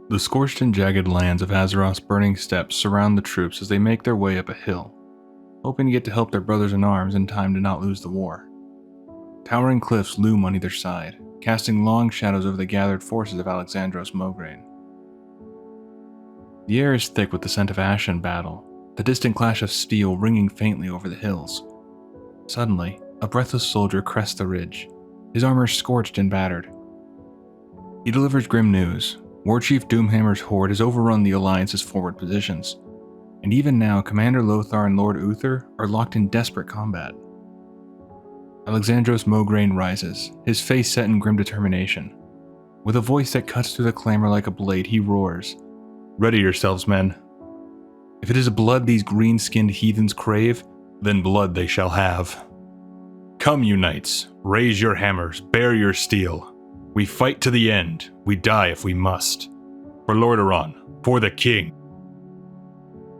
The scorched and jagged lands of Azeroth's burning steppes surround the troops as they make their way up a hill, hoping to get to help their brothers in arms in time to not lose the war. Towering cliffs loom on either side, casting long shadows over the gathered forces of Alexandros Mograine. The air is thick with the scent of ash and battle, the distant clash of steel ringing faintly over the hills. Suddenly, a breathless soldier crests the ridge, his armor scorched and battered. He delivers grim news. Warchief Doomhammer's horde has overrun the Alliance's forward positions, and even now Commander Lothar and Lord Uther are locked in desperate combat. Alexandros Mograine rises, his face set in grim determination. With a voice that cuts through the clamor like a blade, he roars, "Ready yourselves, men. If it is blood these green-skinned heathens crave, then blood they shall have. Come, you knights, raise your hammers, bear your steel. We fight to the end, we die if we must. For Lordaeron, for the king."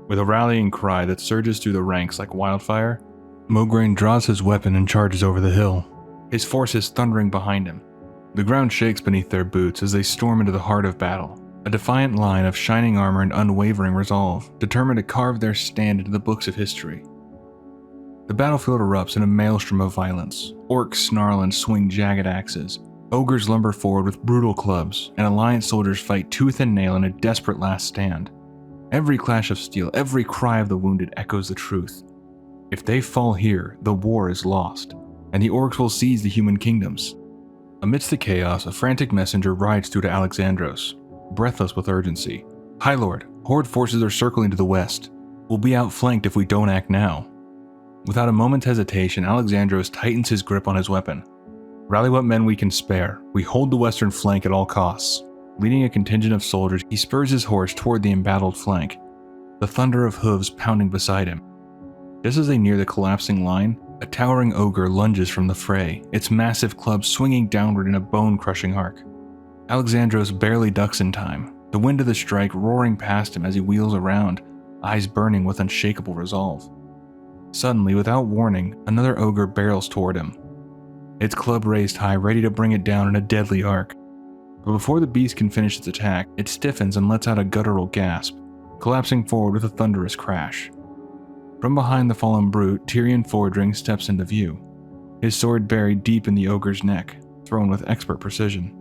With a rallying cry that surges through the ranks like wildfire, Mograine draws his weapon and charges over the hill, his forces thundering behind him. The ground shakes beneath their boots as they storm into the heart of battle, a defiant line of shining armor and unwavering resolve, determined to carve their stand into the books of history. The battlefield erupts in a maelstrom of violence. Orcs snarl and swing jagged axes. Ogres lumber forward with brutal clubs, and Alliance soldiers fight tooth and nail in a desperate last stand. Every clash of steel, every cry of the wounded echoes the truth. If they fall here, the war is lost, and the orcs will seize the human kingdoms. Amidst the chaos, a frantic messenger rides through to Alexandros, breathless with urgency. "High Lord, Horde forces are circling to the west. We'll be outflanked if we don't act now." Without a moment's hesitation, Alexandros tightens his grip on his weapon. "Rally what men we can spare. We hold the western flank at all costs." Leading a contingent of soldiers, he spurs his horse toward the embattled flank, the thunder of hooves pounding beside him. Just as they near the collapsing line, a towering ogre lunges from the fray, its massive club swinging downward in a bone-crushing arc. Alexandros barely ducks in time, the wind of the strike roaring past him as he wheels around, eyes burning with unshakable resolve. Suddenly, without warning, another ogre barrels toward him, its club raised high, ready to bring it down in a deadly arc. But before the beast can finish its attack, it stiffens and lets out a guttural gasp, collapsing forward with a thunderous crash. From behind the fallen brute, Tyrion Fordring steps into view, his sword buried deep in the ogre's neck, thrown with expert precision.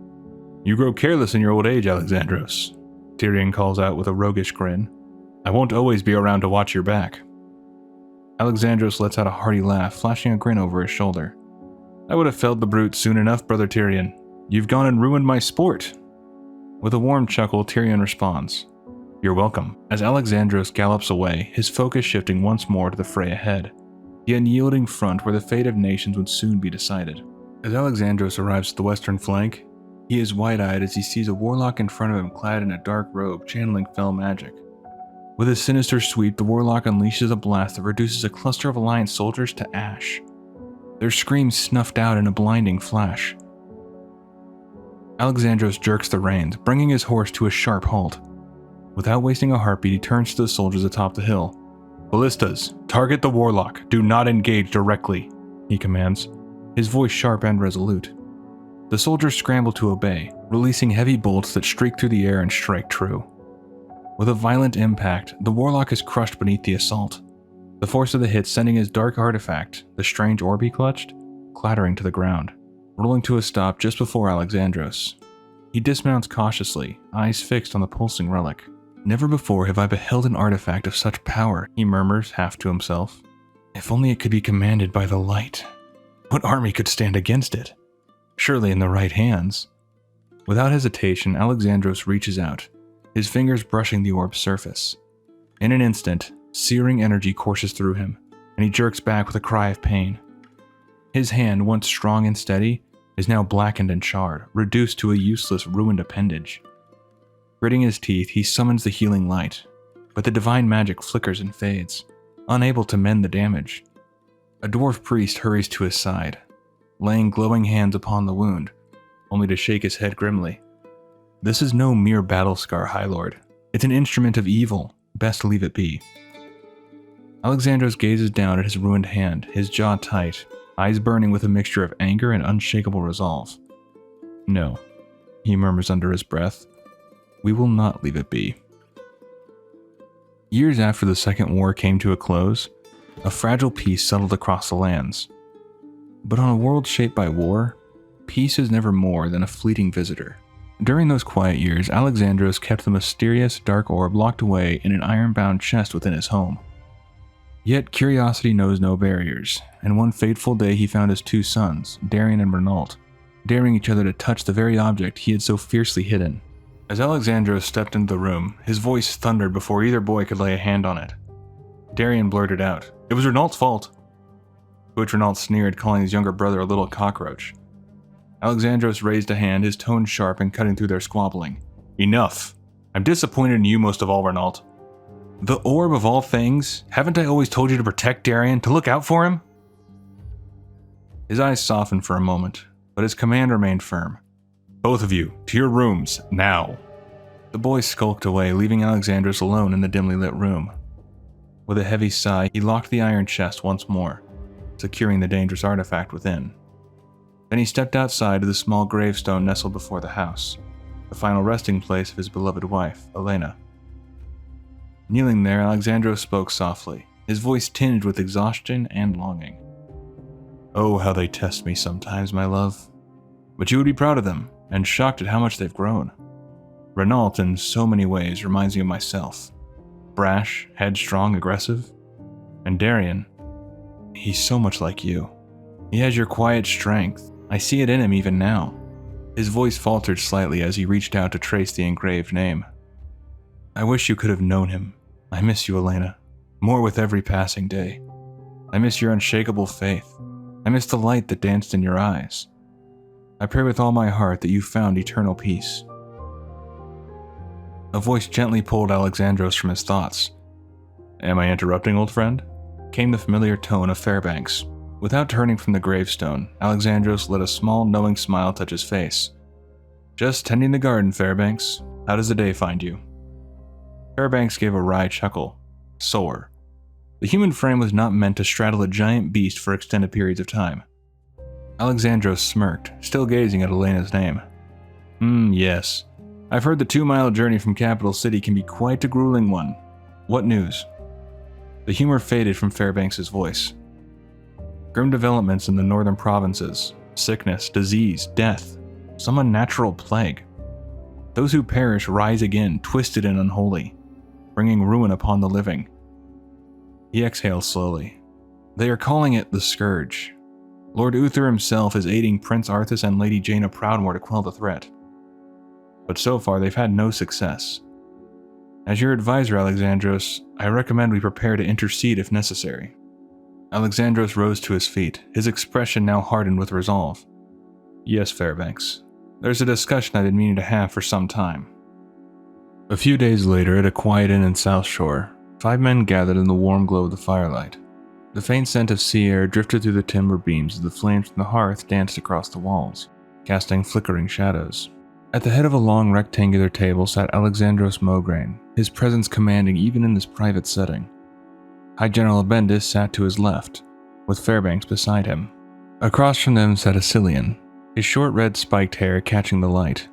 "You grow careless in your old age, Alexandros," Tyrion calls out with a roguish grin. "I won't always be around to watch your back." Alexandros lets out a hearty laugh, flashing a grin over his shoulder. "I would have felled the brute soon enough, brother Tyrion. You've gone and ruined my sport." With a warm chuckle, Tyrion responds, "You're welcome," as Alexandros gallops away, his focus shifting once more to the fray ahead, the unyielding front where the fate of nations would soon be decided. As Alexandros arrives at the western flank, he is wide-eyed as he sees a warlock in front of him clad in a dark robe, channeling fell magic. With his sinister sweep, the warlock unleashes a blast that reduces a cluster of Alliance soldiers to ash, their screams snuffed out in a blinding flash. Alexandros jerks the reins, bringing his horse to a sharp halt. Without wasting a heartbeat, he turns to the soldiers atop the hill. "Ballistas, target the warlock. Do not engage directly," he commands, his voice sharp and resolute. The soldiers scramble to obey, releasing heavy bolts that streak through the air and strike true. With a violent impact, the warlock is crushed beneath the assault, the force of the hit sending his dark artifact, the strange orb he clutched, clattering to the ground, rolling to a stop just before Alexandros. He dismounts cautiously, eyes fixed on the pulsing relic. "Never before have I beheld an artifact of such power," he murmurs half to himself. "If only it could be commanded by the light. What army could stand against it? Surely in the right hands." Without hesitation, Alexandros reaches out, his fingers brushing the orb's surface. In an instant, searing energy courses through him, and he jerks back with a cry of pain. His hand, once strong and steady, is now blackened and charred, reduced to a useless, ruined appendage. Gritting his teeth, he summons the healing light, but the divine magic flickers and fades, unable to mend the damage. A dwarf priest hurries to his side, laying glowing hands upon the wound, only to shake his head grimly. "This is no mere battle scar, High Lord. It's an instrument of evil. Best leave it be." Alexandros gazes down at his ruined hand, his jaw tight, eyes burning with a mixture of anger and unshakable resolve. "No," he murmurs under his breath. we will not leave it be. Years after the Second War came to a close, a fragile peace settled across the lands. But on a world shaped by war, peace is never more than a fleeting visitor. During those quiet years, Alexandros kept the mysterious dark orb locked away in an iron-bound chest within his home. Yet curiosity knows no barriers, and one fateful day he found his two sons, Dariion and Renault, daring each other to touch the very object he had so fiercely hidden. As Alexandros stepped into the room, his voice thundered before either boy could lay a hand on it. Dariion blurted out, "It was Renault's fault," to which Renault sneered, calling his younger brother a little cockroach. Alexandros raised a hand, his tone sharp and cutting through their squabbling. "Enough! I'm disappointed in you most of all, Renault. The orb of all things? Haven't I always told you to protect Dariion, to look out for him?" His eyes softened for a moment, but his command remained firm. "Both of you, to your rooms, now." The boy skulked away, leaving Alexandros alone in the dimly lit room. With a heavy sigh, he locked the iron chest once more, securing the dangerous artifact within. Then he stepped outside to the small gravestone nestled before the house, the final resting place of his beloved wife, Elena. Kneeling there, Alexandros spoke softly, his voice tinged with exhaustion and longing. "Oh, how they test me sometimes, my love. But you would be proud of them, and shocked at how much they've grown. Renault, in so many ways, reminds me of myself. Brash, headstrong, aggressive. And Dariion, he's so much like you. He has your quiet strength. I see it in him even now." His voice faltered slightly as he reached out to trace the engraved name. "I wish you could have known him. I miss you, Elena, more with every passing day. I miss your unshakable faith. I miss the light that danced in your eyes. I pray with all my heart that you found eternal peace." A voice gently pulled Alexandros from his thoughts. "Am I interrupting, old friend?" came the familiar tone of Fairbanks. Without turning from the gravestone, Alexandros let a small, knowing smile touch his face. "Just tending the garden, Fairbanks. How does the day find you?" Fairbanks gave a wry chuckle. Sore. The human frame was not meant to straddle a giant beast for extended periods of time. Alexandros smirked, still gazing at Elena's name. Yes. I've heard the 2-mile journey from Capital City can be quite a grueling one. What news?" The humor faded from Fairbanks' voice. "Grim developments in the northern provinces. Sickness, disease, death. Some unnatural plague. Those who perish rise again, twisted and unholy, bringing ruin upon the living." He exhaled slowly. "They are calling it the Scourge. Lord Uther himself is aiding Prince Arthas and Lady Jaina Proudmoore to quell the threat. But so far they've had no success. As your advisor, Alexandros, I recommend we prepare to intercede if necessary." Alexandros rose to his feet, his expression now hardened with resolve. "Yes, Fairbanks. There's a discussion I've been meaning to have for some time." A few days later, at a quiet inn in South Shore, 5 men gathered in the warm glow of the firelight. The faint scent of sea air drifted through the timber beams as the flames from the hearth danced across the walls, casting flickering shadows. At the head of a long rectangular table sat Alexandros Mograine, his presence commanding even in this private setting. High General Abendis sat to his left, with Fairbanks beside him. Across from them sat Asilian, his short red spiked hair catching the light,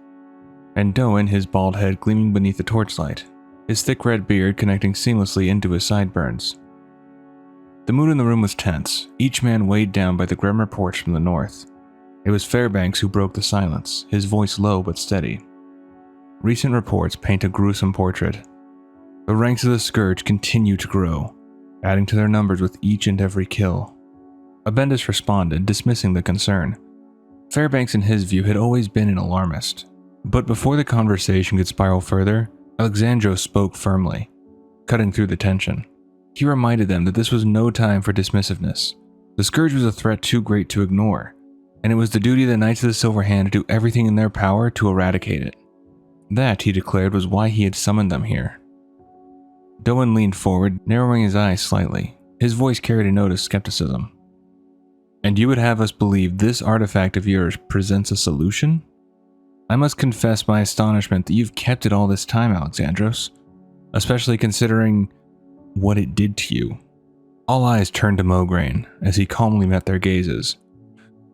and Doan, his bald head gleaming beneath the torchlight, his thick red beard connecting seamlessly into his sideburns. The mood in the room was tense, each man weighed down by the grim reports from the north. It was Fairbanks who broke the silence, his voice low but steady. "Recent reports paint a gruesome portrait. The ranks of the Scourge continue to grow, adding to their numbers with each and every kill." Abendis responded, dismissing the concern. Fairbanks, in his view, had always been an alarmist. But before the conversation could spiral further, Alexandros spoke firmly, cutting through the tension. He reminded them that this was no time for dismissiveness. The Scourge was a threat too great to ignore, and it was the duty of the Knights of the Silver Hand to do everything in their power to eradicate it. That, he declared, was why he had summoned them here. Doan leaned forward, narrowing his eyes slightly. His voice carried a note of skepticism. "And you would have us believe this artifact of yours presents a solution? I must confess my astonishment that you've kept it all this time, Alexandros, especially considering what it did to you." All eyes turned to Mograine as he calmly met their gazes.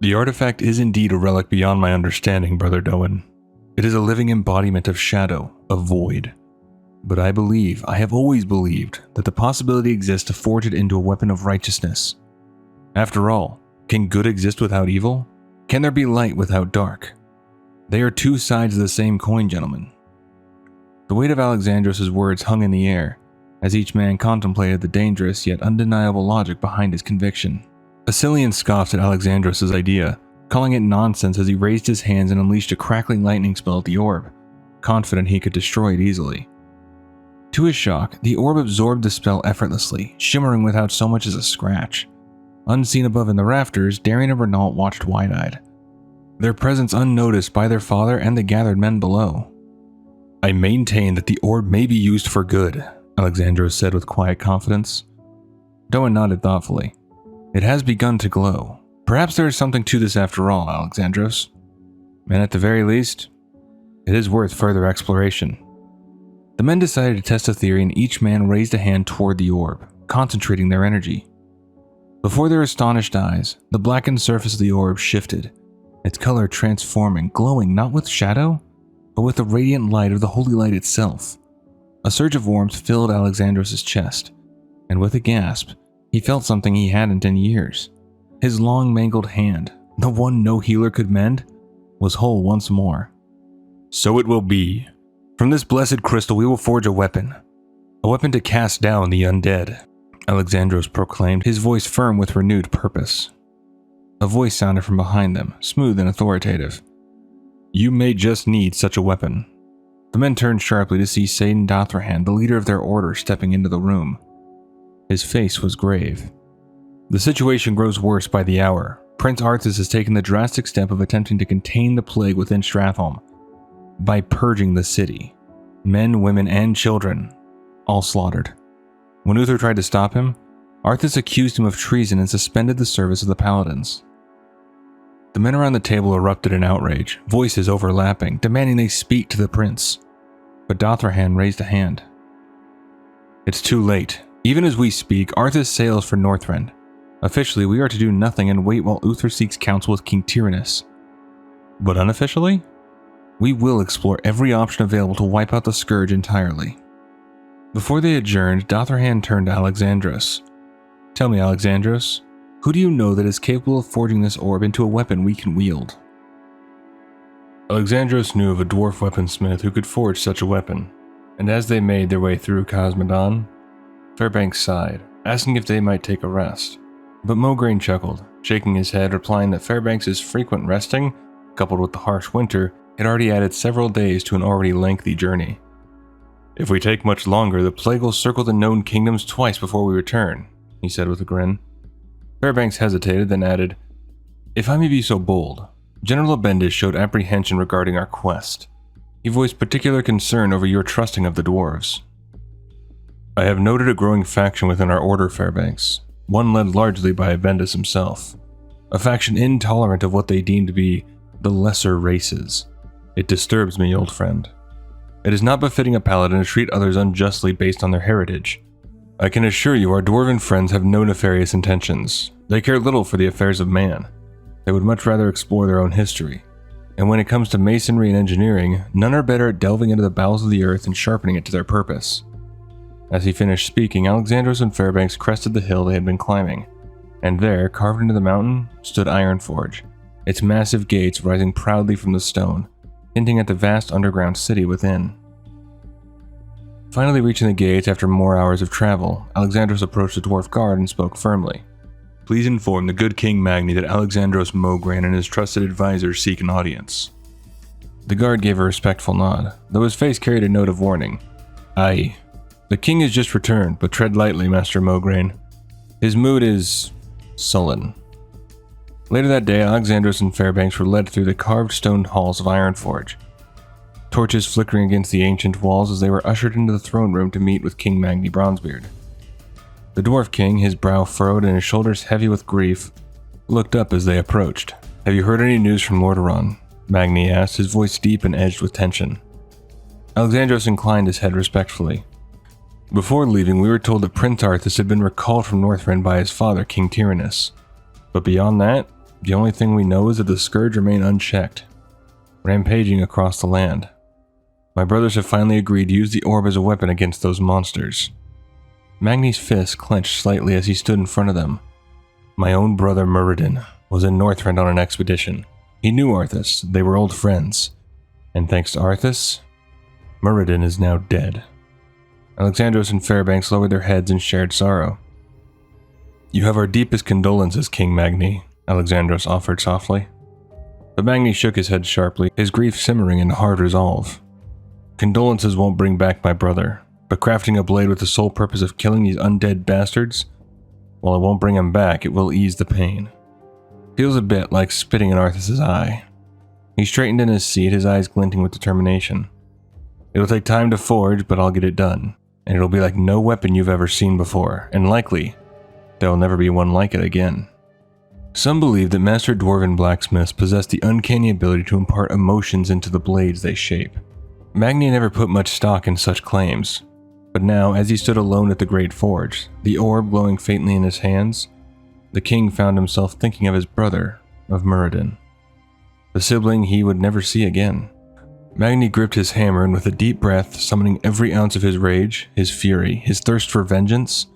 "The artifact is indeed a relic beyond my understanding, Brother Doan. It is a living embodiment of shadow, a void. But I have always believed, that the possibility exists to forge it into a weapon of righteousness. After all, can good exist without evil? Can there be light without dark? They are two sides of the same coin, gentlemen. The weight of Alexandros' words hung in the air, as each man contemplated the dangerous yet undeniable logic behind his conviction. Asilian scoffed at Alexandros' idea, calling it nonsense as he raised his hands and unleashed a crackling lightning spell at the orb, confident he could destroy it easily. To his shock, the orb absorbed the spell effortlessly, shimmering without so much as a scratch. Unseen above in the rafters, Dariion and Renault watched wide-eyed, their presence unnoticed by their father and the gathered men below. "I maintain that the orb may be used for good," Alexandros said with quiet confidence. Doan nodded thoughtfully. "It has begun to glow. Perhaps there is something to this after all, Alexandros. And at the very least, it is worth further exploration." The men decided to test a theory, and each man raised a hand toward the orb, concentrating their energy. Before their astonished eyes, the blackened surface of the orb shifted, its color transforming, glowing not with shadow, but with the radiant light of the holy light itself. A surge of warmth filled Alexandros' chest, and with a gasp, he felt something he hadn't in years. His long mangled hand, the one no healer could mend, was whole once more. "So it will be. From this blessed crystal we will forge a weapon to cast down the undead," Alexandros proclaimed, his voice firm with renewed purpose. A voice sounded from behind them, smooth and authoritative. "You may just need such a weapon." The men turned sharply to see Saidan Dothrahan, the leader of their order, stepping into the room. His face was grave. "The situation grows worse by the hour. Prince Arthas has taken the drastic step of attempting to contain the plague within Stratholme by purging the city. Men, women, and children, all slaughtered. When Uther tried to stop him, Arthas accused him of treason and suspended the service of the paladins. The men around the table erupted in outrage, voices overlapping, demanding they speak to the prince. But Dothrahan raised a hand. "It's too late. Even as we speak, Arthas sails for Northrend. Officially, we are to do nothing and wait while Uther seeks counsel with King Tyrannus. But unofficially, we will explore every option available to wipe out the scourge entirely." Before they adjourned, Dothrahan turned to Alexandros. "Tell me, Alexandros, who do you know that is capable of forging this orb into a weapon we can wield?" Alexandros knew of a dwarf weaponsmith who could forge such a weapon, and as they made their way through Cosmodon, Fairbanks sighed, asking if they might take a rest. But Mograine chuckled, shaking his head, replying that Fairbanks' frequent resting, coupled with the harsh winter, had already added several days to an already lengthy journey. "If we take much longer, the plague will circle the known kingdoms twice before we return," he said with a grin. Fairbanks hesitated, then added, "If I may be so bold, General Abendis showed apprehension regarding our quest. He voiced particular concern over your trusting of the dwarves." "I have noted a growing faction within our order, Fairbanks, one led largely by Abendis himself. A faction intolerant of what they deem to be the lesser races. It disturbs me, old friend. It is not befitting a paladin to treat others unjustly based on their heritage. I can assure you our dwarven friends have no nefarious intentions. They care little for the affairs of man. They would much rather explore their own history. And when it comes to masonry and engineering, none are better at delving into the bowels of the earth and sharpening it to their purpose." As he finished speaking, Alexandros and Fairbanks crested the hill they had been climbing, and there, carved into the mountain, stood Ironforge, its massive gates rising proudly from the stone, hinting at the vast underground city within. Finally reaching the gates after more hours of travel, Alexandros approached the dwarf guard and spoke firmly. "Please inform the good King Magni that Alexandros Mograine and his trusted advisors seek an audience." The guard gave a respectful nod, though his face carried a note of warning. "Aye. The king has just returned, but tread lightly, Master Mograine. His mood is sullen." Later that day, Alexandros and Fairbanks were led through the carved stone halls of Ironforge, torches flickering against the ancient walls as they were ushered into the throne room to meet with King Magni Bronzebeard. The dwarf king, his brow furrowed and his shoulders heavy with grief, looked up as they approached. "Have you heard any news from Lordaeron?" Magni asked, his voice deep and edged with tension. Alexandros inclined his head respectfully. "Before leaving, we were told that Prince Arthas had been recalled from Northrend by his father, King Tyrannus. But beyond that, the only thing we know is that the scourge remain unchecked, rampaging across the land." My brothers have finally agreed to use the orb as a weapon against those monsters. Magni's fist clenched slightly as he stood in front of them. My own brother Muradin was in Northrend on an expedition. He knew Arthas, they were old friends. And thanks to Arthas, Muradin is now dead. Alexandros and Fairbanks lowered their heads in shared sorrow. You have our deepest condolences, King Magni, Alexandros offered softly. But Magni shook his head sharply, his grief simmering in hard resolve. Condolences won't bring back my brother, but crafting a blade with the sole purpose of killing these undead bastards, while it won't bring him back, it will ease the pain. Feels a bit like spitting in Arthas' eye. He straightened in his seat, his eyes glinting with determination. It'll take time to forge, but I'll get it done, and it'll be like no weapon you've ever seen before, and likely, there will never be one like it again. Some believe that Master Dwarven blacksmiths possess the uncanny ability to impart emotions into the blades they shape. Magni never put much stock in such claims, but now, as he stood alone at the Great Forge, the orb glowing faintly in his hands, the king found himself thinking of his brother, of Muradin, the sibling he would never see again. Magni gripped his hammer and with a deep breath, summoning every ounce of his rage, his fury, his thirst for vengeance,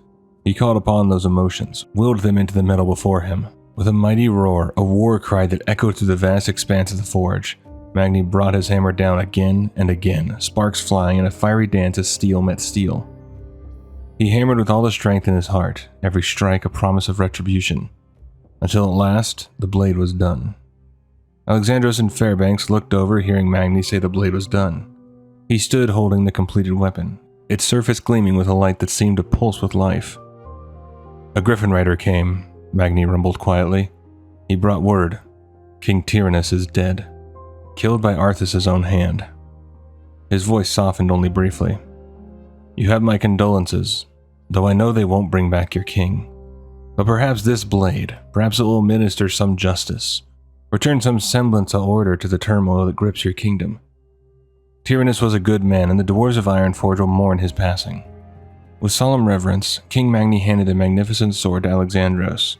he called upon those emotions, willed them into the metal before him. With a mighty roar, a war cry that echoed through the vast expanse of the forge, Magni brought his hammer down again and again, sparks flying in a fiery dance as steel met steel. He hammered with all the strength in his heart, every strike a promise of retribution, until at last the blade was done. Alexandros and Fairbanks looked over, hearing Magni say the blade was done. He stood holding the completed weapon, its surface gleaming with a light that seemed to pulse with life. A griffin rider came, Magni rumbled quietly. He brought word. King Tyrannus is dead, killed by Arthas' own hand. His voice softened only briefly. You have my condolences, though I know they won't bring back your king. But perhaps this blade, perhaps it will administer some justice, return some semblance of order to the turmoil that grips your kingdom. Tyrannus was a good man, and the dwarves of Ironforge will mourn his passing. With solemn reverence, King Magni handed a magnificent sword to Alexandros.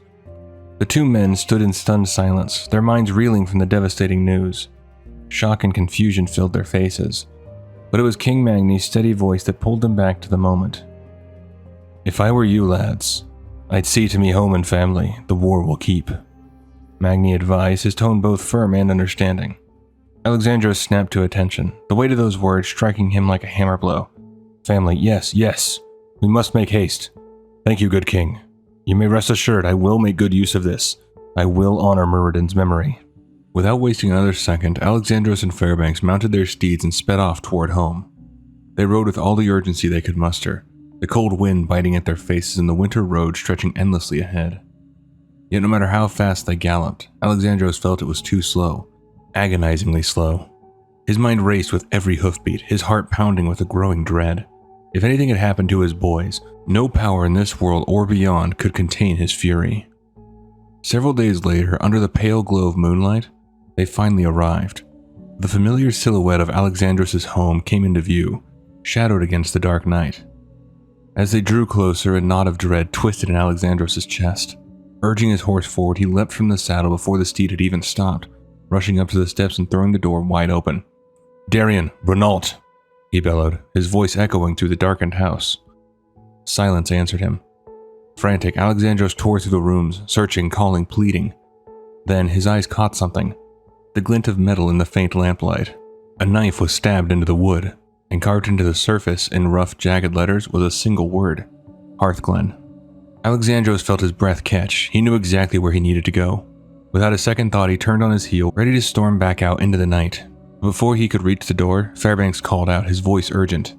The two men stood in stunned silence, their minds reeling from the devastating news. Shock and confusion filled their faces, but it was King Magni's steady voice that pulled them back to the moment. If I were you lads, I'd see to me home and family, the war will keep. Magni advised, his tone both firm and understanding. Alexandros snapped to attention, the weight of those words striking him like a hammer blow. Family, yes, yes, we must make haste. Thank you, good king. You may rest assured I will make good use of this. I will honor Muradin's memory. Without wasting another second, Alexandros and Fairbanks mounted their steeds and sped off toward home. They rode with all the urgency they could muster, the cold wind biting at their faces and the winter road stretching endlessly ahead. Yet no matter how fast they galloped, Alexandros felt it was too slow, agonizingly slow. His mind raced with every hoofbeat, his heart pounding with a growing dread. If anything had happened to his boys, no power in this world or beyond could contain his fury. Several days later, under the pale glow of moonlight, they finally arrived. The familiar silhouette of Alexandros' home came into view, shadowed against the dark night. As they drew closer, a knot of dread twisted in Alexandros' chest. Urging his horse forward, he leapt from the saddle before the steed had even stopped, rushing up to the steps and throwing the door wide open. Dariion, Renault, he bellowed, his voice echoing through the darkened house. Silence answered him. Frantic, Alexandros tore through the rooms, searching, calling, pleading. Then his eyes caught something. The glint of metal in the faint lamplight. A knife was stabbed into the wood, and carved into the surface in rough, jagged letters was a single word: Hearthglen. Alexandros felt his breath catch. He knew exactly where he needed to go. Without a second thought, he turned on his heel, ready to storm back out into the night. Before he could reach the door, Fairbanks called out, his voice urgent.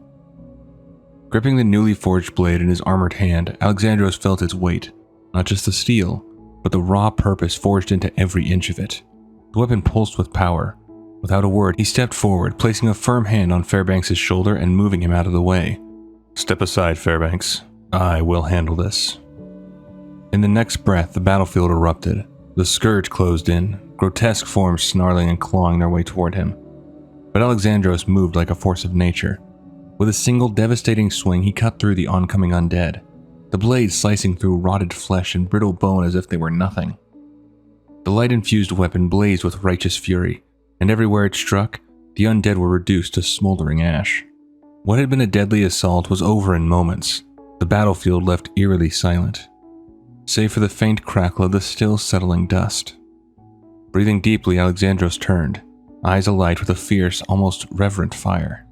Gripping the newly forged blade in his armored hand, Alexandros felt its weight, not just the steel, but the raw purpose forged into every inch of it. The weapon pulsed with power. Without a word, he stepped forward, placing a firm hand on Fairbanks' shoulder and moving him out of the way. Step aside, Fairbanks. I will handle this. In the next breath, the battlefield erupted. The scourge closed in, grotesque forms snarling and clawing their way toward him. But Alexandros moved like a force of nature. With a single devastating swing, he cut through the oncoming undead, the blade slicing through rotted flesh and brittle bone as if they were nothing. The light-infused weapon blazed with righteous fury, and everywhere it struck, The undead were reduced to smoldering ash. What had been a deadly assault was over in moments. The battlefield left eerily silent, save for the faint crackle of the still settling dust. Breathing deeply, Alexandros turned, eyes alight with a fierce, almost reverent fire.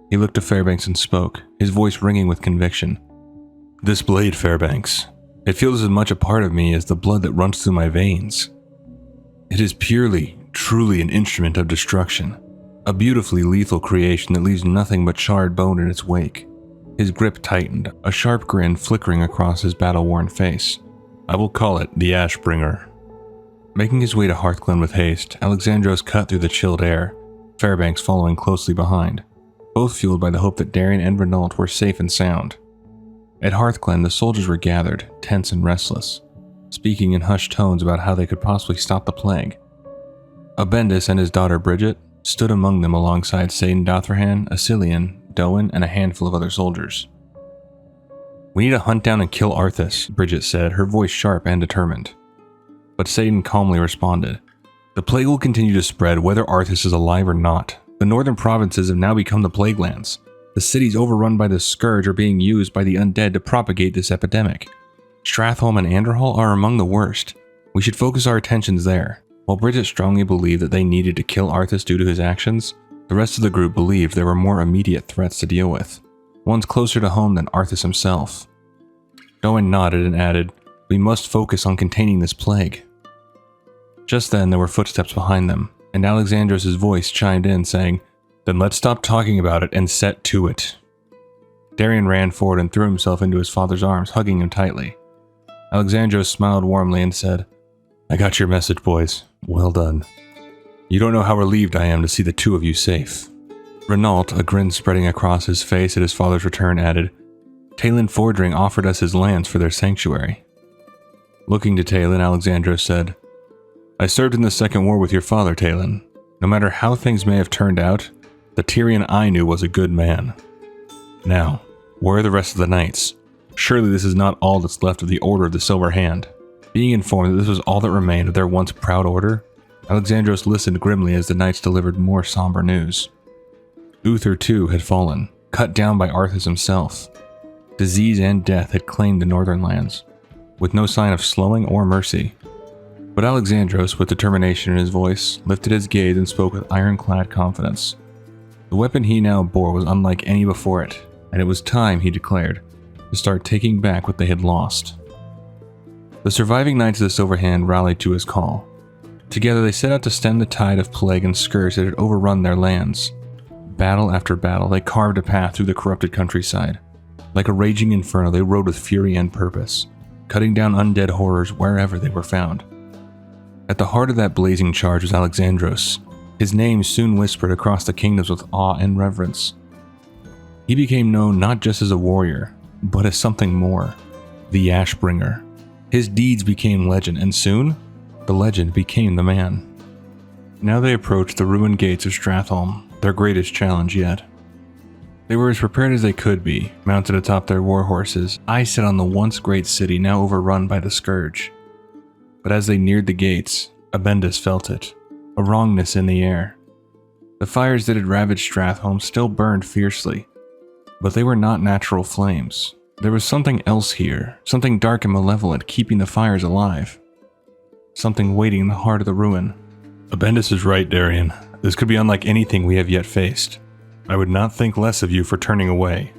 He looked to Fairbanks and spoke, his voice ringing with conviction. "This blade, Fairbanks, it feels as much a part of me as the blood that runs through my veins. It is purely, truly an instrument of destruction, a beautifully lethal creation that leaves nothing but charred bone in its wake." His grip tightened, a sharp grin flickering across his battle-worn face. "I will call it the Ashbringer." Making his way to Hearthglen with haste, Alexandros cut through the chilled air, Fairbanks following closely behind, both fueled by the hope that Dariion and Renault were safe and sound. At Hearthglen, the soldiers were gathered, tense and restless, speaking in hushed tones about how they could possibly stop the plague. Abendis and his daughter Bridget stood among them alongside Saidan Dothrahan, Asilian, Doan, and a handful of other soldiers. "We need to hunt down and kill Arthas," Bridget said, her voice sharp and determined. But Saidan calmly responded, "The plague will continue to spread whether Arthas is alive or not. The northern provinces have now become the plague lands. The cities overrun by the scourge are being used by the undead to propagate this epidemic. Stratholme and Anderhall are among the worst. We should focus our attentions there." While Bridget strongly believed that they needed to kill Arthas due to his actions, the rest of the group believed there were more immediate threats to deal with, ones closer to home than Arthas himself. Doan nodded and added, "We must focus on containing this plague." Just then there were footsteps behind them, and Alexandros' voice chimed in saying, "Then let's stop talking about it and set to it." Dariion ran forward and threw himself into his father's arms, hugging him tightly. Alexandros smiled warmly and said, "I got your message, boys. Well done. You don't know how relieved I am to see the two of you safe." Renault, a grin spreading across his face at his father's return, added, "Talon Fordring offered us his lands for their sanctuary." Looking to Talon, Alexandros said, "I served in the Second War with your father, Talon. No matter how things may have turned out, the Tyrion I knew was a good man. Now, where are the rest of the knights? Surely this is not all that's left of the Order of the Silver Hand." Being informed that this was all that remained of their once proud order, Alexandros listened grimly as the knights delivered more somber news. Uther too had fallen, cut down by Arthas himself. Disease and death had claimed the northern lands, with no sign of slowing or mercy. But Alexandros, with determination in his voice, lifted his gaze and spoke with ironclad confidence. The weapon he now bore was unlike any before it, and it was time, he declared, to start taking back what they had lost. The surviving Knights of the Silver Hand rallied to his call. Together they set out to stem the tide of plague and scourge that had overrun their lands. Battle after battle, they carved a path through the corrupted countryside. Like a raging inferno, they rode with fury and purpose, cutting down undead horrors wherever they were found. At the heart of that blazing charge was Alexandros. His name soon whispered across the kingdoms with awe and reverence. He became known not just as a warrior, but as something more, the Ashbringer. His deeds became legend, and soon, the legend became the man. Now they approached the ruined gates of Stratholme, their greatest challenge yet. They were as prepared as they could be, mounted atop their war horses, eyes set on the once great city now overrun by the scourge. But as they neared the gates, Abendis felt it, a wrongness in the air. The fires that had ravaged Stratholme still burned fiercely, but they were not natural flames. There was something else here, something dark and malevolent keeping the fires alive. Something waiting in the heart of the ruin. Abendis is right, Dariion. This could be unlike anything we have yet faced. I would not think less of you for turning away,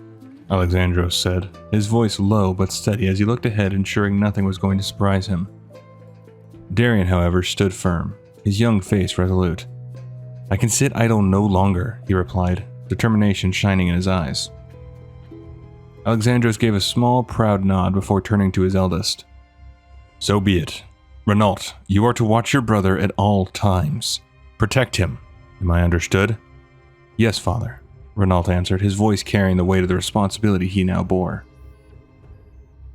Alexandros said, his voice low but steady as he looked ahead, ensuring nothing was going to surprise him. Dariion, however, stood firm, his young face resolute. "I can sit idle no longer," he replied, determination shining in his eyes. Alexandros gave a small, proud nod before turning to his eldest. "So be it. Renault, you are to watch your brother at all times. Protect him. Am I understood?" "Yes, father," Renault answered, his voice carrying the weight of the responsibility he now bore.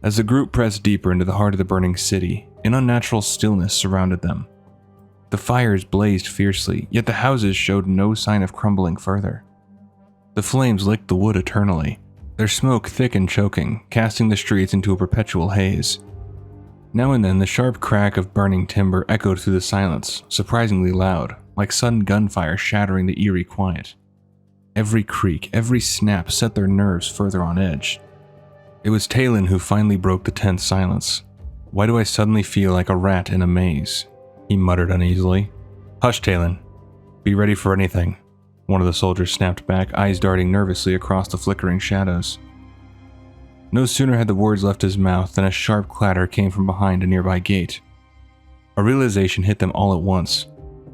As the group pressed deeper into the heart of the burning city, an unnatural stillness surrounded them. The fires blazed fiercely, yet the houses showed no sign of crumbling further. The flames licked the wood eternally, their smoke thick and choking, casting the streets into a perpetual haze. Now and then the sharp crack of burning timber echoed through the silence, surprisingly loud, like sudden gunfire shattering the eerie quiet. Every creak, every snap set their nerves further on edge. It was Talon who finally broke the tense silence. "Why do I suddenly feel like a rat in a maze?" he muttered uneasily. "Hush, Talon. Be ready for anything," one of the soldiers snapped back, eyes darting nervously across the flickering shadows. No sooner had the words left his mouth than a sharp clatter came from behind a nearby gate. A realization hit them all at once.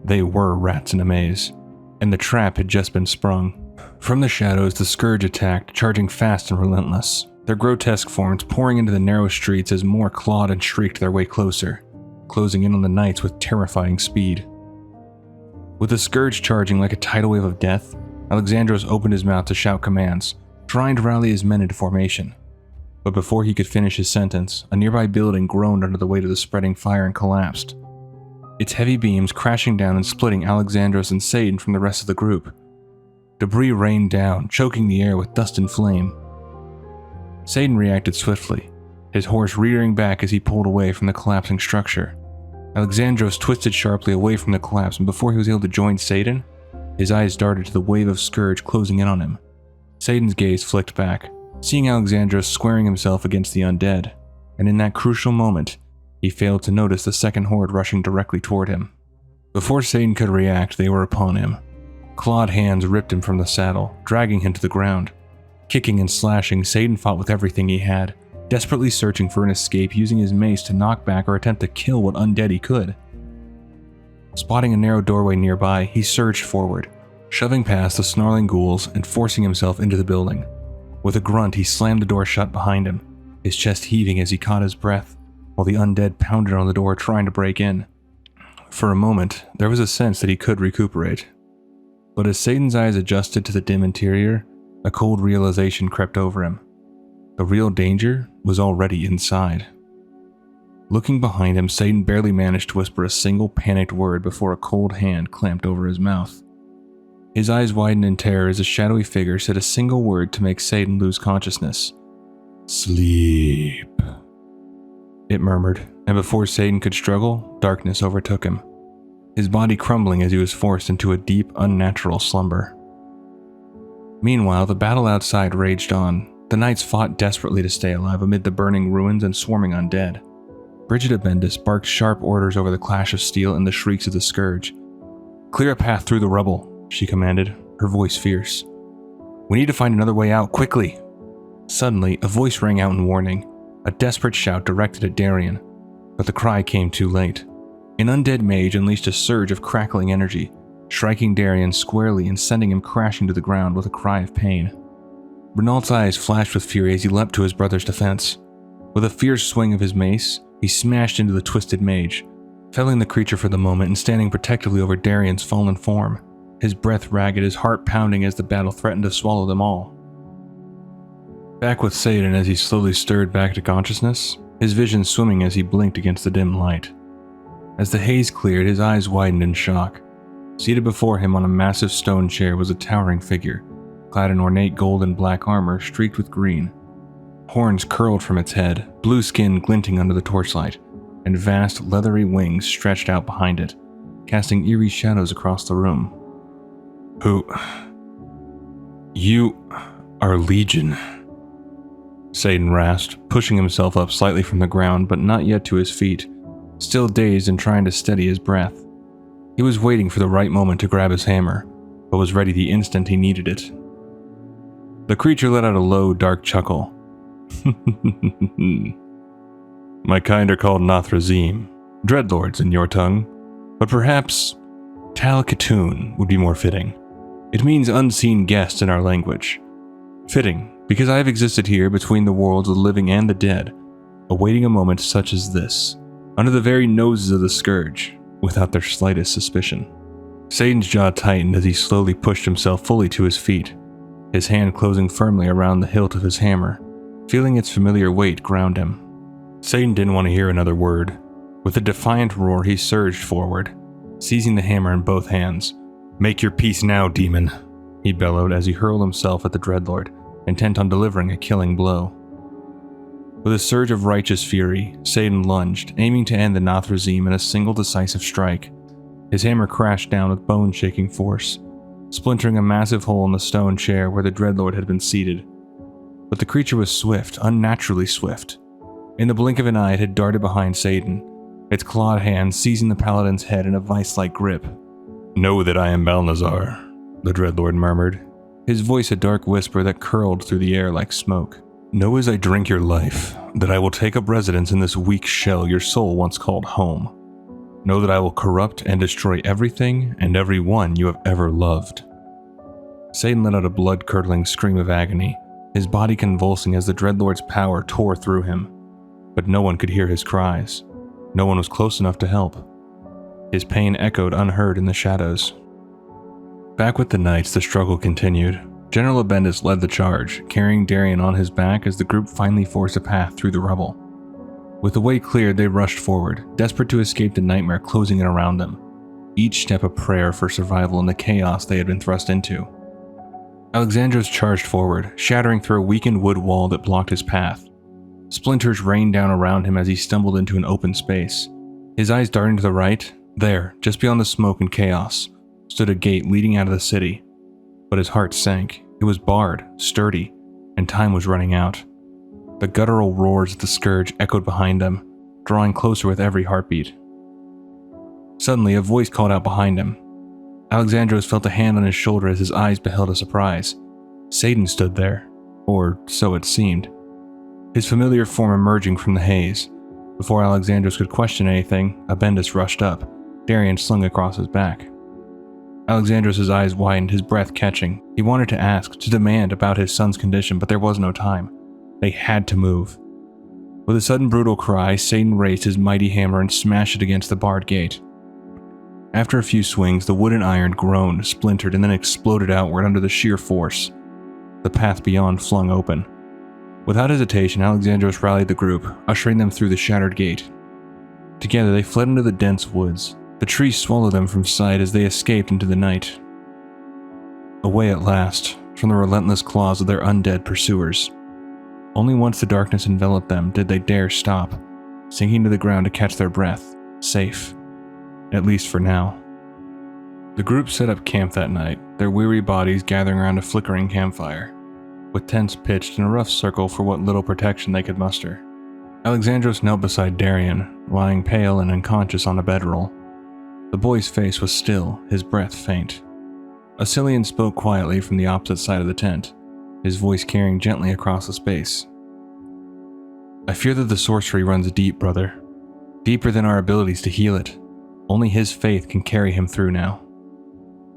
They were rats in a maze, and the trap had just been sprung. From the shadows, the Scourge attacked, charging fast and relentless, their grotesque forms pouring into the narrow streets as more clawed and shrieked their way closer, closing in on the knights with terrifying speed. With the Scourge charging like a tidal wave of death, Alexandros opened his mouth to shout commands, trying to rally his men into formation. But before he could finish his sentence, a nearby building groaned under the weight of the spreading fire and collapsed, its heavy beams crashing down and splitting Alexandros and Satan from the rest of the group. Debris rained down, choking the air with dust and flame. Satan reacted swiftly, his horse rearing back as he pulled away from the collapsing structure. Alexandros twisted sharply away from the collapse, and before he was able to join Satan, his eyes darted to the wave of Scourge closing in on him. Satan's gaze flicked back, seeing Alexandros squaring himself against the undead, and in that crucial moment, he failed to notice the second horde rushing directly toward him. Before Satan could react, they were upon him. Clawed hands ripped him from the saddle, dragging him to the ground. Kicking and slashing, Satan fought with everything he had, desperately searching for an escape, using his mace to knock back or attempt to kill what undead he could. Spotting a narrow doorway nearby, he surged forward, shoving past the snarling ghouls and forcing himself into the building. With a grunt, he slammed the door shut behind him, his chest heaving as he caught his breath, while the undead pounded on the door trying to break in. For a moment, there was a sense that he could recuperate. But as Satan's eyes adjusted to the dim interior, a cold realization crept over him. The real danger was already inside. Looking behind him, Satan barely managed to whisper a single panicked word before a cold hand clamped over his mouth. His eyes widened in terror as a shadowy figure said a single word to make Satan lose consciousness. "Sleep," it murmured, and before Satan could struggle, darkness overtook him, his body crumbling as he was forced into a deep, unnatural slumber. Meanwhile, the battle outside raged on. The knights fought desperately to stay alive amid the burning ruins and swarming undead. Brigida Bendis barked sharp orders over the clash of steel and the shrieks of the Scourge. "Clear a path through the rubble," she commanded, her voice fierce. "We need to find another way out, quickly!" Suddenly, a voice rang out in warning, a desperate shout directed at Dariion, but the cry came too late. An undead mage unleashed a surge of crackling energy, striking Dariion squarely and sending him crashing to the ground with a cry of pain. Renault's eyes flashed with fury as he leapt to his brother's defense. With a fierce swing of his mace, he smashed into the twisted mage, felling the creature for the moment and standing protectively over Dariion's fallen form, his breath ragged, his heart pounding as the battle threatened to swallow them all. Back with Satan as he slowly stirred back to consciousness, his vision swimming as he blinked against the dim light. As the haze cleared, his eyes widened in shock. Seated before him on a massive stone chair was a towering figure, clad in ornate gold and black armor streaked with green. Horns curled from its head, blue skin glinting under the torchlight, and vast, leathery wings stretched out behind it, casting eerie shadows across the room. You are Legion," Satan rasped, pushing himself up slightly from the ground but not yet to his feet, still dazed and trying to steady his breath. He was waiting for the right moment to grab his hammer, but was ready the instant he needed it. The creature let out a low, dark chuckle. "My kind are called Naxxramas, dreadlords in your tongue, but perhaps Tal-Khatun would be more fitting. It means unseen guest in our language. Fitting, because I have existed here between the worlds of the living and the dead, awaiting a moment such as this, under the very noses of the Scourge, without their slightest suspicion." Satan's jaw tightened as he slowly pushed himself fully to his feet, his hand closing firmly around the hilt of his hammer, feeling its familiar weight ground him. Satan didn't want to hear another word. With a defiant roar, he surged forward, seizing the hammer in both hands. "Make your peace now, demon," he bellowed as he hurled himself at the dreadlord, intent on delivering a killing blow. With a surge of righteous fury, Satan lunged, aiming to end the Naxxramas in a single decisive strike. His hammer crashed down with bone-shaking force, splintering a massive hole in the stone chair where the Dreadlord had been seated. But the creature was swift, unnaturally swift. In the blink of an eye, it had darted behind Satan, its clawed hand seizing the paladin's head in a vice-like grip. "Know that I am Balnazar," the Dreadlord murmured, his voice a dark whisper that curled through the air like smoke. "Know as I drink your life, that I will take up residence in this weak shell your soul once called home. Know that I will corrupt and destroy everything and everyone you have ever loved." Satan let out a blood-curdling scream of agony, his body convulsing as the Dreadlord's power tore through him. But no one could hear his cries. No one was close enough to help. His pain echoed unheard in the shadows. Back with the knights, the struggle continued. General Abendis led the charge, carrying Dariion on his back as the group finally forced a path through the rubble. With the way cleared, they rushed forward, desperate to escape the nightmare closing in around them, each step a prayer for survival in the chaos they had been thrust into. Alexandros charged forward, shattering through a weakened wood wall that blocked his path. Splinters rained down around him as he stumbled into an open space. His eyes darting to the right, there, just beyond the smoke and chaos, stood a gate leading out of the city. But his heart sank. It was barred, sturdy, and time was running out. The guttural roars of the scourge echoed behind him, drawing closer with every heartbeat. Suddenly, a voice called out behind him. Alexandros felt a hand on his shoulder as his eyes beheld a surprise. Satan stood there, or so it seemed, his familiar form emerging from the haze. Before Alexandros could question anything, Abendis rushed up, Dariion slung across his back. Alexandros' eyes widened, his breath catching. He wanted to ask, to demand about his son's condition, but there was no time. They had to move. With a sudden brutal cry, Satan raised his mighty hammer and smashed it against the barred gate. After a few swings, the wood and iron groaned, splintered, and then exploded outward under the sheer force. The path beyond flung open. Without hesitation, Alexandros rallied the group, ushering them through the shattered gate. Together, they fled into the dense woods. The trees swallowed them from sight as they escaped into the night. Away at last, from the relentless claws of their undead pursuers. Only once the darkness enveloped them did they dare stop, sinking to the ground to catch their breath, safe. At least for now. The group set up camp that night, their weary bodies gathering around a flickering campfire, with tents pitched in a rough circle for what little protection they could muster. Alexandros knelt beside Dariion, lying pale and unconscious on a bedroll. The boy's face was still, his breath faint. Asilian spoke quietly from the opposite side of the tent, his voice carrying gently across the space. "I fear that the sorcery runs deep, brother. Deeper than our abilities to heal it. Only his faith can carry him through now."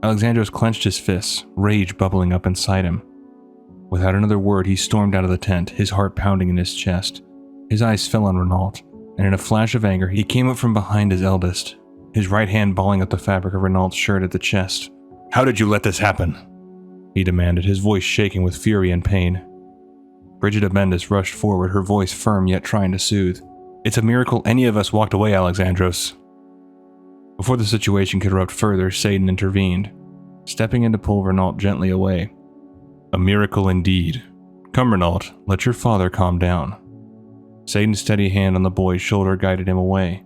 Alexandros clenched his fists, rage bubbling up inside him. Without another word, he stormed out of the tent, his heart pounding in his chest. His eyes fell on Renault, and in a flash of anger, he came up from behind his eldest, his right hand balling up the fabric of Renault's shirt at the chest. "How did you let this happen?" he demanded, his voice shaking with fury and pain. Bridget Abendis rushed forward, her voice firm yet trying to soothe. "It's a miracle any of us walked away, Alexandros." Before the situation could erupt further, Satan intervened, stepping in to pull Renault gently away. "A miracle indeed. Come, Renault, let your father calm down." Satan's steady hand on the boy's shoulder guided him away,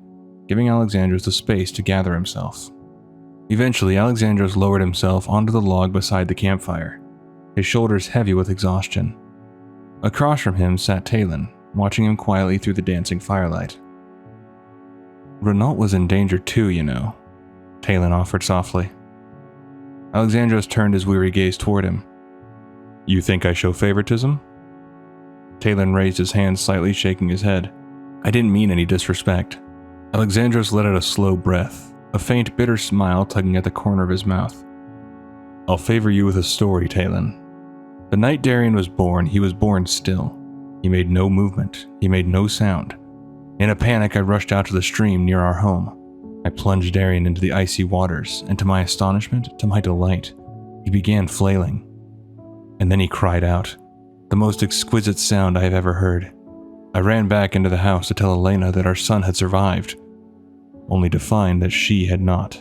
giving Alexandros the space to gather himself. Eventually, Alexandros lowered himself onto the log beside the campfire, his shoulders heavy with exhaustion. Across from him sat Talon, watching him quietly through the dancing firelight. "Renault was in danger too, you know," Talon offered softly. Alexandros turned his weary gaze toward him. "You think I show favoritism?" Talon raised his hand, slightly shaking his head. "I didn't mean any disrespect." Alexandros let out a slow breath, a faint bitter smile tugging at the corner of his mouth. "I'll favor you with a story, Talon. The night Dariion was born, he was born still. He made no movement, he made no sound. In a panic, I rushed out to the stream near our home. I plunged Dariion into the icy waters, and to my astonishment, to my delight, he began flailing. And then he cried out, the most exquisite sound I have ever heard. I ran back into the house to tell Elena that our son had survived, only to find that she had not."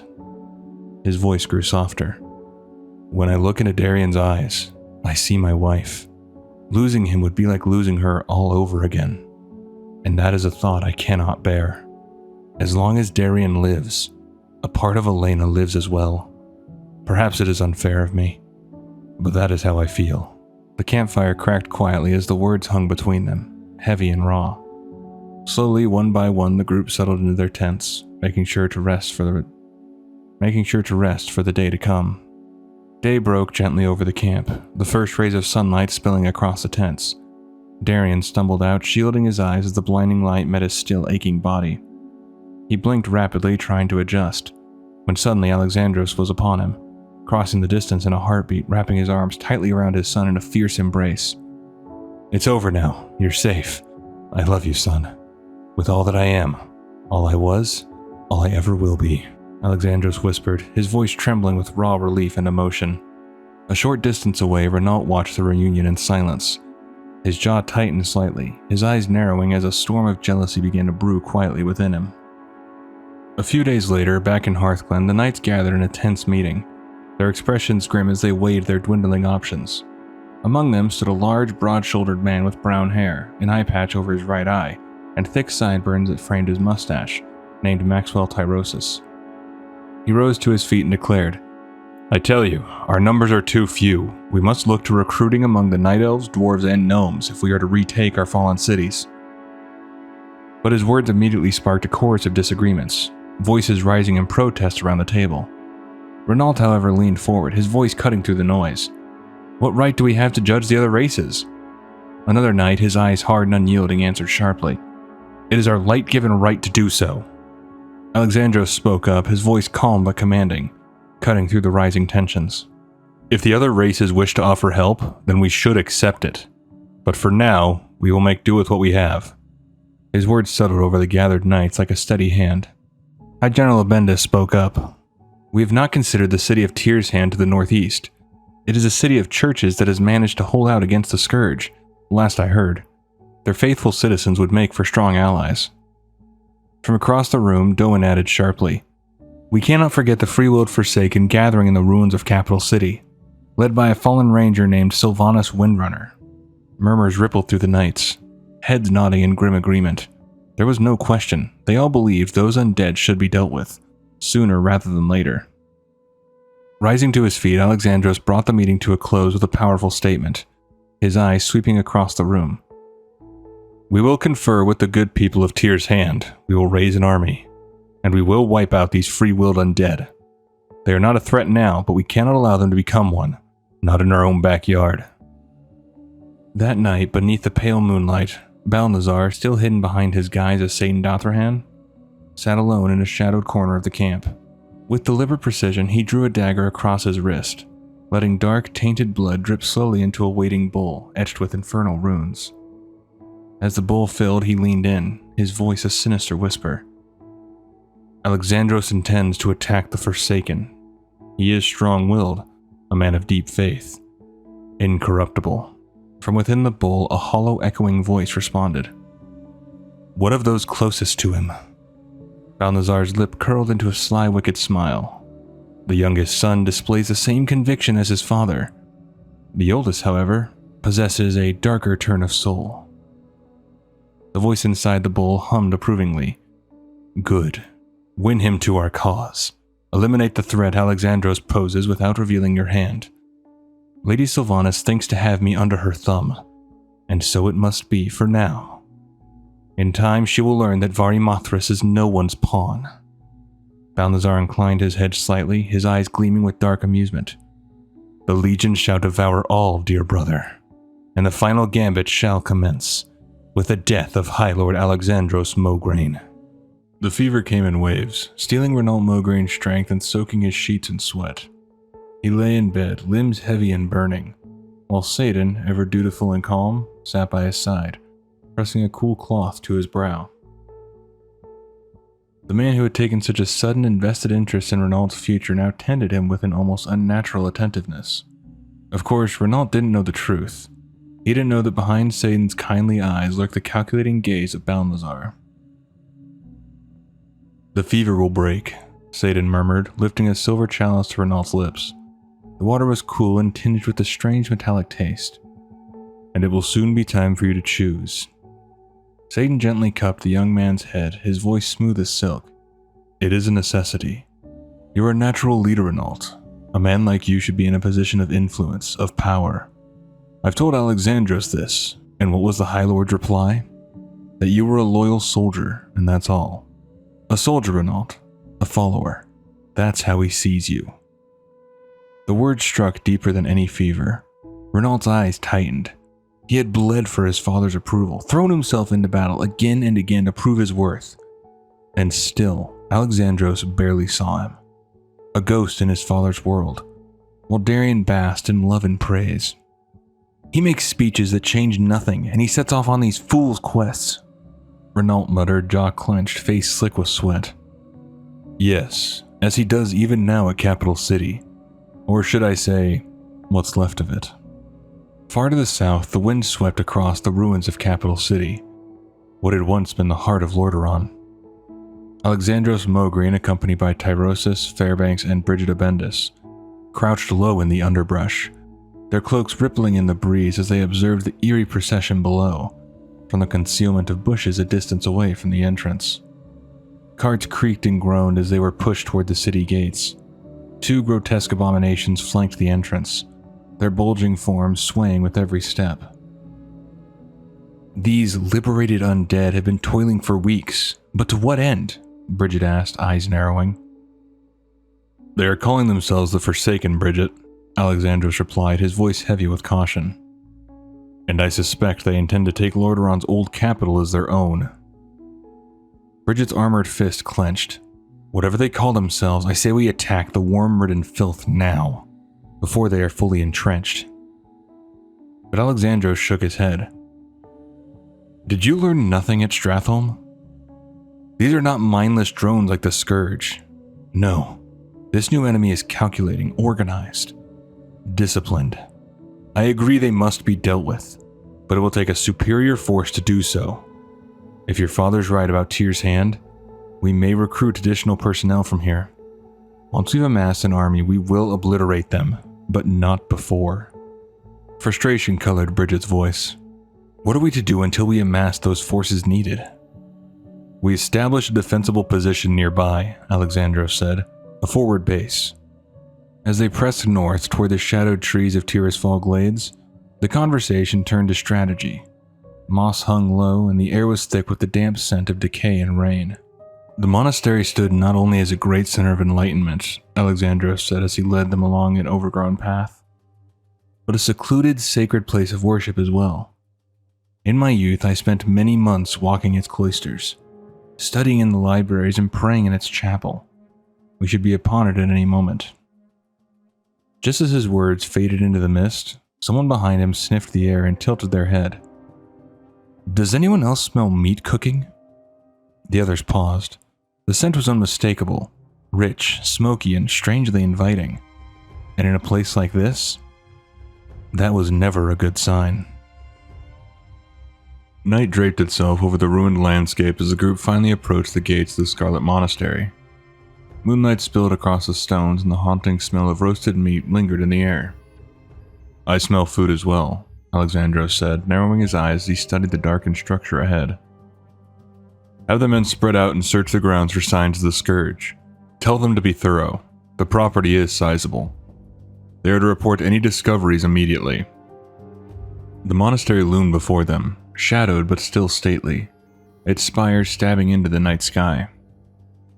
His voice grew softer. "When I look into Dariion's eyes, I see my wife. Losing him would be like losing her all over again. And that is a thought I cannot bear. As long as Dariion lives, A part of Elena lives as well. Perhaps it is unfair of me, but that is how I feel." The campfire cracked quietly as the words hung between them, heavy and raw. Slowly, one by one, the group settled into their tents, making sure to rest for the day to come. Day broke gently over the camp, the first rays of sunlight spilling across the tents. Dariion stumbled out, shielding his eyes as the blinding light met his still aching body. He blinked rapidly, trying to adjust, when suddenly Alexandros was upon him, crossing the distance in a heartbeat, wrapping his arms tightly around his son in a fierce embrace. "It's over now. You're safe. I love you, son. With all that I am, all I was, all I ever will be," Alexandros whispered, his voice trembling with raw relief and emotion. A short distance away, Renault watched the reunion in silence. His jaw tightened slightly, his eyes narrowing as a storm of jealousy began to brew quietly within him. A few days later, back in Hearthglen, the knights gathered in a tense meeting, their expressions grim as they weighed their dwindling options. Among them stood a large, broad-shouldered man with brown hair, an eye patch over his right eye, and thick sideburns that framed his mustache, named Maxwell Tyrosus. He rose to his feet and declared, "I tell you, our numbers are too few. We must look to recruiting among the night elves, dwarves, and gnomes if we are to retake our fallen cities." But his words immediately sparked a chorus of disagreements, voices rising in protest around the table. Renault, however, leaned forward, his voice cutting through the noise. "What right do we have to judge the other races?" Another knight, his eyes hard and unyielding, answered sharply, "It is our light-given right to do so." Alexandros spoke up, his voice calm but commanding, cutting through the rising tensions. "If the other races wish to offer help, then we should accept it. But for now, we will make do with what we have." His words settled over the gathered knights like a steady hand. High General Abenda spoke up. "We have not considered the city of Tyr's Hand to the northeast. It is a city of churches that has managed to hold out against the scourge, last I heard. Their faithful citizens would make for strong allies." From across the room, Doan added sharply, "We cannot forget the free-willed Forsaken gathering in the ruins of Capital City, led by a fallen ranger named Sylvanus Windrunner." Murmurs rippled through the knights, heads nodding in grim agreement. There was no question, they all believed those undead should be dealt with, sooner rather than later. Rising to his feet, Alexandros brought the meeting to a close with a powerful statement, his eyes sweeping across the room. "We will confer with the good people of Tyr's Hand, we will raise an army, and we will wipe out these free-willed undead. They are not a threat now, but we cannot allow them to become one, not in our own backyard." That night, beneath the pale moonlight, Balnazar, still hidden behind his guise as Satan Dothrahan, sat alone in a shadowed corner of the camp. With deliberate precision, he drew a dagger across his wrist, letting dark, tainted blood drip slowly into a waiting bowl etched with infernal runes. As the bowl filled, he leaned in, his voice a sinister whisper. "Alexandros intends to attack the Forsaken. He is strong-willed, a man of deep faith, incorruptible." From within the bowl, a hollow, echoing voice responded. "What of those closest to him?" Balnazar's lip curled into a sly, wicked smile. "The youngest son displays the same conviction as his father. The oldest, however, possesses a darker turn of soul." The voice inside the bowl hummed approvingly. "Good. Win him to our cause. Eliminate the threat Alexandros poses without revealing your hand. Lady Sylvanas thinks to have me under her thumb, and so it must be for now. In time she will learn that Varimathras is no one's pawn." Balnazar inclined his head slightly, his eyes gleaming with dark amusement. "The legion shall devour all, dear brother, and the final gambit shall commence, with the death of High Lord Alexandros Mograine." The fever came in waves, stealing Renault Mograine's strength and soaking his sheets in sweat. He lay in bed, limbs heavy and burning, while Satan, ever dutiful and calm, sat by his side, pressing a cool cloth to his brow. The man who had taken such a sudden and vested interest in Renault's future now tended him with an almost unnatural attentiveness. Of course, Renault didn't know the truth. He didn't know that behind Satan's kindly eyes lurked the calculating gaze of Balnazar. "The fever will break," Satan murmured, lifting a silver chalice to Renault's lips. The water was cool and tinged with a strange metallic taste. "And it will soon be time for you to choose." Satan gently cupped the young man's head, his voice smooth as silk. "It is a necessity. You're a natural leader, Renault. A man like you should be in a position of influence, of power. I've told Alexandros this, and what was the High Lord's reply? That you were a loyal soldier, and that's all. A soldier, Renault. A follower. That's how he sees you. The words struck deeper than any fever. Renault's eyes tightened. He had bled for his father's approval, thrown himself into battle again and again to prove his worth. And still, Alexandros barely saw him. A ghost in his father's world, while Dariion basked in love and praise. He makes speeches that change nothing, and he sets off on these fool's quests. Renault muttered, jaw clenched, face slick with sweat. Yes, as he does even now at Capital City. Or should I say, what's left of it. Far to the south, the wind swept across the ruins of Capital City, what had once been the heart of Lordaeron. Alexandros Mograine, accompanied by Tyrosus, Fairbanks, and Brigida Bendis, crouched low in the underbrush, their cloaks rippling in the breeze as they observed the eerie procession below, from the concealment of bushes a distance away from the entrance. Carts creaked and groaned as they were pushed toward the city gates. Two grotesque abominations flanked the entrance, their bulging forms swaying with every step. These liberated undead had been toiling for weeks, but to what end? Bridget asked, eyes narrowing. They are calling themselves the Forsaken, Bridget, Alexandros replied, his voice heavy with caution. And I suspect they intend to take Lordaeron's old capital as their own. Bridget's armored fist clenched. Whatever they call themselves, I say we attack the worm-ridden filth now, before they are fully entrenched. But Alexandros shook his head. Did you learn nothing at Stratholme? These are not mindless drones like the Scourge. No, this new enemy is calculating, organized, disciplined. I agree they must be dealt with, but it will take a superior force to do so. If your father's right about Tyr's hand, we may recruit additional personnel from here. Once we've amassed an army, we will obliterate them, but not before. Frustration colored Bridget's voice. What are we to do until we amass those forces needed? We establish a defensible position nearby, Alexandros said, a forward base. As they pressed north toward the shadowed trees of Tirisfal Glades, the conversation turned to strategy. Moss hung low, and the air was thick with the damp scent of decay and rain. The monastery stood not only as a great center of enlightenment, Alexandros said as he led them along an overgrown path, but a secluded, sacred place of worship as well. In my youth, I spent many months walking its cloisters, studying in the libraries and praying in its chapel. We should be upon it at any moment. Just as his words faded into the mist, someone behind him sniffed the air and tilted their head. Does anyone else smell meat cooking? The others paused. The scent was unmistakable, rich, smoky, and strangely inviting. And in a place like this, that was never a good sign. Night draped itself over the ruined landscape as the group finally approached the gates of the Scarlet Monastery. Moonlight spilled across the stones and the haunting smell of roasted meat lingered in the air. I smell food as well, Alexandros said, narrowing his eyes as he studied the darkened structure ahead. Have the men spread out and search the grounds for signs of the Scourge. Tell them to be thorough. The property is sizable. They are to report any discoveries immediately. The monastery loomed before them, shadowed but still stately, its spires stabbing into the night sky.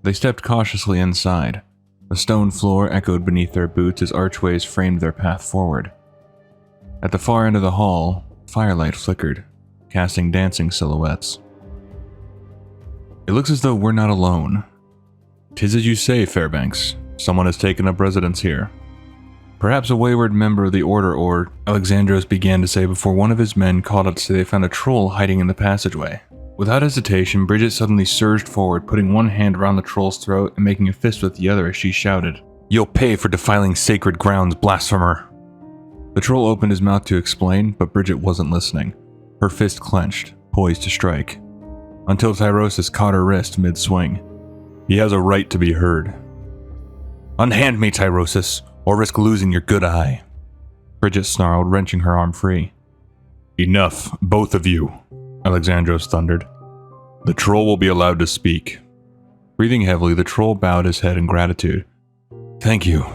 They stepped cautiously inside. The stone floor echoed beneath their boots as archways framed their path forward. At the far end of the hall, firelight flickered, casting dancing silhouettes. It looks as though we're not alone. 'Tis as you say, Fairbanks. Someone has taken up residence here. Perhaps a wayward member of the Order or... Alexandros began to say before one of his men called out to say they found a troll hiding in the passageway. Without hesitation, Bridget suddenly surged forward, putting one hand around the troll's throat and making a fist with the other as she shouted, "You'll pay for defiling sacred grounds, blasphemer!" The troll opened his mouth to explain, but Bridget wasn't listening, her fist clenched, poised to strike. Until Tyrosus caught her wrist mid-swing. He has a right to be heard. "Unhand me, Tyrosus, or risk losing your good eye," Bridget snarled, wrenching her arm free. "Enough, both of you," Alexandros thundered. "The troll will be allowed to speak." Breathing heavily, the troll bowed his head in gratitude, "Thank you,"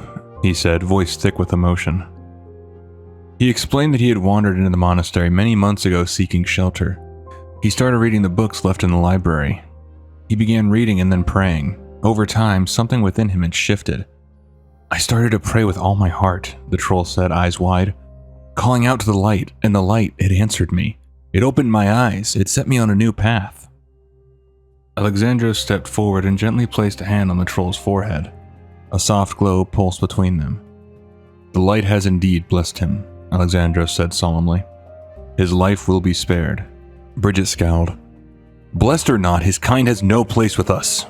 he said, voice thick with emotion. He explained that he had wandered into the monastery many months ago seeking shelter. He started reading the books left in the library. He began reading and then praying. Over time, something within him had shifted. "I started to pray with all my heart," the troll said, eyes wide, calling out to the light, and the light, it answered me. It opened my eyes. It set me on a new path. Alexandros stepped forward and gently placed a hand on the troll's forehead. A soft glow pulsed between them. "The light has indeed blessed him," Alexandros said solemnly. "His life will be spared." Bridget scowled. "Blessed or not, his kind has no place with us."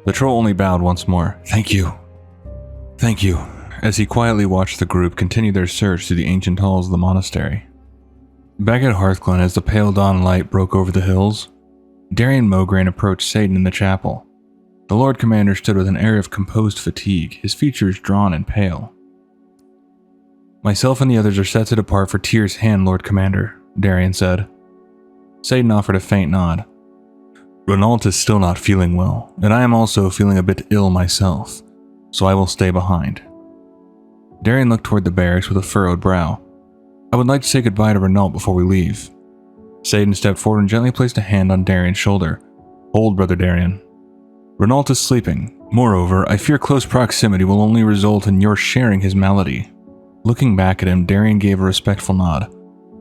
The troll only bowed once more. "Thank you. Thank you," as he quietly watched the group continue their search through the ancient halls of the monastery. Back at Hearthglen, as the pale dawn light broke over the hills, Dariion Mograine approached Satan in the chapel. The Lord Commander stood with an air of composed fatigue, his features drawn and pale. "Myself and the others are set to depart for Tyr's hand, Lord Commander," Dariion said. Satan offered a faint nod. "Renault is still not feeling well, and I am also feeling a bit ill myself, so I will stay behind." Dariion looked toward the barracks with a furrowed brow. "I would like to say goodbye to Renault before we leave." Satan stepped forward and gently placed a hand on Dariion's shoulder. "Hold, Brother Dariion. Renault is sleeping. Moreover, I fear close proximity will only result in your sharing his malady." Looking back at him, Dariion gave a respectful nod.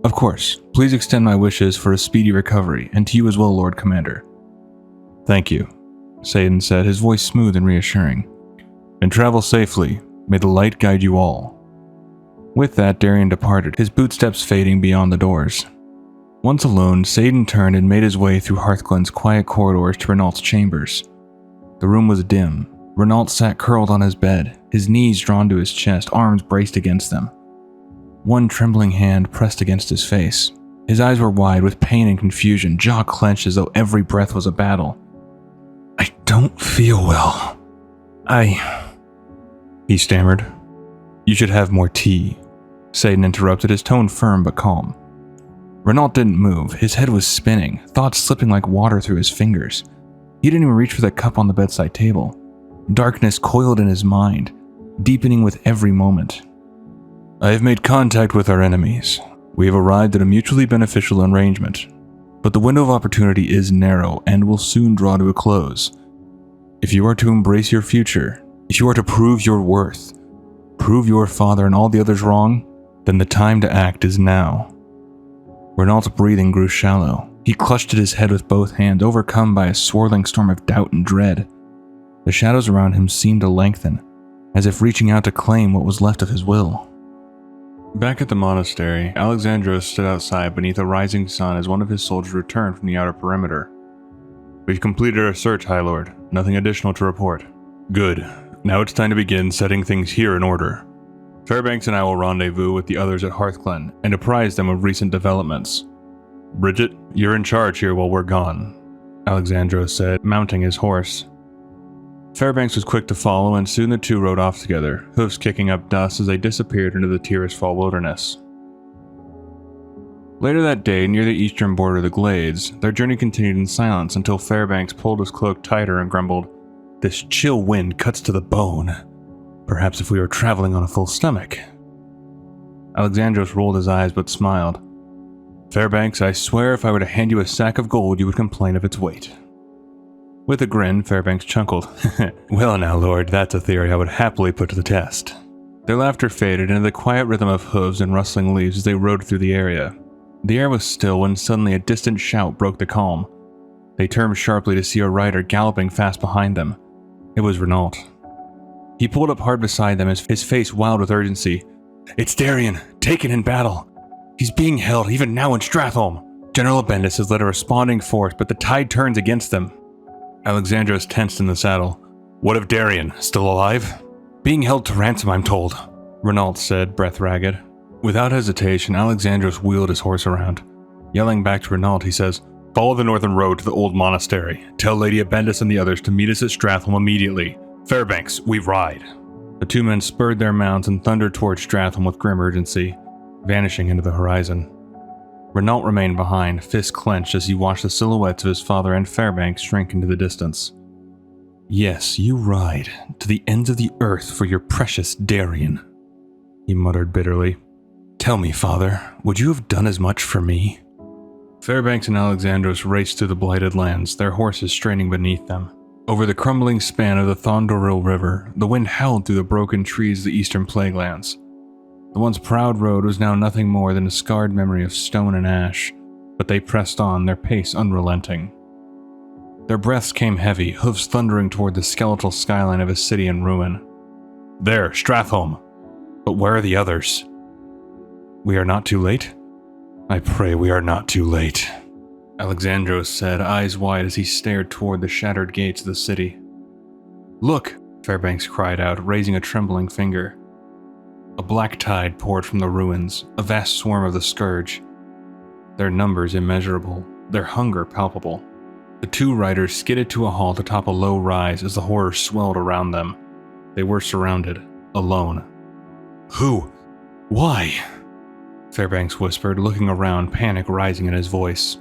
"Of course, please extend my wishes for a speedy recovery, and to you as well, Lord Commander." "Thank you," Satan said, his voice smooth and reassuring. "And travel safely. May the light guide you all." With that, Dariion departed, his bootsteps fading beyond the doors. Once alone, Satan turned and made his way through Hearthglen's quiet corridors to Renault's chambers. The room was dim. Renault sat curled on his bed, his knees drawn to his chest, arms braced against them. One trembling hand pressed against his face. His eyes were wide with pain and confusion, jaw clenched as though every breath was a battle. "I don't feel well. He stammered. "You should have more tea," Satan interrupted, his tone firm but calm. Renault didn't move. His head was spinning, thoughts slipping like water through his fingers. He didn't even reach for the cup on the bedside table. Darkness coiled in his mind, deepening with every moment. "I have made contact with our enemies. We have arrived at a mutually beneficial arrangement. But the window of opportunity is narrow and will soon draw to a close. If you are to embrace your future, if you are to prove your worth, prove your father and all the others wrong, then the time to act is now." Renault's breathing grew shallow. He clutched at his head with both hands, overcome by a swirling storm of doubt and dread. The shadows around him seemed to lengthen, as if reaching out to claim what was left of his will. Back at the monastery, Alexandros stood outside beneath a rising sun as one of his soldiers returned from the outer perimeter. "We've completed our search, High Lord. Nothing additional to report." "Good. Now it's time to begin setting things here in order. Fairbanks and I will rendezvous with the others at Hearthglen and apprise them of recent developments. Bridget, you're in charge here while we're gone," Alexandros said, mounting his horse. Fairbanks was quick to follow, and soon the two rode off together, hoofs kicking up dust as they disappeared into the Tirisfal wilderness. Later that day, near the eastern border of the glades, their journey continued in silence until Fairbanks pulled his cloak tighter and grumbled, "This chill wind cuts to the bone. Perhaps if we were traveling on a full stomach." Alexandros rolled his eyes but smiled. "Fairbanks, I swear if I were to hand you a sack of gold, you would complain of its weight." With a grin, Fairbanks chuckled. "Well now, Lord, that's a theory I would happily put to the test." Their laughter faded into the quiet rhythm of hooves and rustling leaves as they rode through the area. The air was still when suddenly a distant shout broke the calm. They turned sharply to see a rider galloping fast behind them. It was Renault. He pulled up hard beside them, his face wild with urgency. "It's Dariion, taken in battle. He's being held even now in Stratholme. General Bendis has led a responding force, but the tide turns against them." Alexandros tensed in the saddle. "What of Dariion? Still alive?" "Being held to ransom, I'm told," Renault said, breath ragged. Without hesitation, Alexandros wheeled his horse around. Yelling back to Renault, he says, "Follow the northern road to the old monastery. Tell Lady Bendis and the others to meet us at Stratholme immediately. Fairbanks, we ride." The two men spurred their mounts and thundered towards Stratholme with grim urgency, vanishing into the horizon. Renault remained behind, fists clenched as he watched the silhouettes of his father and Fairbanks shrink into the distance. Yes, you ride to the ends of the earth for your precious Dariion, he muttered bitterly. Tell me, father, would you have done as much for me? Fairbanks and Alexandros raced through the blighted lands, their horses straining beneath them. Over the crumbling span of the Thondoril River, the wind howled through the broken trees of the eastern plaguelands. The once proud road was now nothing more than a scarred memory of stone and ash, but they pressed on, their pace unrelenting. Their breaths came heavy, hooves thundering toward the skeletal skyline of a city in ruin. There, Stratholme. But where are the others? We are not too late? I pray we are not too late, Alexandros said, eyes wide as he stared toward the shattered gates of the city. Look, Fairbanks cried out, raising a trembling finger. A black tide poured from the ruins, a vast swarm of the Scourge. Their numbers immeasurable, their hunger palpable. The two riders skidded to a halt atop a low rise as the horror swelled around them. They were surrounded, alone. Who? Why? Fairbanks whispered, looking around, panic rising in his voice.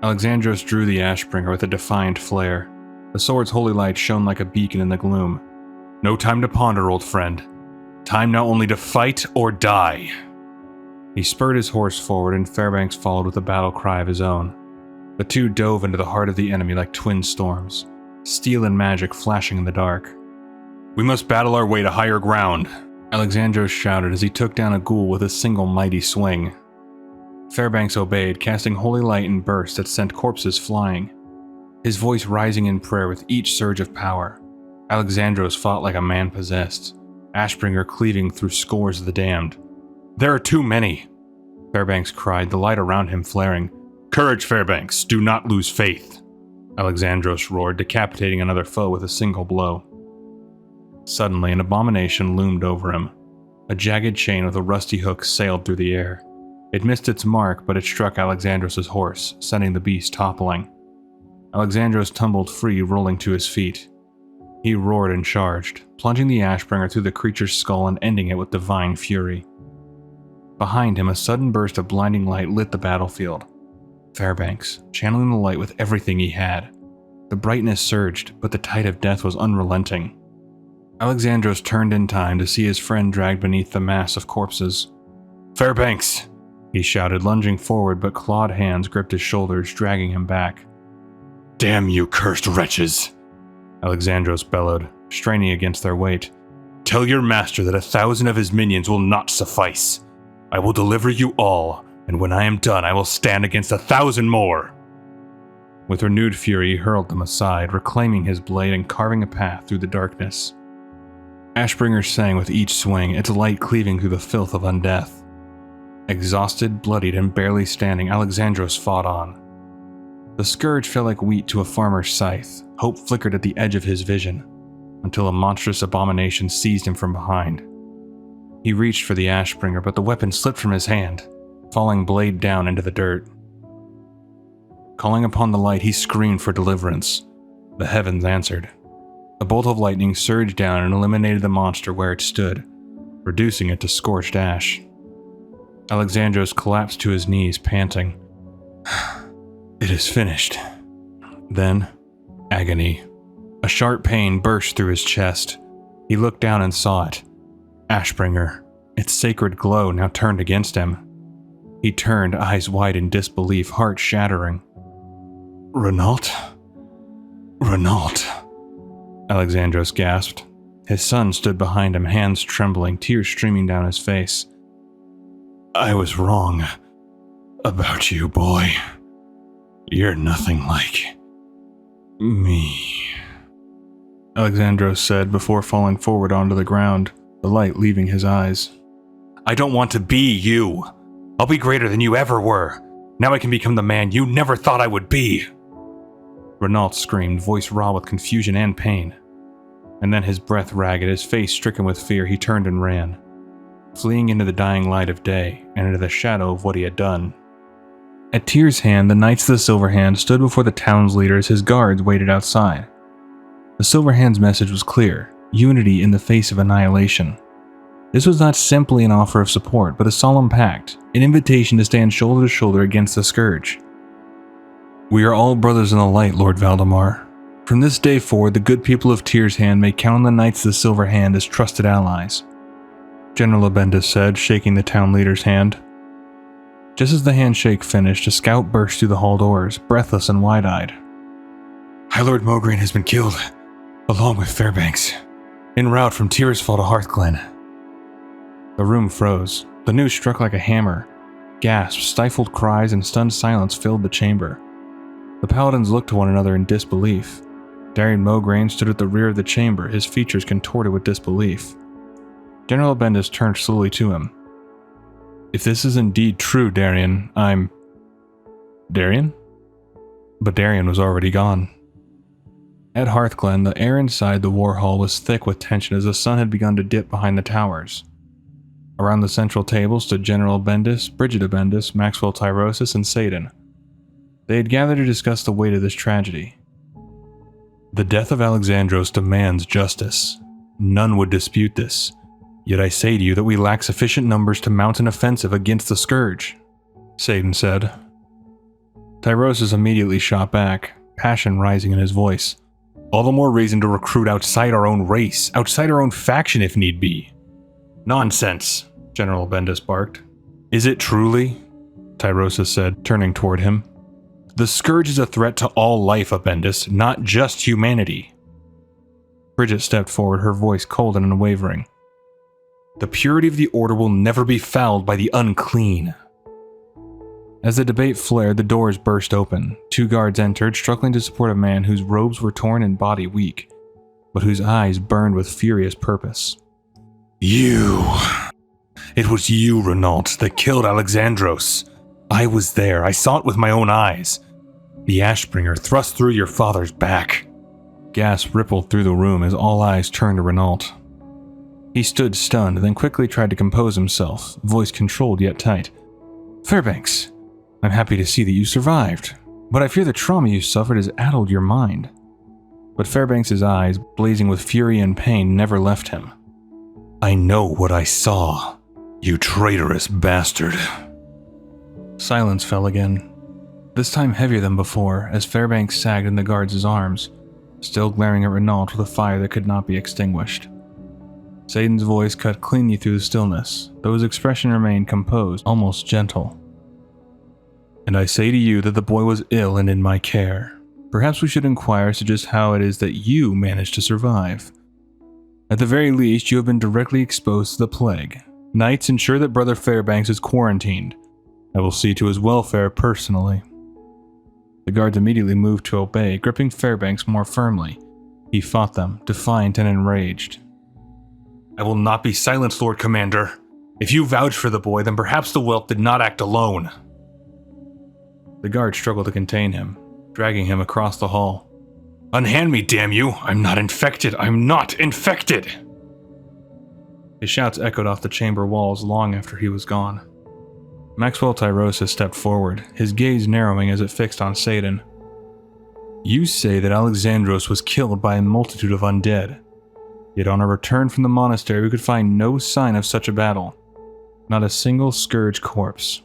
Alexandros drew the Ashbringer with a defiant flare. The sword's holy light shone like a beacon in the gloom. No time to ponder, old friend. Time now only to fight or die. He spurred his horse forward, and Fairbanks followed with a battle cry of his own. The two dove into the heart of the enemy like twin storms, steel and magic flashing in the dark. We must battle our way to higher ground, Alexandros shouted as he took down a ghoul with a single mighty swing. Fairbanks obeyed, casting holy light in bursts that sent corpses flying. His voice rising in prayer with each surge of power. Alexandros fought like a man possessed, Ashbringer cleaving through scores of the damned. There are too many, Fairbanks cried, the light around him flaring. Courage, Fairbanks, do not lose faith, Alexandros roared, decapitating another foe with a single blow. Suddenly, an abomination loomed over him. A jagged chain with a rusty hook sailed through the air. It missed its mark, but it struck Alexandros' horse, sending the beast toppling. Alexandros tumbled free, rolling to his feet. He roared and charged, plunging the Ashbringer through the creature's skull and ending it with divine fury. Behind him, a sudden burst of blinding light lit the battlefield. Fairbanks, channeling the light with everything he had. The brightness surged, but the tide of death was unrelenting. Alexandros turned in time to see his friend dragged beneath the mass of corpses. Fairbanks! He shouted, lunging forward, but clawed hands gripped his shoulders, dragging him back. Damn you, cursed wretches! Alexandros bellowed, straining against their weight. Tell your master that 1,000 of his minions will not suffice. I will deliver you all, and when I am done, I will stand against 1,000 more! With renewed fury, he hurled them aside, reclaiming his blade and carving a path through the darkness. Ashbringer sang with each swing, its light cleaving through the filth of undeath. Exhausted, bloodied, and barely standing, Alexandros fought on. The scourge fell like wheat to a farmer's scythe. Hope flickered at the edge of his vision, until a monstrous abomination seized him from behind. He reached for the Ashbringer, but the weapon slipped from his hand, falling blade down into the dirt. Calling upon the light, he screamed for deliverance. The heavens answered. A bolt of lightning surged down and eliminated the monster where it stood, reducing it to scorched ash. Alexandros collapsed to his knees, panting. It is finished. Then, agony. A sharp pain burst through his chest. He looked down and saw it. Ashbringer, its sacred glow now turned against him. He turned, eyes wide in disbelief, heart shattering. Renault? Renault, Alexandros gasped. His son stood behind him, hands trembling, tears streaming down his face. I was wrong about you, boy. You're nothing like me, Alexandros said before falling forward onto the ground, the light leaving his eyes. I don't want to be you. I'll be greater than you ever were. Now I can become the man you never thought I would be. Renault screamed, voice raw with confusion and pain. And then, his breath ragged, his face stricken with fear, he turned and ran, fleeing into the dying light of day and into the shadow of what he had done. At Tyr's hand, the Knights of the Silverhand stood before the town's leaders. His guards waited outside. The Silverhand's message was clear: unity in the face of annihilation. This was not simply an offer of support, but a solemn pact, an invitation to stand shoulder to shoulder against the Scourge. We are all brothers in the light, Lord Valdemar. From this day forward, the good people of Tyr's Hand may count on the Knights of the Silver Hand as trusted allies, General Abendis said, shaking the town leader's hand. Just as the handshake finished, a scout burst through the hall doors, breathless and wide-eyed. High Lord Mograine has been killed, along with Fairbanks, en route from Tyr's Fall to Hearthglen. The room froze. The news struck like a hammer. Gasps, stifled cries, and stunned silence filled the chamber. The paladins looked to one another in disbelief. Dariion Mograine stood at the rear of the chamber, his features contorted with disbelief. General Abendis turned slowly to him. If this is indeed true, Dariion, I'm... Dariion? But Dariion was already gone. At Hearthglen, the air inside the war hall was thick with tension as the sun had begun to dip behind the towers. Around the central table stood General Abendis, Bridget Abendis, Maxwell Tyrosus, and Satan. They had gathered to discuss the weight of this tragedy. The death of Alexandros demands justice. None would dispute this. Yet I say to you that we lack sufficient numbers to mount an offensive against the Scourge, Satan said. Tyrosus immediately shot back, passion rising in his voice. All the more reason to recruit outside our own race, outside our own faction if need be. Nonsense, General Abendis barked. Is it truly? Tyrosus said, turning toward him. The Scourge is a threat to all life, Abendis, not just humanity. Bridget stepped forward, her voice cold and unwavering. The purity of the Order will never be fouled by the unclean. As the debate flared, the doors burst open. 2 guards entered, struggling to support a man whose robes were torn and body weak, but whose eyes burned with furious purpose. You! It was you, Renault, that killed Alexandros. I was there. I saw it with my own eyes. The Ashbringer thrust through your father's back. Gasps rippled through the room as all eyes turned to Renault. He stood stunned, then quickly tried to compose himself, voice controlled yet tight. Fairbanks, I'm happy to see that you survived, but I fear the trauma you suffered has addled your mind. But Fairbanks' eyes, blazing with fury and pain, never left him. I know what I saw, you traitorous bastard. Silence fell again, this time heavier than before, as Fairbanks sagged in the guards' arms, still glaring at Renault with a fire that could not be extinguished. Satan's voice cut cleanly through the stillness, though his expression remained composed, almost gentle. And I say to you that the boy was ill and in my care. Perhaps we should inquire as to just how it is that you managed to survive. At the very least, you have been directly exposed to the plague. Knights, ensure that Brother Fairbanks is quarantined. I will see to his welfare personally. The guards immediately moved to obey, gripping Fairbanks more firmly. He fought them, defiant and enraged. I will not be silenced, Lord Commander. If you vouch for the boy, then perhaps the whelp did not act alone. The guard struggled to contain him, dragging him across the hall. Unhand me, damn you! I'm not infected! I'm not infected! His shouts echoed off the chamber walls long after he was gone. Maxwell Tyrosus stepped forward, his gaze narrowing as it fixed on Satan. You say that Alexandros was killed by a multitude of undead. Yet on our return from the monastery we could find no sign of such a battle. Not a single Scourge corpse.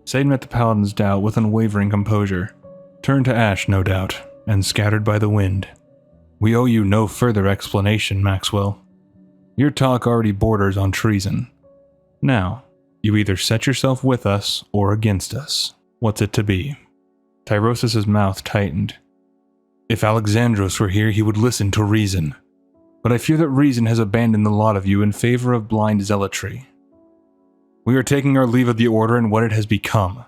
Satan met the paladin's doubt with unwavering composure. Turned to ash, no doubt, and scattered by the wind. We owe you no further explanation, Maxwell. Your talk already borders on treason. Now, you either set yourself with us or against us. What's it to be? Tyrosus' mouth tightened. If Alexandros were here, he would listen to reason. But I fear that reason has abandoned the lot of you in favor of blind zealotry. We are taking our leave of the Order and what it has become.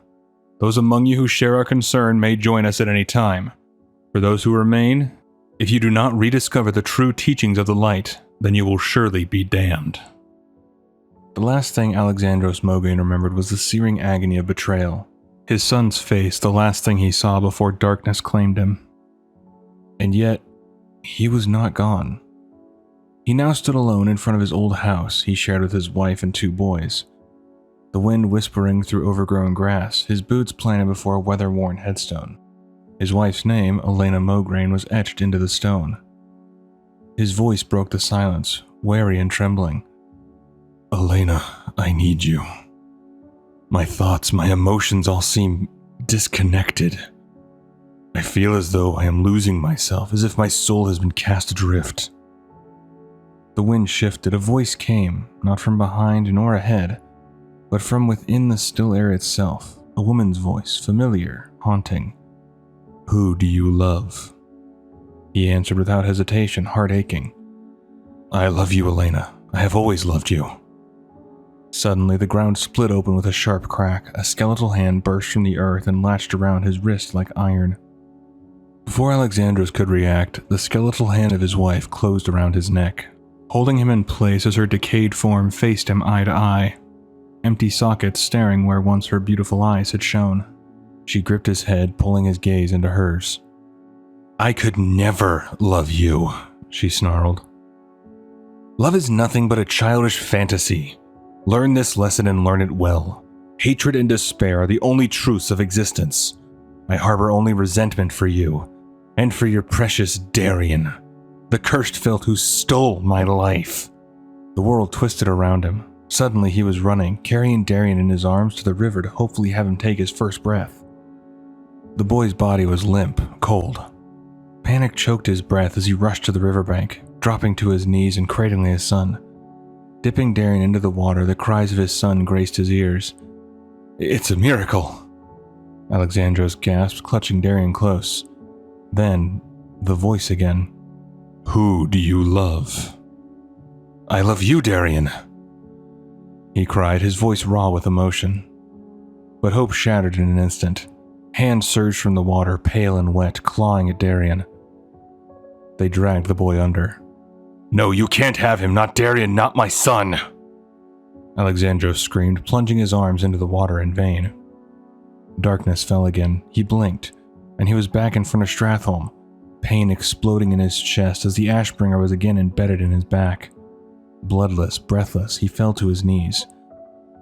Those among you who share our concern may join us at any time. For those who remain, if you do not rediscover the true teachings of the light, then you will surely be damned. The last thing Alexandros Mograine remembered was the searing agony of betrayal. His son's face, the last thing he saw before darkness claimed him. And yet, he was not gone. He now stood alone in front of his old house he shared with his wife and 2 boys. The wind whispering through overgrown grass, his boots planted before a weather-worn headstone. His wife's name, Elena Mograine, was etched into the stone. His voice broke the silence, wary and trembling. Elena, I need you. My thoughts, my emotions all seem disconnected. I feel as though I am losing myself, as if my soul has been cast adrift. The wind shifted. A voice came, not from behind nor ahead, but from within the still air itself. A woman's voice, familiar, haunting. Who do you love? He answered without hesitation, heart aching. I love you, Elena. I have always loved you. Suddenly, the ground split open with a sharp crack. A skeletal hand burst from the earth and latched around his wrist like iron. Before Alexandros could react, the skeletal hand of his wife closed around his neck, holding him in place as her decayed form faced him eye to eye, empty sockets staring where once her beautiful eyes had shone. She gripped his head, pulling his gaze into hers. I could never love you, she snarled. Love is nothing but a childish fantasy. Learn this lesson and learn it well. Hatred and despair are the only truths of existence. I harbor only resentment for you, and for your precious Dariion, the cursed filth who stole my life. The world twisted around him. Suddenly he was running, carrying Dariion in his arms to the river to hopefully have him take his first breath. The boy's body was limp, cold. Panic choked his breath as he rushed to the riverbank, dropping to his knees and cradling his son. Dipping Dariion into the water, the cries of his son graced his ears. It's a miracle, Alexandros gasped, clutching Dariion close. Then, the voice again. Who do you love? I love you, Dariion, he cried, his voice raw with emotion. But hope shattered in an instant. Hands surged from the water, pale and wet, clawing at Dariion. They dragged the boy under. No, you can't have him, not Dariion, not my son! Alexandros screamed, plunging his arms into the water in vain. Darkness fell again. He blinked, and he was back in front of Stratholme, pain exploding in his chest as the Ashbringer was again embedded in his back. Bloodless, breathless, he fell to his knees.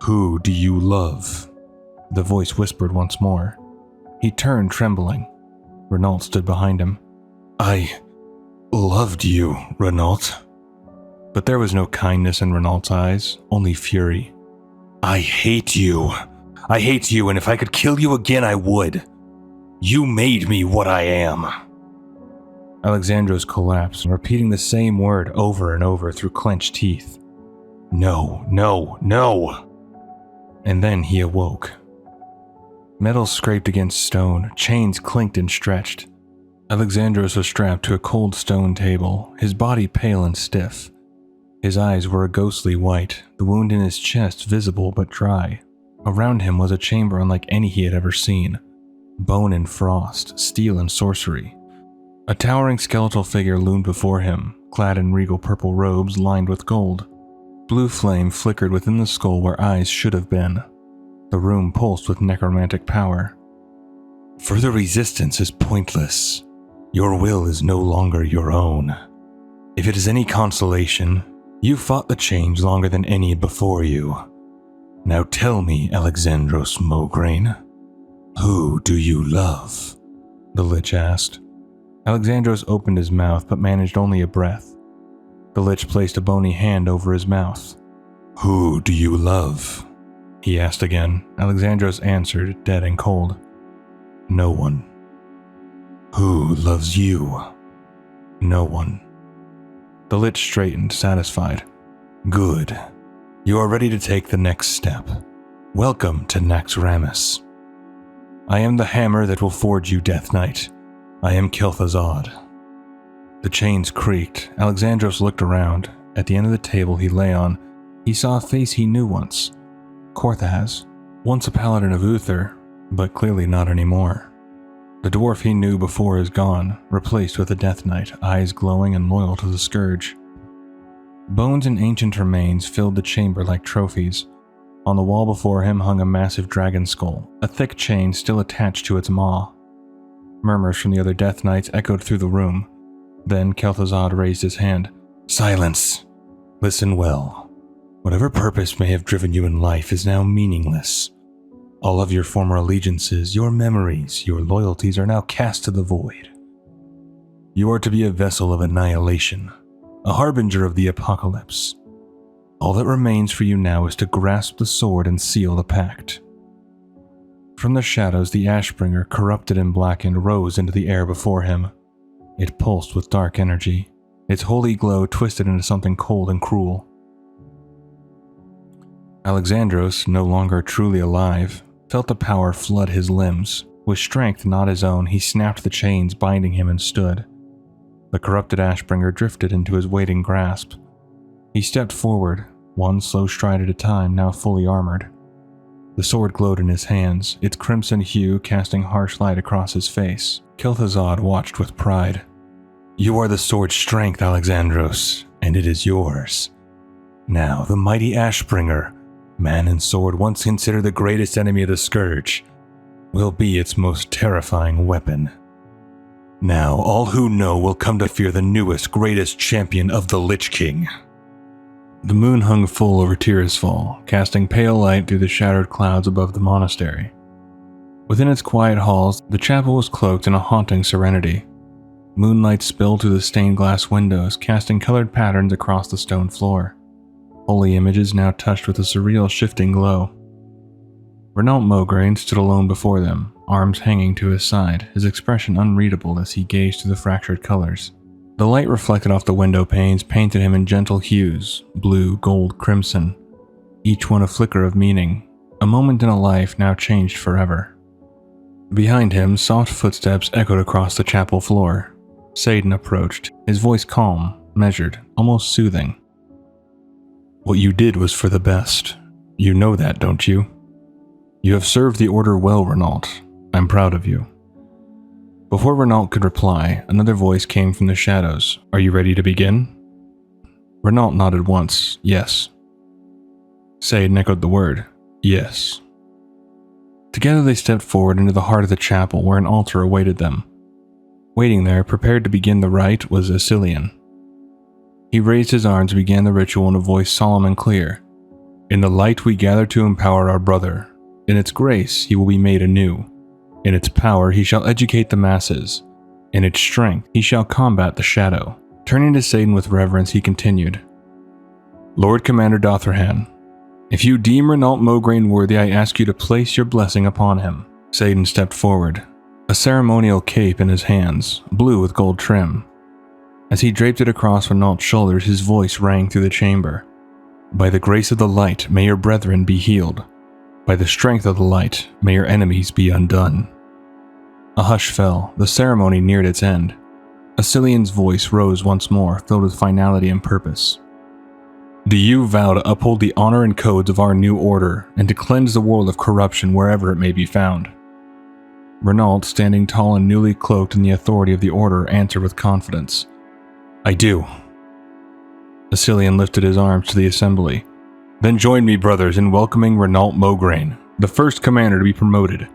Who do you love? The voice whispered once more. He turned, trembling. Renault stood behind him. I loved you, Renault. But there was no kindness in Renault's eyes, only fury. I hate you. I hate you, and if I could kill you again, I would. You made me what I am. Alexandros collapsed, repeating the same word over and over through clenched teeth. No, no, no. And then he awoke. Metal scraped against stone, chains clinked and stretched. Alexandros was strapped to a cold stone table, his body pale and stiff. His eyes were a ghostly white, the wound in his chest visible but dry. Around him was a chamber unlike any he had ever seen. Bone and frost, steel and sorcery. A towering skeletal figure loomed before him, clad in regal purple robes lined with gold. Blue flame flickered within the skull where eyes should have been. The room pulsed with necromantic power. Further resistance is pointless. Your will is no longer your own. If it is any consolation, you fought the change longer than any before you. Now tell me, Alexandros Mograine, who do you love? The Lich asked. Alexandros opened his mouth but managed only a breath. The Lich placed a bony hand over his mouth. Who do you love? He asked again. Alexandros answered, dead and cold. No one. Who loves you? No one. The Lich straightened, satisfied. Good. You are ready to take the next step. Welcome to Naxxramas. I am the hammer that will forge you, Death Knight. I am Kel'Thuzad. The chains creaked. Alexandros looked around. At the end of the table he lay on, he saw a face he knew once. Korthaz, once a paladin of Uther, but clearly not anymore. The dwarf he knew before is gone, replaced with a Death Knight, eyes glowing and loyal to the Scourge. Bones and ancient remains filled the chamber like trophies. On the wall before him hung a massive dragon skull, a thick chain still attached to its maw. Murmurs from the other Death Knights echoed through the room. Then Kel'Thuzad raised his hand. Silence! Listen well. Whatever purpose may have driven you in life is now meaningless. All of your former allegiances, your memories, your loyalties are now cast to the void. You are to be a vessel of annihilation, a harbinger of the apocalypse. All that remains for you now is to grasp the sword and seal the pact. From the shadows, the Ashbringer, corrupted and blackened, rose into the air before him. It pulsed with dark energy, its holy glow twisted into something cold and cruel. Alexandros, no longer truly alive, felt the power flood his limbs. With strength not his own, he snapped the chains binding him and stood. The corrupted Ashbringer drifted into his waiting grasp. He stepped forward, one slow stride at a time, now fully armored. The sword glowed in his hands, its crimson hue casting harsh light across his face. Kil'Thuzad watched with pride. "You are the sword's strength, Alexandros, and it is yours. Now, the mighty Ashbringer, man and sword once considered the greatest enemy of the Scourge, will be its most terrifying weapon. Now, all who know will come to fear the newest, greatest champion of the Lich King." The moon hung full over Tirisfal, casting pale light through the shattered clouds above the monastery. Within its quiet halls, the chapel was cloaked in a haunting serenity. Moonlight spilled through the stained glass windows, casting colored patterns across the stone floor. Holy images now touched with a surreal shifting glow. Renault Mograine stood alone before them, arms hanging to his side, his expression unreadable as he gazed through the fractured colors. The light reflected off the window panes painted him in gentle hues, blue, gold, crimson, each one a flicker of meaning, a moment in a life now changed forever. Behind him, soft footsteps echoed across the chapel floor. Satan approached, his voice calm, measured, almost soothing. "What you did was for the best. You know that, don't you? You have served the Order well, Renault. I'm proud of you." Before Renault could reply, another voice came from the shadows. "Are you ready to begin?" Renault nodded once, yes. Satan echoed the word, yes. Together they stepped forward into the heart of the chapel where an altar awaited them. Waiting there, prepared to begin the rite, was Asilian. He raised his arms and began the ritual in a voice solemn and clear. "In the light we gather to empower our brother. In its grace he will be made anew. In its power he shall educate the masses. In its strength he shall combat the shadow." Turning to Satan with reverence, he continued, "Lord Commander Dothrhan, if you deem Renault Mograine worthy, I ask you to place your blessing upon him." Satan stepped forward, a ceremonial cape in his hands, blue with gold trim. As he draped it across Renault's shoulders, his voice rang through the chamber. "By the grace of the light, may your brethren be healed. By the strength of the light, may your enemies be undone." A hush fell, the ceremony neared its end. Asilian's voice rose once more, filled with finality and purpose. "Do you vow to uphold the honor and codes of our new order, and to cleanse the world of corruption wherever it may be found?" Renault, standing tall and newly cloaked in the authority of the order, answered with confidence, "I do." Asilian lifted his arms to the assembly. "Then join me, brothers, in welcoming Renault Mograine, the first commander to be promoted,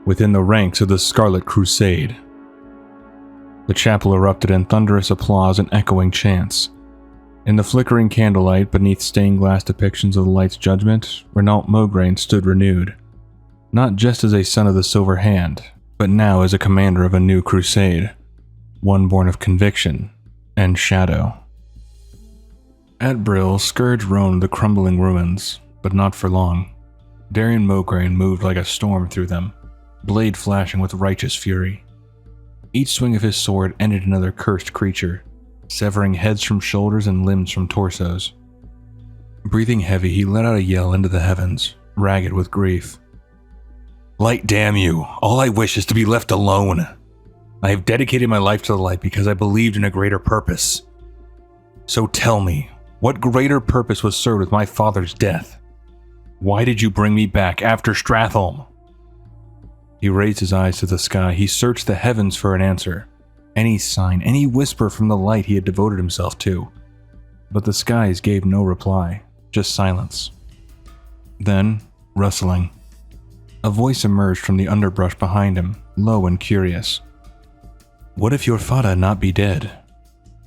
within the ranks of the Scarlet Crusade." The chapel erupted in thunderous applause and echoing chants. In the flickering candlelight beneath stained glass depictions of the light's judgment, Renault Mograine stood renewed, not just as a son of the Silver Hand, but now as a commander of a new crusade, one born of conviction and shadow. At Brill, Scourge roamed the crumbling ruins, but not for long. Dariion Mograine moved like a storm through them, blade flashing with righteous fury. Each swing of his sword ended another cursed creature, severing heads from shoulders and limbs from torsos. Breathing heavy, he let out a yell into the heavens, ragged with grief. "Light, damn you! All I wish is to be left alone. I have dedicated my life to the light because I believed in a greater purpose. So tell me, what greater purpose was served with my father's death? Why did you bring me back after Stratholme?" He raised his eyes to the sky. He searched the heavens for an answer, any sign, any whisper from the light he had devoted himself to. But the skies gave no reply, just silence. Then, rustling. A voice emerged from the underbrush behind him, low and curious. "What if your father not be dead?"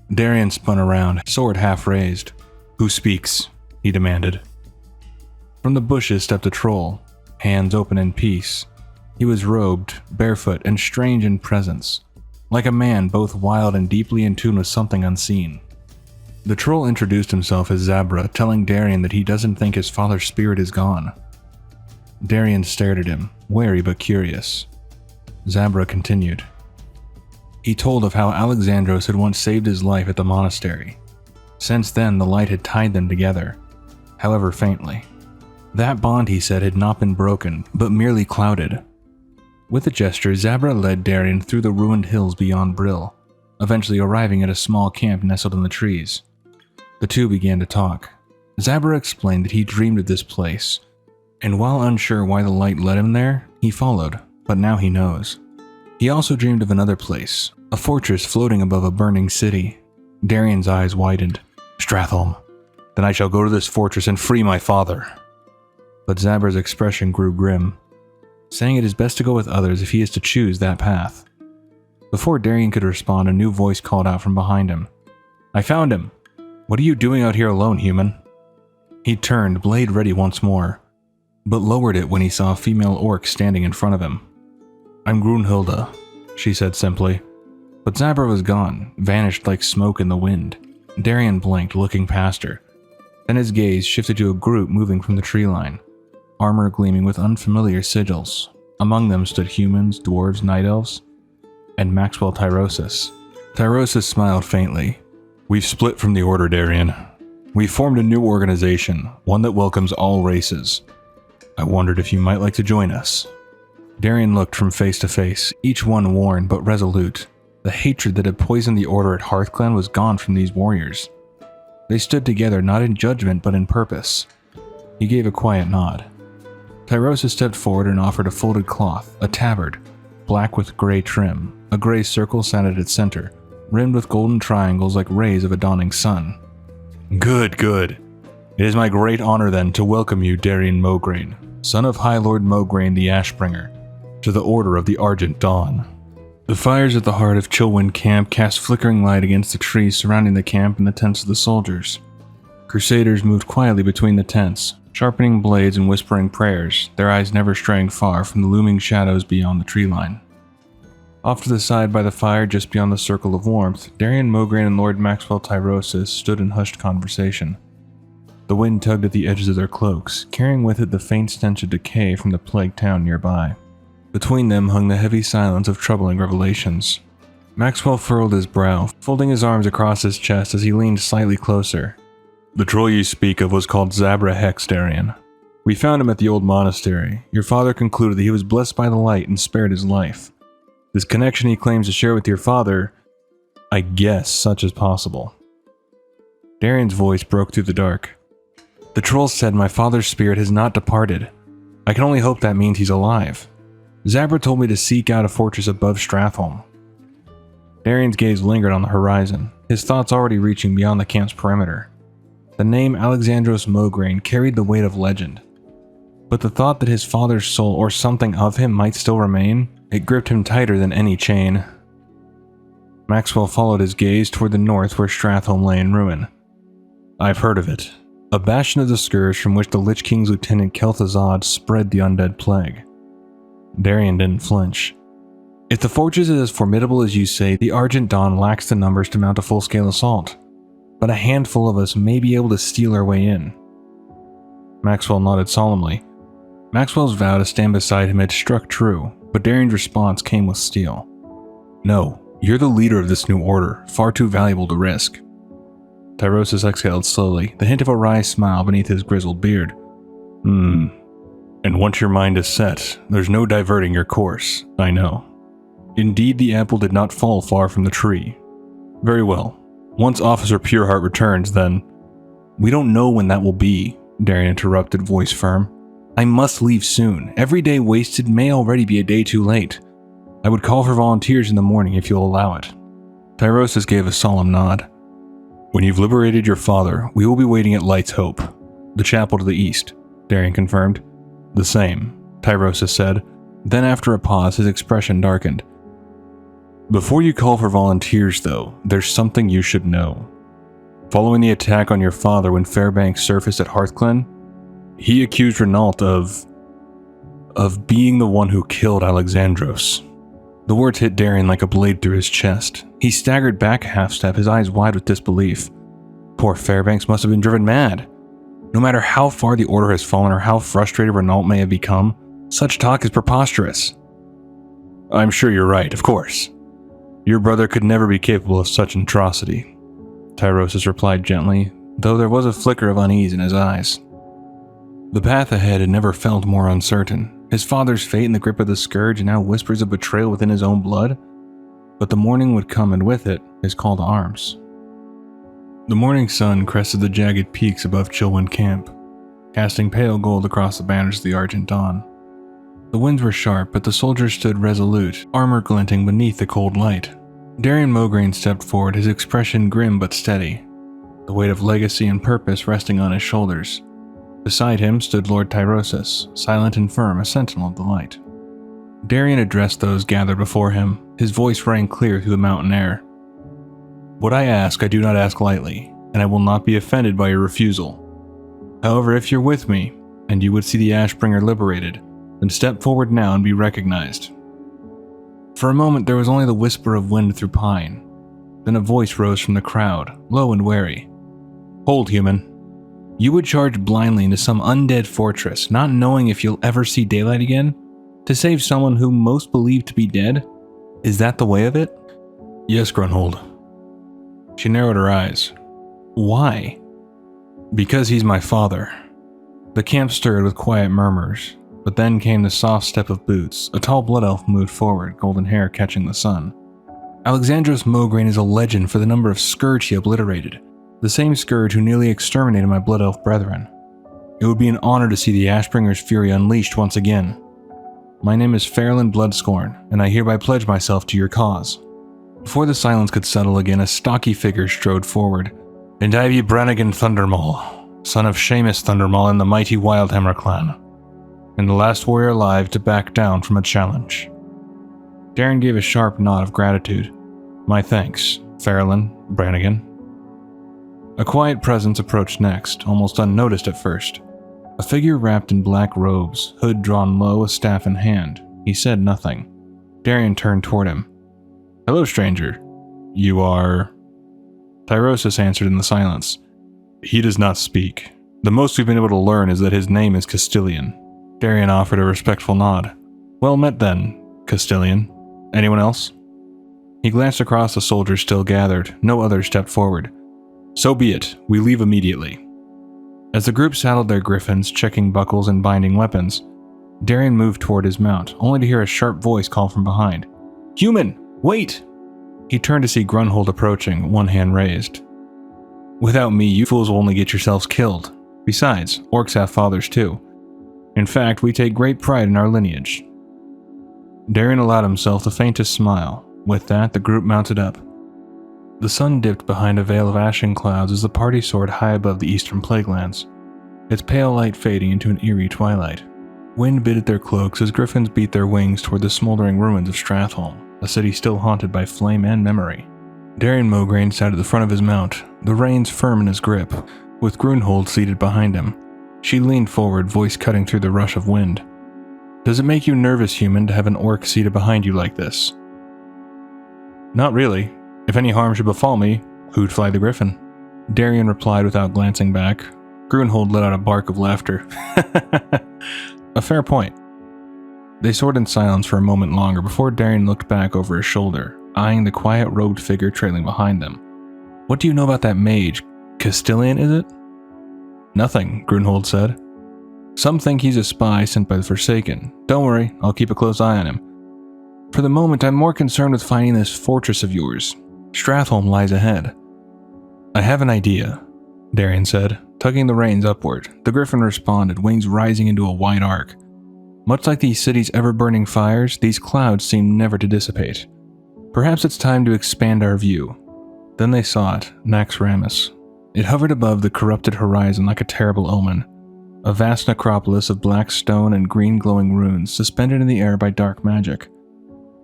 Dariion spun around, sword half raised. "Who speaks?" he demanded. From the bushes stepped a troll, hands open in peace. He was robed, barefoot, and strange in presence, like a man both wild and deeply in tune with something unseen. The troll introduced himself as Zabra, telling Dariion that he doesn't think his father's spirit is gone. Dariion stared at him, wary but curious. Zabra continued. He told of how Alexandros had once saved his life at the monastery. Since then, the light had tied them together, however faintly. That bond, he said, had not been broken, but merely clouded. With a gesture, Zabra led Dariion through the ruined hills beyond Brill, eventually arriving at a small camp nestled in the trees. The two began to talk. Zabra explained that he dreamed of this place, and while unsure why the light led him there, he followed, but now he knows. He also dreamed of another place, a fortress floating above a burning city. Dariion's eyes widened. Stratholme. Then I shall go to this fortress and free my father. But Zabra's expression grew grim, saying it is best to go with others if he is to choose that path. Before Dariion could respond, a new voice called out from behind him. I found him. What are you doing out here alone, human? He turned, blade ready once more, but lowered it when he saw a female orc standing in front of him. I'm Grunhilda, she said simply. But Zabra was gone, vanished like smoke in the wind. Dariion blinked, looking past her. Then his gaze shifted to a group moving from the tree line, armor gleaming with unfamiliar sigils. Among them stood humans, dwarves, night elves, and Maxwell Tyrosus. Tyrosus smiled faintly. We've split from the Order, Dariion. We've formed a new organization, one that welcomes all races. I wondered if you might like to join us. Dariion looked from face to face, each one worn but resolute. The hatred that had poisoned the Order at Hearthglen was gone from these warriors. They stood together not in judgment but in purpose. He gave a quiet nod. Tyrosus stepped forward and offered a folded cloth, a tabard, black with gray trim. A gray circle sat at its center, rimmed with golden triangles like rays of a dawning sun. Good, good. It is my great honor then to welcome you, Dariion Mograine, son of High Lord Mograine the Ashbringer, to the Order of the Argent Dawn. The fires at the heart of Chillwind Camp cast flickering light against the trees surrounding the camp and the tents of the soldiers. Crusaders moved quietly between the tents, sharpening blades and whispering prayers, their eyes never straying far from the looming shadows beyond the tree line. Off to the side by the fire, just beyond the circle of warmth, Dariion Mograine and Lord Maxwell Tyrosus stood in hushed conversation. The wind tugged at the edges of their cloaks, carrying with it the faint stench of decay from the plagued town nearby. Between them hung the heavy silence of troubling revelations. Maxwell furrowed his brow, folding his arms across his chest as he leaned slightly closer. The troll you speak of was called Zabra Hex, Dariion. We found him at the old monastery. Your father concluded that he was blessed by the light and spared his life. This connection he claims to share with your father, I guess such as possible. Dariion's voice broke through the dark. The troll said my father's spirit has not departed. I can only hope that means he's alive. Zabra told me to seek out a fortress above Stratholme. Dariion's gaze lingered on the horizon, his thoughts already reaching beyond the camp's perimeter. The name Alexandros Mograine carried the weight of legend. But the thought that his father's soul or something of him might still remain, it gripped him tighter than any chain. Maxwell followed his gaze toward the north where Stratholme lay in ruin. I've heard of it. A bastion of the Scourge from which the Lich King's lieutenant Kel'Thuzad spread the undead plague. Dariion didn't flinch. If the fortress is as formidable as you say, the Argent Dawn lacks the numbers to mount a full-scale assault. But a handful of us may be able to steal our way in. Maxwell nodded solemnly. Maxwell's vow to stand beside him had struck true, but Dariion's response came with steel. No, you're the leader of this new order, far too valuable to risk. Tyrosus exhaled slowly, the hint of a wry smile beneath his grizzled beard. And once your mind is set, there's no diverting your course, I know. Indeed, the apple did not fall far from the tree. Very well. Once Officer Pureheart returns, then... We don't know when that will be, Dariion interrupted, voice firm. I must leave soon. Every day wasted may already be a day too late. I would call for volunteers in the morning if you'll allow it. Tyrosus gave a solemn nod. When you've liberated your father, we will be waiting at Light's Hope. The chapel to the east, Dariion confirmed. The same, Tyrosus said. Then after a pause, his expression darkened. Before you call for volunteers, though, there's something you should know. Following the attack on your father when Fairbanks surfaced at Hearthglen, he accused Renault of being the one who killed Alexandros. The words hit Dariion like a blade through his chest. He staggered back a half step, his eyes wide with disbelief. Poor Fairbanks must have been driven mad. No matter how far the Order has fallen or how frustrated Renault may have become, such talk is preposterous. I'm sure you're right, of course. Your brother could never be capable of such atrocity, Tyrosus replied gently, though there was a flicker of unease in his eyes. The path ahead had never felt more uncertain. His father's fate in the grip of the Scourge, and now whispers of betrayal within his own blood. But the morning would come, and with it, his call to arms. The morning sun crested the jagged peaks above Chillwind Camp, casting pale gold across the banners of the Argent Dawn. The winds were sharp, but the soldiers stood resolute, armor glinting beneath the cold light. Dariion Mograine stepped forward, his expression grim but steady, the weight of legacy and purpose resting on his shoulders. Beside him stood Lord Tyrosus, silent and firm, a sentinel of the light. Dariion addressed those gathered before him. His voice rang clear through the mountain air. What I ask, I do not ask lightly, and I will not be offended by your refusal. However, if you're with me, and you would see the Ashbringer liberated, then step forward now and be recognized. For a moment there was only the whisper of wind through pine. Then a voice rose from the crowd, low and wary. Hold, human. You would charge blindly into some undead fortress, not knowing if you'll ever see daylight again, to save someone whom most believe to be dead? Is that the way of it? Yes, Grunhold. She narrowed her eyes. Why? Because he's my father. The camp stirred with quiet murmurs, but then came the soft step of boots. A tall blood elf moved forward, golden hair catching the sun. Alexandros Mograine is a legend for the number of Scourge he obliterated, the same Scourge who nearly exterminated my blood elf brethren. It would be an honor to see the Ashbringer's fury unleashed once again. My name is Hearthglen Bloodscorn, and I hereby pledge myself to your cause. Before the silence could settle again, a stocky figure strode forward. And I be Brannigan Thundermaul, son of Seamus Thundermaul and the mighty Wildhammer clan, and the last warrior alive to back down from a challenge. Dariion gave a sharp nod of gratitude. My thanks, Hearthglen, Brannigan. A quiet presence approached next, almost unnoticed at first. A figure wrapped in black robes, hood drawn low, a staff in hand. He said nothing. Dariion turned toward him. Hello, stranger. You are... Tyrosus answered in the silence. He does not speak. The most we've been able to learn is that his name is Castilian. Dariion offered a respectful nod. Well met then, Castilian. Anyone else? He glanced across the soldiers still gathered. No others stepped forward. So be it. We leave immediately. As the group saddled their griffins, checking buckles and binding weapons, Dariion moved toward his mount, only to hear a sharp voice call from behind. Human! Wait! He turned to see Grunhold approaching, one hand raised. Without me, you fools will only get yourselves killed. Besides, orcs have fathers too. In fact, we take great pride in our lineage. Dariion allowed himself the faintest smile. With that, the group mounted up. The sun dipped behind a veil of ashen clouds as the party soared high above the eastern plaguelands, its pale light fading into an eerie twilight. Wind bit at their cloaks as griffins beat their wings toward the smoldering ruins of Stratholme, a city still haunted by flame and memory. Dariion Mograine sat at the front of his mount, the reins firm in his grip, with Grunhold seated behind him. She leaned forward, voice cutting through the rush of wind. Does it make you nervous, human, to have an orc seated behind you like this? Not really. If any harm should befall me, who'd fly the griffin? Dariion replied without glancing back. Grunhold let out a bark of laughter. A fair point. They soared in silence for a moment longer before Dariion looked back over his shoulder, eyeing the quiet robed figure trailing behind them. What do you know about that mage? Castilian, is it? Nothing, Grunhold said. Some think he's a spy sent by the Forsaken. Don't worry, I'll keep a close eye on him. For the moment, I'm more concerned with finding this fortress of yours. Stratholme lies ahead. I have an idea, Dariion said, tugging the reins upward. The griffin responded, wings rising into a wide arc. Much like these city's ever-burning fires, these clouds seem never to dissipate. Perhaps it's time to expand our view. Then they saw it, Naxxramas. It hovered above the corrupted horizon like a terrible omen. A vast necropolis of black stone and green glowing runes suspended in the air by dark magic.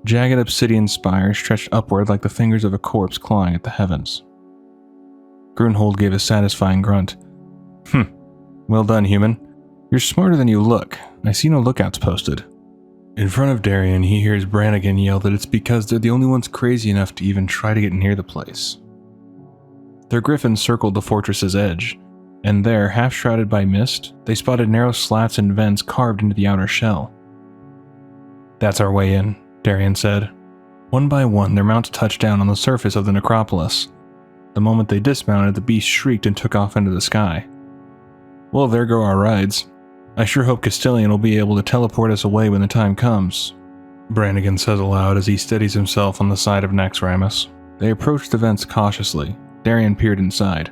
Jagged obsidian spires stretched upward like the fingers of a corpse clawing at the heavens. Grunhold gave a satisfying grunt. Well done, human. You're smarter than you look. I see no lookouts posted. In front of Dariion, he hears Brannigan yell that it's because they're the only ones crazy enough to even try to get near the place. Their griffins circled the fortress's edge. and there, half shrouded by mist, they spotted narrow slats and vents carved into the outer shell. "That's our way in," Dariion said. One by one, their mounts touched down on the surface of the necropolis. The moment they dismounted, the beast shrieked and took off into the sky. "Well, there go our rides. I sure hope Castilian will be able to teleport us away when the time comes," Brannigan says aloud as he steadies himself on the side of Naxxramas. They approached the vents cautiously. Dariion peered inside.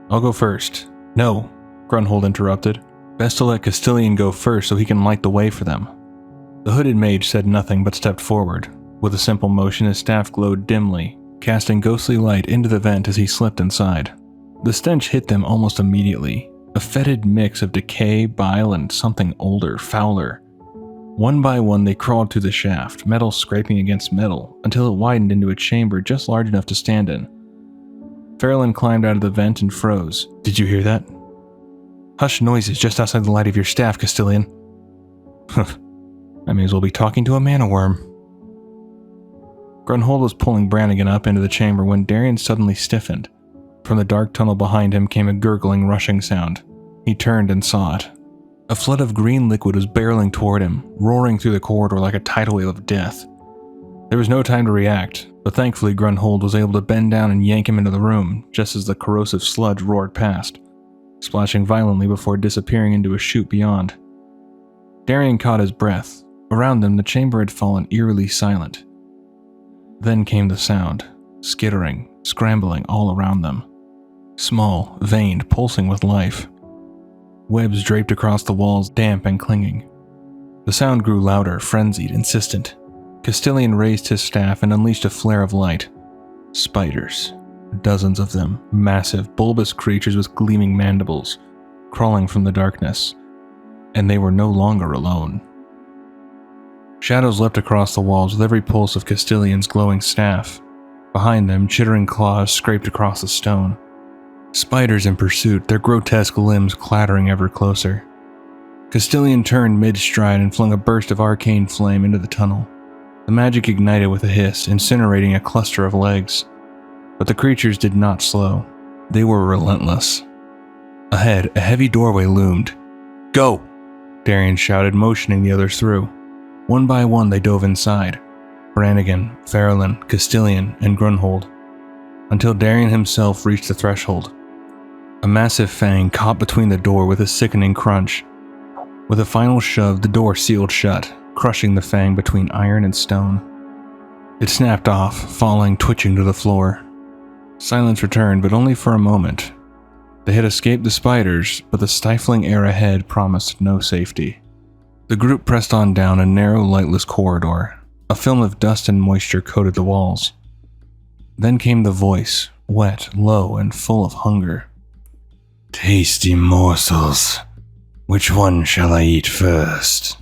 "I'll go first." "No," Grunhold interrupted. "Best to let Castilian go first so he can light the way for them." The hooded mage said nothing but stepped forward. With a simple motion, his staff glowed dimly, casting ghostly light into the vent as he slipped inside. The stench hit them almost immediately, a fetid mix of decay, bile, and something older, fouler. One by one, they crawled through the shaft, metal scraping against metal, until it widened into a chamber just large enough to stand in. Farrellin climbed out of the vent and froze. "Did you hear that?" "Hush noises just outside the light of your staff, Castilian." "I may as well be talking to a mana-worm." Grunhold was pulling Brannigan up into the chamber when Dariion suddenly stiffened. From the dark tunnel behind him came a gurgling, rushing sound. He turned and saw it. A flood of green liquid was barreling toward him, roaring through the corridor like a tidal wave of death. There was no time to react, but thankfully Grunhold was able to bend down and yank him into the room, just as the corrosive sludge roared past, splashing violently before disappearing into a chute beyond. Dariion caught his breath. Around them, the chamber had fallen eerily silent. Then came the sound, skittering, scrambling all around them. Small, veined, pulsing with life. Webs draped across the walls, damp and clinging. The sound grew louder, frenzied, insistent. Castilian raised his staff and unleashed a flare of light. Spiders. Dozens of them, massive, bulbous creatures with gleaming mandibles, crawling from the darkness. And they were no longer alone. Shadows leapt across the walls with every pulse of Castilian's glowing staff. Behind them, chittering claws scraped across the stone. Spiders in pursuit, their grotesque limbs clattering ever closer. Castilian turned mid-stride and flung a burst of arcane flame into the tunnel. The magic ignited with a hiss, incinerating a cluster of legs. But the creatures did not slow. They were relentless. Ahead, a heavy doorway loomed. "Go!" Dariion shouted, motioning the others through. One by one, they dove inside. Brannigan, Farrellin, Castilian, and Grunhold, until Dariion himself reached the threshold. A massive fang caught between the door with a sickening crunch. With a final shove, the door sealed shut, crushing the fang between iron and stone. It snapped off, falling, twitching to the floor. Silence returned, but only for a moment. They had escaped the spiders, but the stifling air ahead promised no safety. The group pressed on down a narrow, lightless corridor. A film of dust and moisture coated the walls. Then came the voice, wet, low, and full of hunger. "Tasty morsels. Which one shall I eat first?"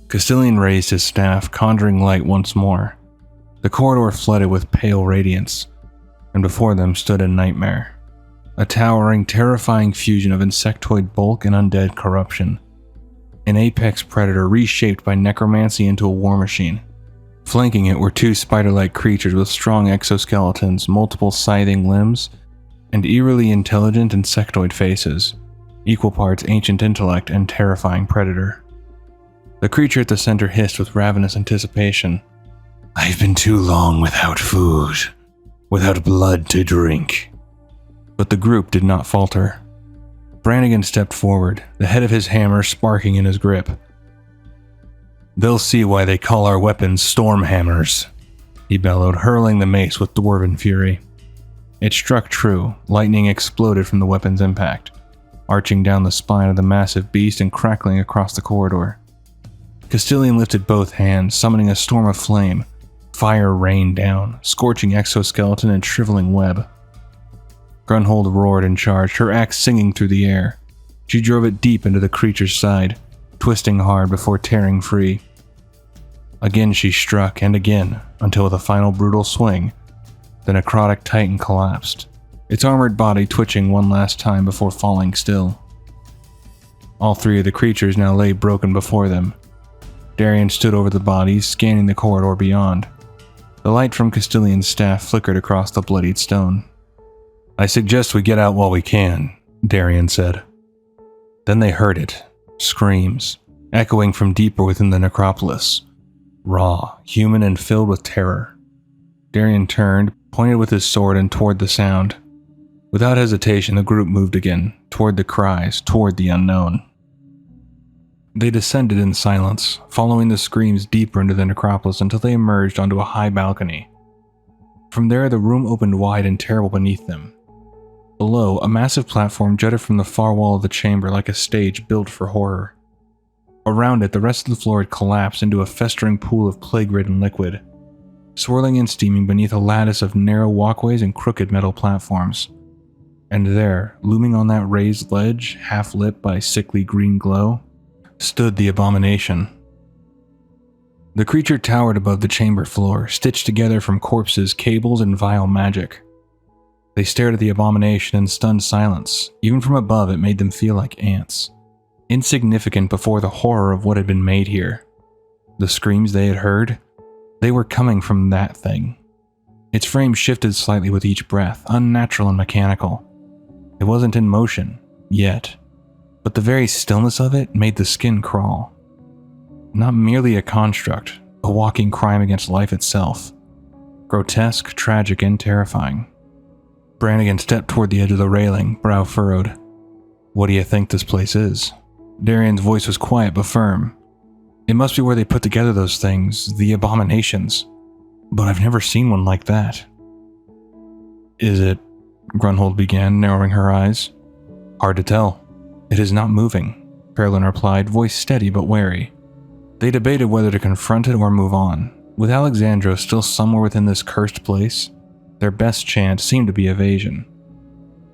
Castilian raised his staff, conjuring light once more. The corridor flooded with pale radiance, and before them stood a nightmare. A towering, terrifying fusion of insectoid bulk and undead corruption. An apex predator reshaped by necromancy into a war machine. Flanking it were two spider-like creatures with strong exoskeletons, multiple scything limbs, and eerily intelligent insectoid faces, equal parts ancient intellect and terrifying predator. The creature at the center hissed with ravenous anticipation. "I've been too long without food, without blood to drink." But the group did not falter. Brannigan stepped forward, the head of his hammer sparking in his grip. "They'll see why they call our weapons storm hammers," he bellowed, hurling the mace with dwarven fury. It struck true, lightning exploded from the weapon's impact, arching down the spine of the massive beast and crackling across the corridor. Castilian lifted both hands, summoning a storm of flame. Fire rained down, scorching exoskeleton and shriveling web. Grunhold roared and charged, her axe singing through the air. She drove it deep into the creature's side, twisting hard before tearing free. Again she struck, and again, until with a final brutal swing, the necrotic titan collapsed, its armored body twitching one last time before falling still. All three of the creatures now lay broken before them. Dariion stood over the bodies, scanning the corridor beyond. The light from Castilian's staff flickered across the bloodied stone. "I suggest we get out while we can," Dariion said. Then they heard it, screams, echoing from deeper within the necropolis, raw, human, and filled with terror. Dariion turned, pointed with his sword, and toward the sound. Without hesitation, the group moved again, toward the cries, toward the unknown. They descended in silence, following the screams deeper into the necropolis until they emerged onto a high balcony. From there, the room opened wide and terrible beneath them. Below, a massive platform jutted from the far wall of the chamber like a stage built for horror. Around it, the rest of the floor had collapsed into a festering pool of plague-ridden liquid, swirling and steaming beneath a lattice of narrow walkways and crooked metal platforms. And there, looming on that raised ledge, half-lit by sickly green glow, stood the abomination. The creature towered above the chamber floor, stitched together from corpses, cables, and vile magic. They stared at the abomination in stunned silence. Even from above, it made them feel like ants, insignificant before the horror of what had been made here. The screams they had heard, they were coming from that thing. Its frame shifted slightly with each breath, unnatural and mechanical. It wasn't in motion, yet, but the very stillness of it made the skin crawl. Not merely a construct, a walking crime against life itself. Grotesque, tragic, and terrifying. Brannigan stepped toward the edge of the railing, brow furrowed. What do you think this place is? Dariion's voice was quiet but firm. It must be where they put together those things, the abominations. But I've never seen one like that. Is it? Grunhold began, narrowing her eyes. Hard to tell. It is not moving, Farrelyn replied, voice steady but wary. They debated whether to confront it or move on. With Alexandros still somewhere within this cursed place, their best chance seemed to be evasion.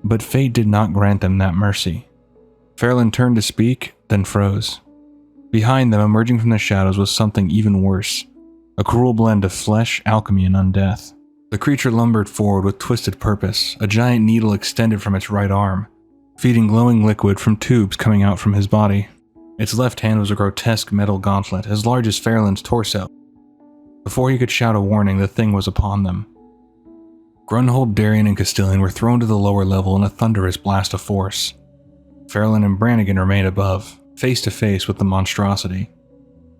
But fate did not grant them that mercy. Farrelyn turned to speak, then froze. Behind them, emerging from the shadows, was something even worse. A cruel blend of flesh, alchemy, and undeath. The creature lumbered forward with twisted purpose, a giant needle extended from its right arm, feeding glowing liquid from tubes coming out from his body. Its left hand was a grotesque metal gauntlet, as large as Farrelyn's torso. Before he could shout a warning, the thing was upon them. Grunhold, Dariion, and Castilian were thrown to the lower level in a thunderous blast of force. Farrelyn and Brannigan remained above, face to face with the monstrosity.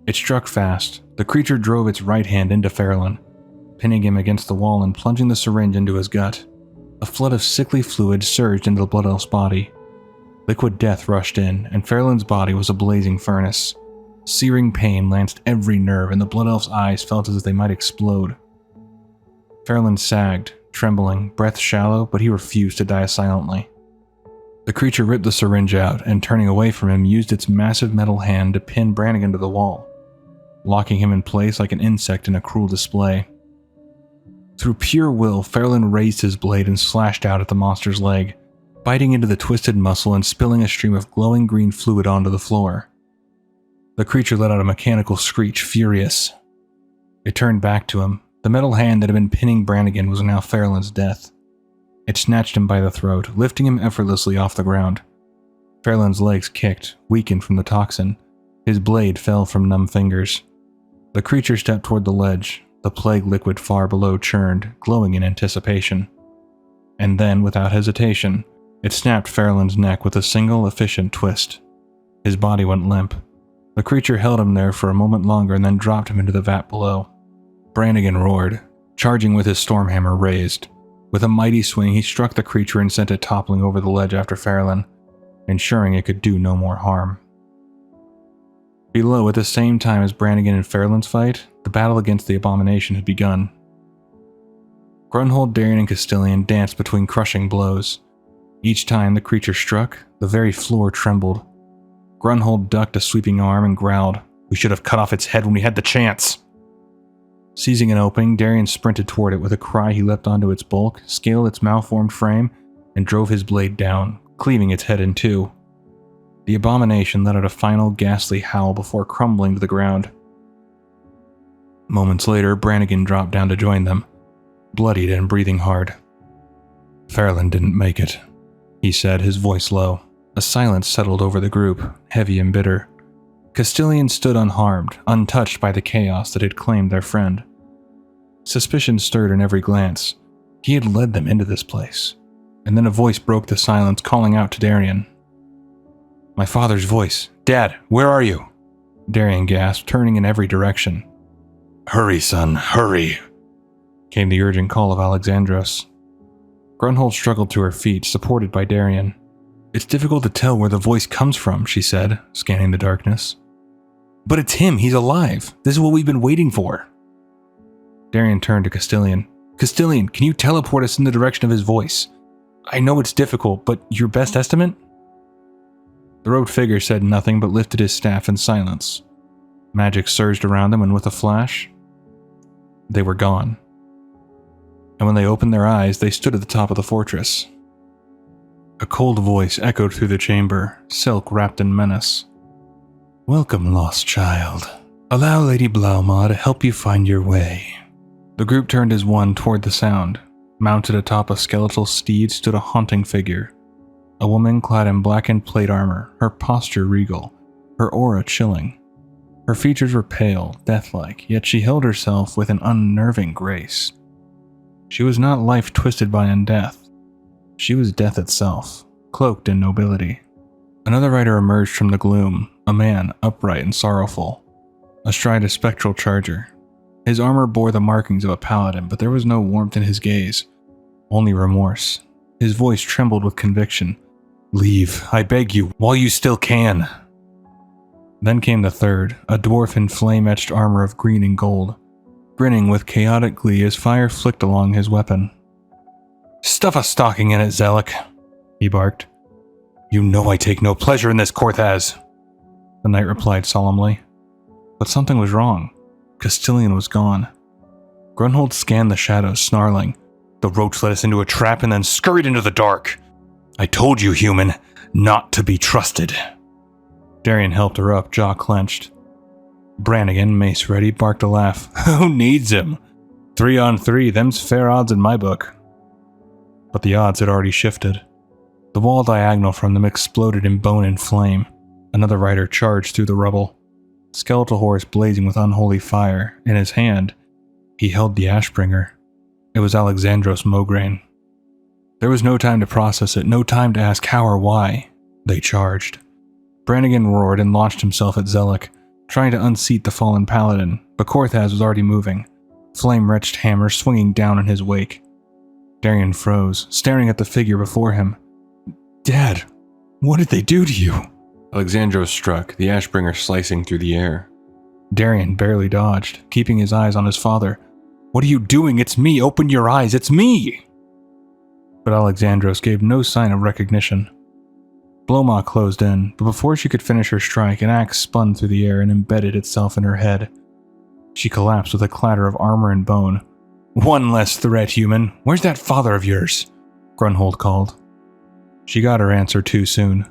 It struck fast. The creature drove its right hand into Farrelyn, pinning him against the wall and plunging the syringe into his gut. A flood of sickly fluid surged into the Blood Elf's body. Liquid death rushed in, and Farrelyn's body was a blazing furnace. Searing pain lanced every nerve, and the Blood Elf's eyes felt as if they might explode. Farrelyn sagged, trembling, breath shallow, but he refused to die silently. The creature ripped the syringe out, and turning away from him, used its massive metal hand to pin Brannigan to the wall, locking him in place like an insect in a cruel display. Through pure will, Farrelyn raised his blade and slashed out at the monster's leg, biting into the twisted muscle and spilling a stream of glowing green fluid onto the floor. The creature let out a mechanical screech, furious. It turned back to him. The metal hand that had been pinning Brannigan was now Farrelyn's death. It snatched him by the throat, lifting him effortlessly off the ground. Farrelyn's legs kicked, weakened from the toxin. His blade fell from numb fingers. The creature stepped toward the ledge. The plague liquid far below churned, glowing in anticipation. And then, without hesitation, it snapped Farrelyn's neck with a single, efficient twist. His body went limp. The creature held him there for a moment longer and then dropped him into the vat below. Brannigan roared, charging with his stormhammer raised. With a mighty swing, he struck the creature and sent it toppling over the ledge after Farrelyn, ensuring it could do no more harm. Below, at the same time as Brannigan and Farrelyn's fight, the battle against the abomination had begun. Grunhold, Dariion, and Castilian danced between crushing blows. Each time the creature struck, the very floor trembled. Grunhold ducked a sweeping arm and growled, "We should have cut off its head when we had the chance." Seizing an opening, Dariion sprinted toward it. With a cry, he leapt onto its bulk, scaled its malformed frame, and drove his blade down, cleaving its head in two. The abomination let out a final ghastly howl before crumbling to the ground. Moments later, Brannigan dropped down to join them, bloodied and breathing hard. "Farrelyn didn't make it," he said, his voice low. A silence settled over the group, heavy and bitter. Castilian stood unharmed, untouched by the chaos that had claimed their friend. Suspicion stirred in every glance. He had led them into this place. And then a voice broke the silence, calling out to Dariion. My father's voice. Dad, where are you? Dariion gasped, turning in every direction. Hurry, son, hurry, came the urgent call of Alexandros. Grunhold struggled to her feet, supported by Dariion. It's difficult to tell where the voice comes from, she said, scanning the darkness. But it's him, he's alive. This is what we've been waiting for. Dariion turned to Castilian. Castilian, can you teleport us in the direction of his voice? I know it's difficult, but your best estimate? The robed figure said nothing but lifted his staff in silence. Magic surged around them, and with a flash, they were gone. And when they opened their eyes, they stood at the top of the fortress. A cold voice echoed through the chamber, silk wrapped in menace. Welcome, lost child. Allow Lady Blaumah to help you find your way. The group turned as one toward the sound. Mounted atop a skeletal steed stood a haunting figure. A woman clad in blackened plate armor, her posture regal, her aura chilling. Her features were pale, death-like, yet she held herself with an unnerving grace. She was not life twisted by undeath. She was death itself, cloaked in nobility. Another rider emerged from the gloom, a man upright and sorrowful, astride a spectral charger. His armor bore the markings of a paladin, but there was no warmth in his gaze, only remorse. His voice trembled with conviction. Leave, I beg you, while you still can. Then came the third, a dwarf in flame-etched armor of green and gold, grinning with chaotic glee as fire flicked along his weapon. Stuff a stocking in it, Zelek, he barked. You know I take no pleasure in this, Korthaz, the knight replied solemnly. But something was wrong. Castilian was gone. Grunhold scanned the shadows, snarling. The roach led us into a trap and then scurried into the dark. I told you, human, not to be trusted. Dariion helped her up, jaw clenched. Brannigan, mace ready, barked a laugh. Who needs him? 3 on 3, them's fair odds in my book. But the odds had already shifted. The wall diagonal from them exploded in bone and flame. Another rider charged through the rubble. Skeletal horse blazing with unholy fire. In his hand, he held the Ashbringer. It was Alexandros Mograine. There was no time to process it, no time to ask how or why. They charged. Brannigan roared and launched himself at Zelek, trying to unseat the fallen paladin, but Korthaz was already moving, flame-wretched hammer swinging down in his wake. Dariion froze, staring at the figure before him. Dad, what did they do to you? Alexandros struck, the Ashbringer slicing through the air. Dariion barely dodged, keeping his eyes on his father. What are you doing? It's me! Open your eyes! It's me! But Alexandros gave no sign of recognition. Blaumah closed in, but before she could finish her strike, an axe spun through the air and embedded itself in her head. She collapsed with a clatter of armor and bone. One less threat, human. Where's that father of yours? Grunhold called. She got her answer too soon.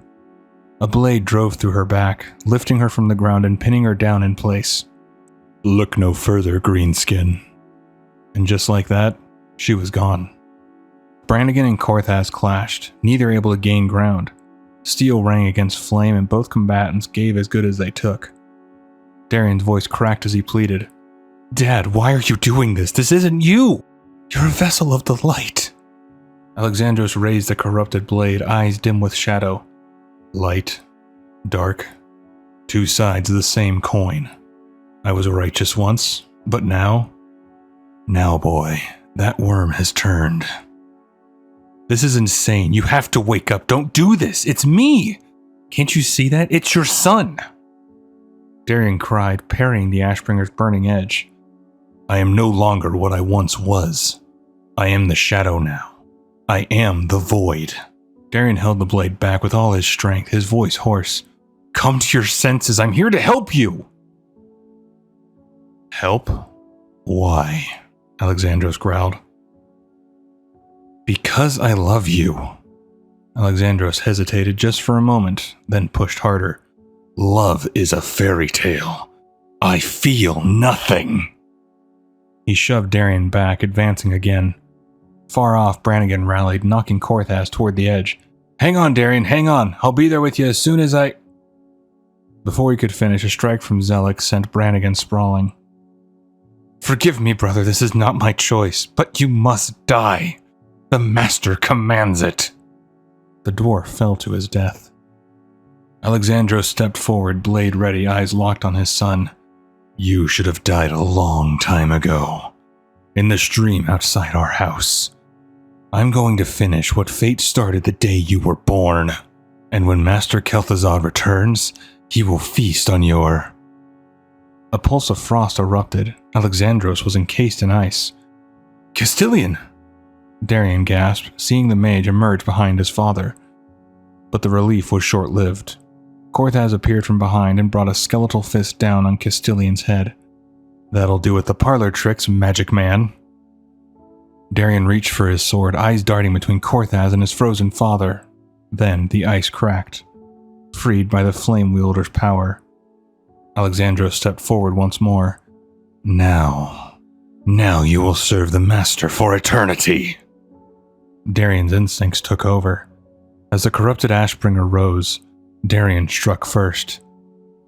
A blade drove through her back, lifting her from the ground and pinning her down in place. Look no further, Greenskin. And just like that, she was gone. Brannigan and Korthaz clashed, neither able to gain ground. Steel rang against flame, and both combatants gave as good as they took. Dariion's voice cracked as he pleaded. Dad, why are you doing this? This isn't you! You're a vessel of the light. Alexandros raised the corrupted blade, eyes dim with shadow. Light, dark, 2 sides of the same coin. I was righteous once, but now? Now, boy, that worm has turned. This is insane. You have to wake up. Don't do this. It's me. Can't you see that? It's your son. Dariion cried, parrying the Ashbringer's burning edge. I am no longer what I once was. I am the shadow now. I am the void. Dariion held the blade back with all his strength, his voice hoarse. Come to your senses. I'm here to help you. Help? Why? Alexandros growled. Because I love you. Alexandros hesitated just for a moment, then pushed harder. Love is a fairy tale. I feel nothing. He shoved Dariion back, advancing again. Far off, Brannigan rallied, knocking Korthaz toward the edge. Hang on, Dariion, hang on. I'll be there with you as soon as I... Before he could finish, a strike from Zelek sent Brannigan sprawling. Forgive me, brother, this is not my choice, but you must die. The Master commands it! The dwarf fell to his death. Alexandros stepped forward, blade ready, eyes locked on his son. You should have died a long time ago. In the stream outside our house. I'm going to finish what fate started the day you were born. And when Master Kel'Thuzad returns, he will feast on your... A pulse of frost erupted. Alexandros was encased in ice. Castilian! Dariion gasped, seeing the mage emerge behind his father. But the relief was short-lived. Korthaz appeared from behind and brought a skeletal fist down on Castilian's head. That'll do with the parlor tricks, magic man. Dariion reached for his sword, eyes darting between Korthaz and his frozen father. Then the ice cracked, freed by the flame wielder's power. Alexandros stepped forward once more. Now you will serve the Master for eternity. Darion's instincts took over. As the corrupted Ashbringer rose, Dariion struck first.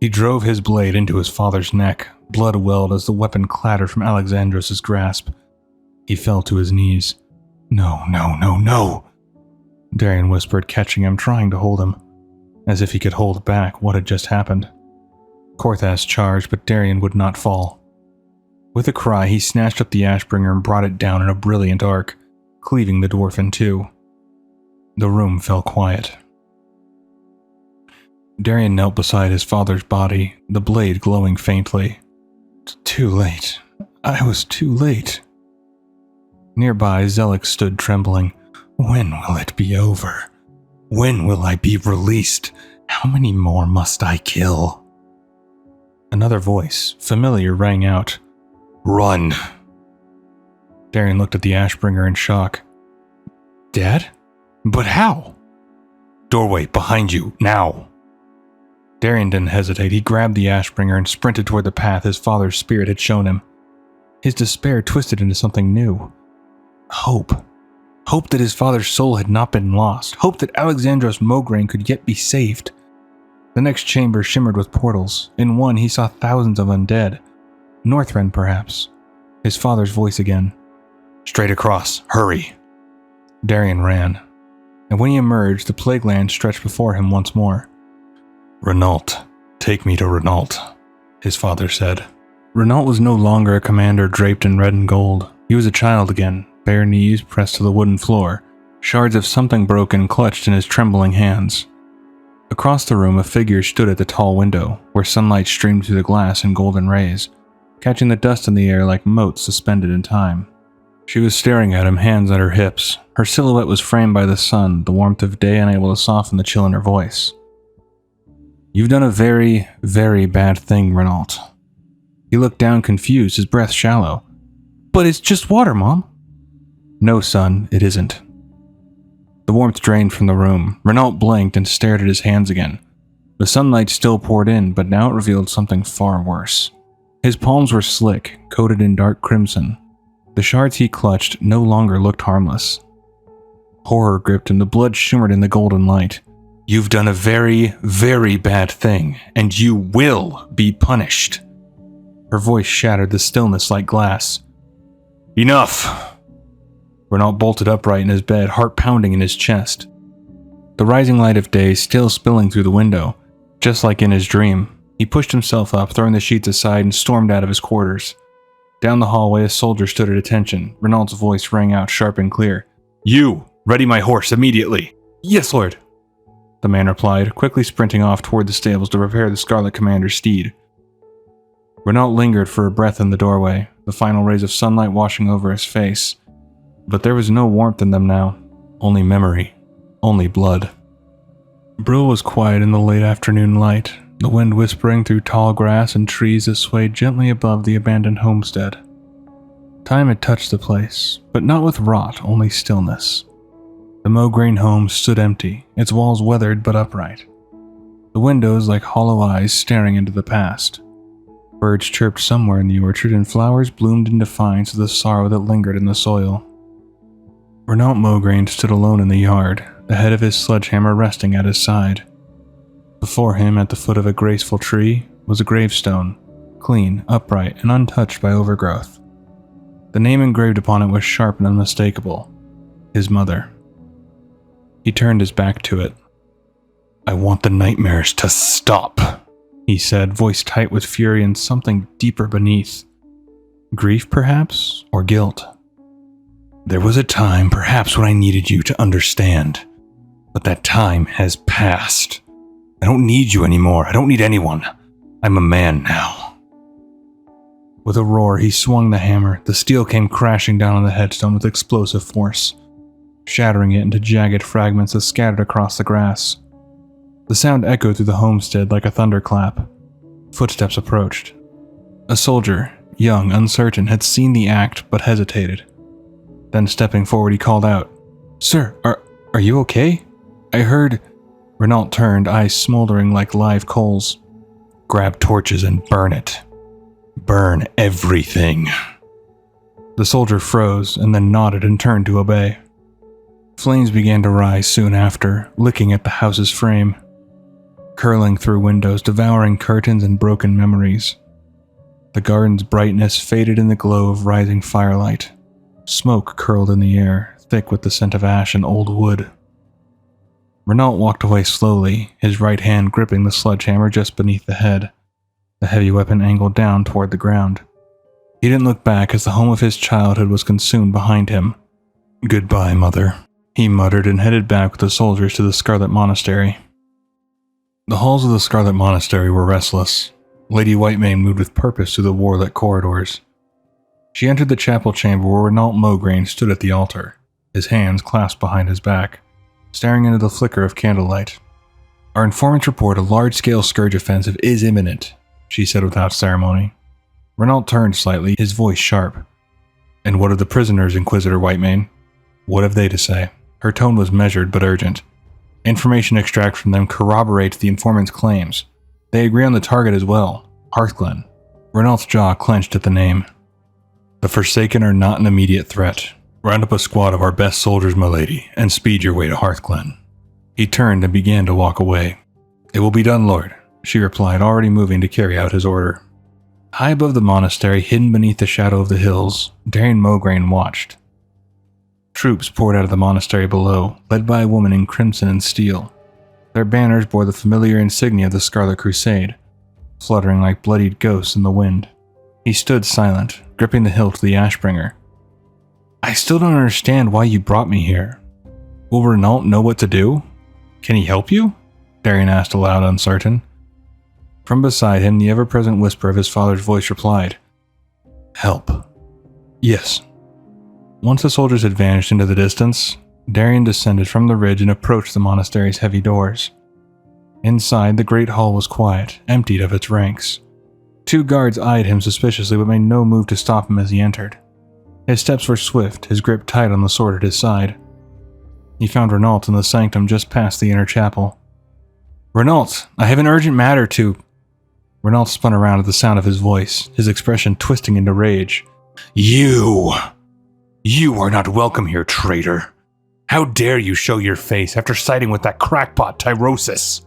He drove his blade into his father's neck, blood welled as the weapon clattered from Alexandros' grasp. He fell to his knees. No. Dariion whispered, catching him, trying to hold him, as if he could hold back what had just happened. Korthaz charged, but Dariion would not fall. With a cry, he snatched up the Ashbringer and brought it down in a brilliant arc, cleaving the dwarf in two. The room fell quiet. Dariion knelt beside his father's body, the blade glowing faintly. Too late. I was too late. Nearby, Zelix stood trembling. When will it be over? When will I be released? How many more must I kill? Another voice, familiar, rang out. Run! Dariion looked at the Ashbringer in shock. Dad? But how? Doorway, behind you, now! Dariion didn't hesitate. He grabbed the Ashbringer and sprinted toward the path his father's spirit had shown him. His despair twisted into something new. Hope. Hope that his father's soul had not been lost. Hope that Alexandros Mograine could yet be saved. The next chamber shimmered with portals. In one, he saw thousands of undead. Northrend, perhaps. His father's voice again. Straight across. Hurry. Dariion ran. And when he emerged, the plague land stretched before him once more. Renault. Take me to Renault, his father said. Renault was no longer a commander draped in red and gold. He was a child again, bare knees pressed to the wooden floor, shards of something broken clutched in his trembling hands. Across the room, a figure stood at the tall window, where sunlight streamed through the glass in golden rays, catching the dust in the air like motes suspended in time. She was staring at him, hands at her hips. Her silhouette was framed by the sun, the warmth of day unable to soften the chill in her voice. You've done a very, very bad thing, Renault. He looked down confused, his breath shallow. But it's just water, Mom. No, son, it isn't. The warmth drained from the room. Renault blinked and stared at his hands again. The sunlight still poured in, but now it revealed something far worse. His palms were slick, coated in dark crimson. The shards he clutched no longer looked harmless. Horror gripped him, the blood shimmered in the golden light. You've done a very, very bad thing, and you will be punished. Her voice shattered the stillness like glass. Enough! Renault bolted upright in his bed, heart pounding in his chest. The rising light of day still spilling through the window, just like in his dream. He pushed himself up, throwing the sheets aside, and stormed out of his quarters. Down the hallway, a soldier stood at attention. Renault's voice rang out sharp and clear. You! Ready my horse immediately! Yes, Lord! The man replied, quickly sprinting off toward the stables to prepare the Scarlet Commander's steed. Renault lingered for a breath in the doorway, the final rays of sunlight washing over his face. But there was no warmth in them now, only memory, only blood. Brill was quiet in the late afternoon light, the wind whispering through tall grass and trees that swayed gently above the abandoned homestead. Time had touched the place, but not with rot, only stillness. The Mograine home stood empty, its walls weathered but upright. The windows like hollow eyes staring into the past. Birds chirped somewhere in the orchard and flowers bloomed in defiance of the sorrow that lingered in the soil. Renault Mograine stood alone in the yard, the head of his sledgehammer resting at his side. Before him, at the foot of a graceful tree, was a gravestone, clean, upright, and untouched by overgrowth. The name engraved upon it was sharp and unmistakable. his mother. He turned his back to it. "I want the nightmares to stop," he said, voice tight with fury and something deeper beneath. Grief, perhaps, or guilt? "There was a time, perhaps, when I needed you to understand. But that time has passed. I don't need you anymore. I don't need anyone. I'm a man now." With a roar, he swung the hammer. The steel came crashing down on the headstone with explosive force, shattering it into jagged fragments that scattered across the grass. The sound echoed through the homestead like a thunderclap. Footsteps approached. A soldier, young, uncertain, had seen the act but hesitated. Then stepping forward, he called out, "Sir, are you okay? I heard..." Renault turned, eyes smoldering like live coals. "Grab torches and burn it. Burn everything." The soldier froze and then nodded and turned to obey. Flames began to rise soon after, licking at the house's frame, curling through windows, devouring curtains and broken memories. The garden's brightness faded in the glow of rising firelight. Smoke curled in the air, thick with the scent of ash and old wood. Renault walked away slowly, his right hand gripping the sledgehammer just beneath the head, the heavy weapon angled down toward the ground. He didn't look back as the home of his childhood was consumed behind him. "Goodbye, mother," he muttered and headed back with the soldiers to the Scarlet Monastery. The halls of the Scarlet Monastery were restless. Lady Whitemane moved with purpose through the war-lit corridors. She entered the chapel chamber where Renault Mograine stood at the altar, his hands clasped behind his back, staring into the flicker of candlelight. "Our informants report a large-scale scourge offensive is imminent," she said without ceremony. Renault turned slightly, his voice sharp. "And what of the prisoners, Inquisitor Whitemane? What have they to say?" Her tone was measured but urgent. "Information extracted from them corroborates the informant's claims. They agree on the target as well, Hearthglen." Renault's jaw clenched at the name. "The Forsaken are not an immediate threat. Round up a squad of our best soldiers, milady, and speed your way to Hearthglen." He turned and began to walk away. "It will be done, Lord," she replied, already moving to carry out his order. High above the monastery, hidden beneath the shadow of the hills, Dariion Mograine watched. Troops poured out of the monastery below, led by a woman in crimson and steel. Their banners bore the familiar insignia of the Scarlet Crusade, fluttering like bloodied ghosts in the wind. He stood silent, gripping the hilt of the Ashbringer. "I still don't understand why you brought me here. Will Renault know what to do? Can he help you?" Dariion asked aloud, uncertain. From beside him, the ever-present whisper of his father's voice replied, "Help. Yes." Once the soldiers had vanished into the distance, Dariion descended from the ridge and approached the monastery's heavy doors. Inside, the great hall was quiet, emptied of its ranks. 2 guards eyed him suspiciously but made no move to stop him as he entered. His steps were swift, his grip tight on the sword at his side. He found Renault in the sanctum just past the inner chapel. "Renault, I have an urgent matter to..." Renault spun around at the sound of his voice, his expression twisting into rage. You are not welcome here, traitor. How dare you show your face after siding with that crackpot Tyrosus?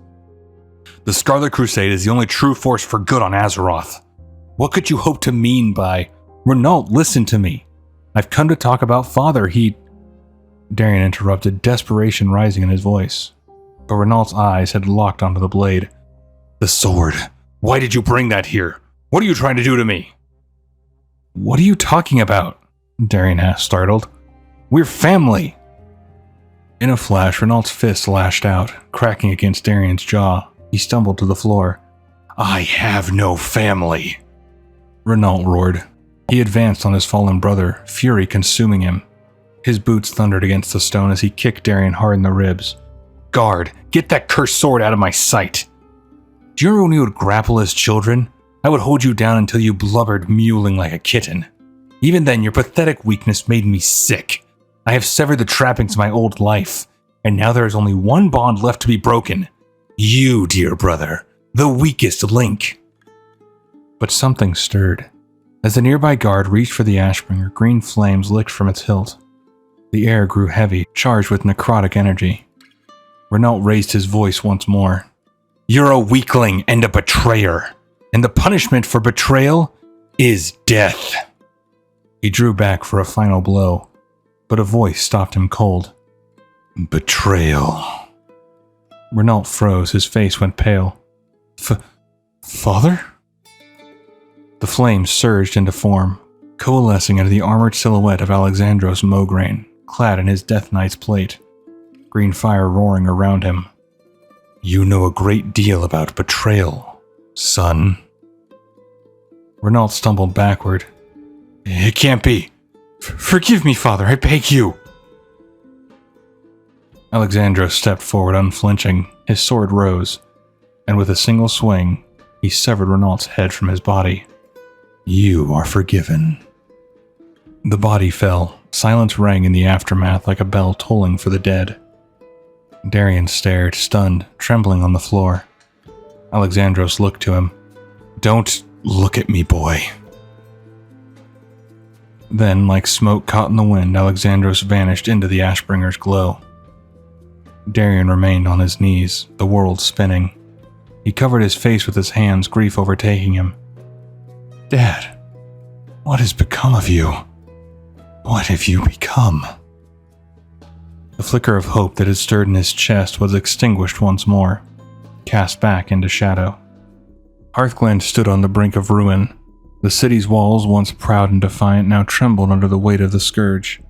The Scarlet Crusade is the only true force for good on Azeroth. What could you hope to mean by... Renault, listen to me. I've come to talk about father, Dariion interrupted, desperation rising in his voice. But Renault's eyes had locked onto the blade. "The sword. Why did you bring that here? What are you trying to do to me?" "What are you talking about?" Dariion asked, startled. "We're family." In a flash, Renault's fist lashed out, cracking against Dariion's jaw. He stumbled to the floor. "I have no family," Renault roared. He advanced on his fallen brother, fury consuming him. His boots thundered against the stone as he kicked Dariion hard in the ribs. "Guard, get that cursed sword out of my sight! Do you remember when we would grapple as children? I would hold you down until you blubbered, mewling like a kitten. Even then, your pathetic weakness made me sick. I have severed the trappings of my old life, and now there is only one bond left to be broken. You, dear brother, the weakest link." But something stirred. As the nearby guard reached for the Ashbringer, green flames licked from its hilt. The air grew heavy, charged with necrotic energy. Renault raised his voice once more. "You're a weakling and a betrayer, and the punishment for betrayal is death." He drew back for a final blow. but a voice stopped him cold. Betrayal. Renault froze, his face went pale. Father? The flames surged into form, coalescing into the armored silhouette of Alexandros Mograine, clad in his Death Knight's plate, green fire roaring around him. You know a great deal about betrayal, son. Renault stumbled backward. It can't be. Forgive me, father, I beg you. Alexandros stepped forward unflinching, his sword rose, and with a single swing, he severed Renault's head from his body. You are forgiven. The body fell. Silence rang in the aftermath like a bell tolling for the dead. Dariion stared, stunned, trembling on the floor. Alexandros looked to him. Don't look at me, boy. Then, like smoke caught in the wind, Alexandros vanished into the Ashbringer's glow. Dariion remained on his knees, the world spinning. He covered his face with his hands, grief overtaking him. Dad, what has become of you? What have you become? The flicker of hope that had stirred in his chest was extinguished once more, cast back into shadow. Hearthglen stood on the brink of ruin. The city's walls, once proud and defiant, now trembled under the weight of the scourge.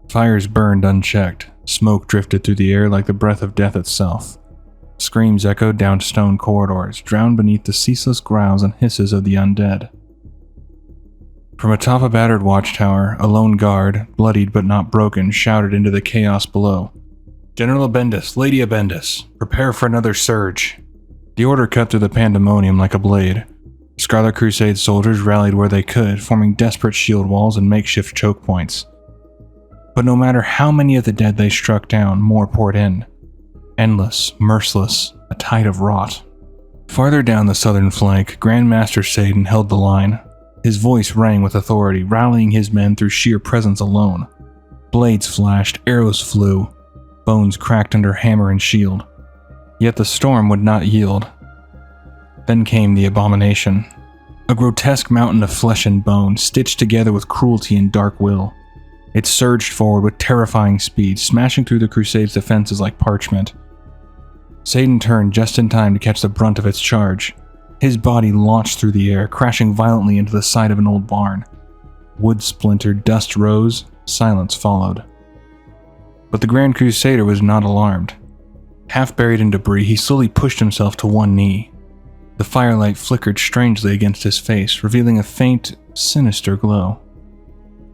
Fires burned unchecked, smoke drifted through the air like the breath of death itself. Screams echoed down stone corridors, drowned beneath the ceaseless growls and hisses of the undead. From atop a battered watchtower, a lone guard, bloodied but not broken, shouted into the chaos below. General Abendis, Lady Abendis, prepare for another surge. The order cut through the pandemonium like a blade. Scarlet Crusade soldiers rallied where they could, forming desperate shield walls and makeshift choke points. But no matter how many of the dead they struck down, more poured in. Endless, merciless, a tide of rot. Farther down the southern flank, Grandmaster Satan held the line. His voice rang with authority, rallying his men through sheer presence alone. Blades flashed, arrows flew, bones cracked under hammer and shield. Yet the storm would not yield. Then came the abomination, a grotesque mountain of flesh and bone, stitched together with cruelty and dark will. It surged forward with terrifying speed, smashing through the Crusade's defenses like parchment. Satan turned just in time to catch the brunt of its charge. His body launched through the air, crashing violently into the side of an old barn. Wood splintered, dust rose, silence followed. But the Grand Crusader was not alarmed. Half buried in debris, he slowly pushed himself to one knee. The firelight flickered strangely against his face, revealing a faint, sinister glow.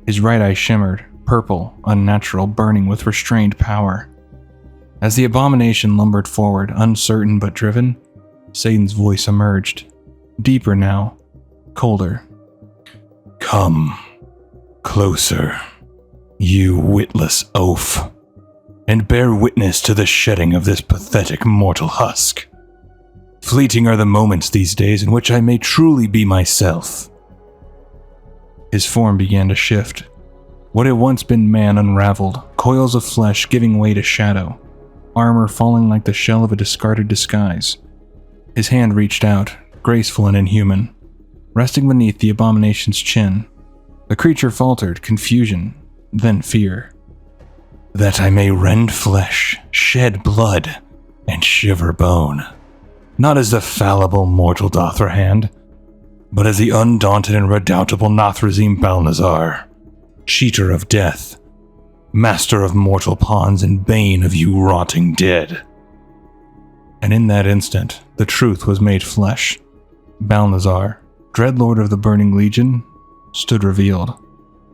His right eye shimmered, purple, unnatural, burning with restrained power. As the abomination lumbered forward, uncertain but driven, Satan's voice emerged, deeper now, colder. Come, closer, you witless oaf, and bear witness to the shedding of this pathetic mortal husk. Fleeting are the moments these days in which I may truly be myself. His form began to shift. What had once been man unraveled, coils of flesh giving way to shadow, armor falling like the shell of a discarded disguise. His hand reached out, graceful and inhuman, resting beneath the abomination's chin. The creature faltered, confusion, then fear. That I may rend flesh, shed blood, and shiver bone. Not as the fallible mortal Dothrahand, but as the undaunted and redoubtable Nathrazim Balnazar, cheater of death, master of mortal pawns and bane of you rotting dead. And in that instant, the truth was made flesh. Balnazar, dreadlord of the Burning Legion, stood revealed.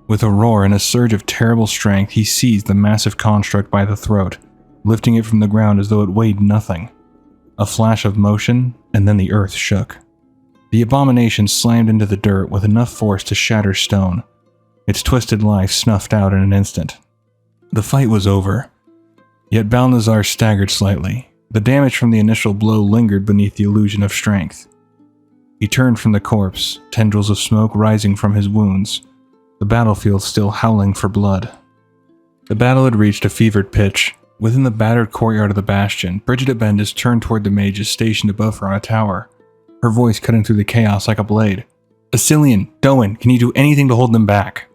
With a roar and a surge of terrible strength, he seized the massive construct by the throat, lifting it from the ground as though it weighed nothing. A flash of motion, and then the earth shook. The abomination slammed into the dirt with enough force to shatter stone, its twisted life snuffed out in an instant. The fight was over, yet Balnazar staggered slightly. The damage from the initial blow lingered beneath the illusion of strength. He turned from the corpse, tendrils of smoke rising from his wounds, the battlefield still howling for blood. The battle had reached a fevered pitch. Within the battered courtyard of the bastion, Bridget Abendis turned toward the mages stationed above her on a tower, her voice cutting through the chaos like a blade. Asilian, Doan, can you do anything to hold them back?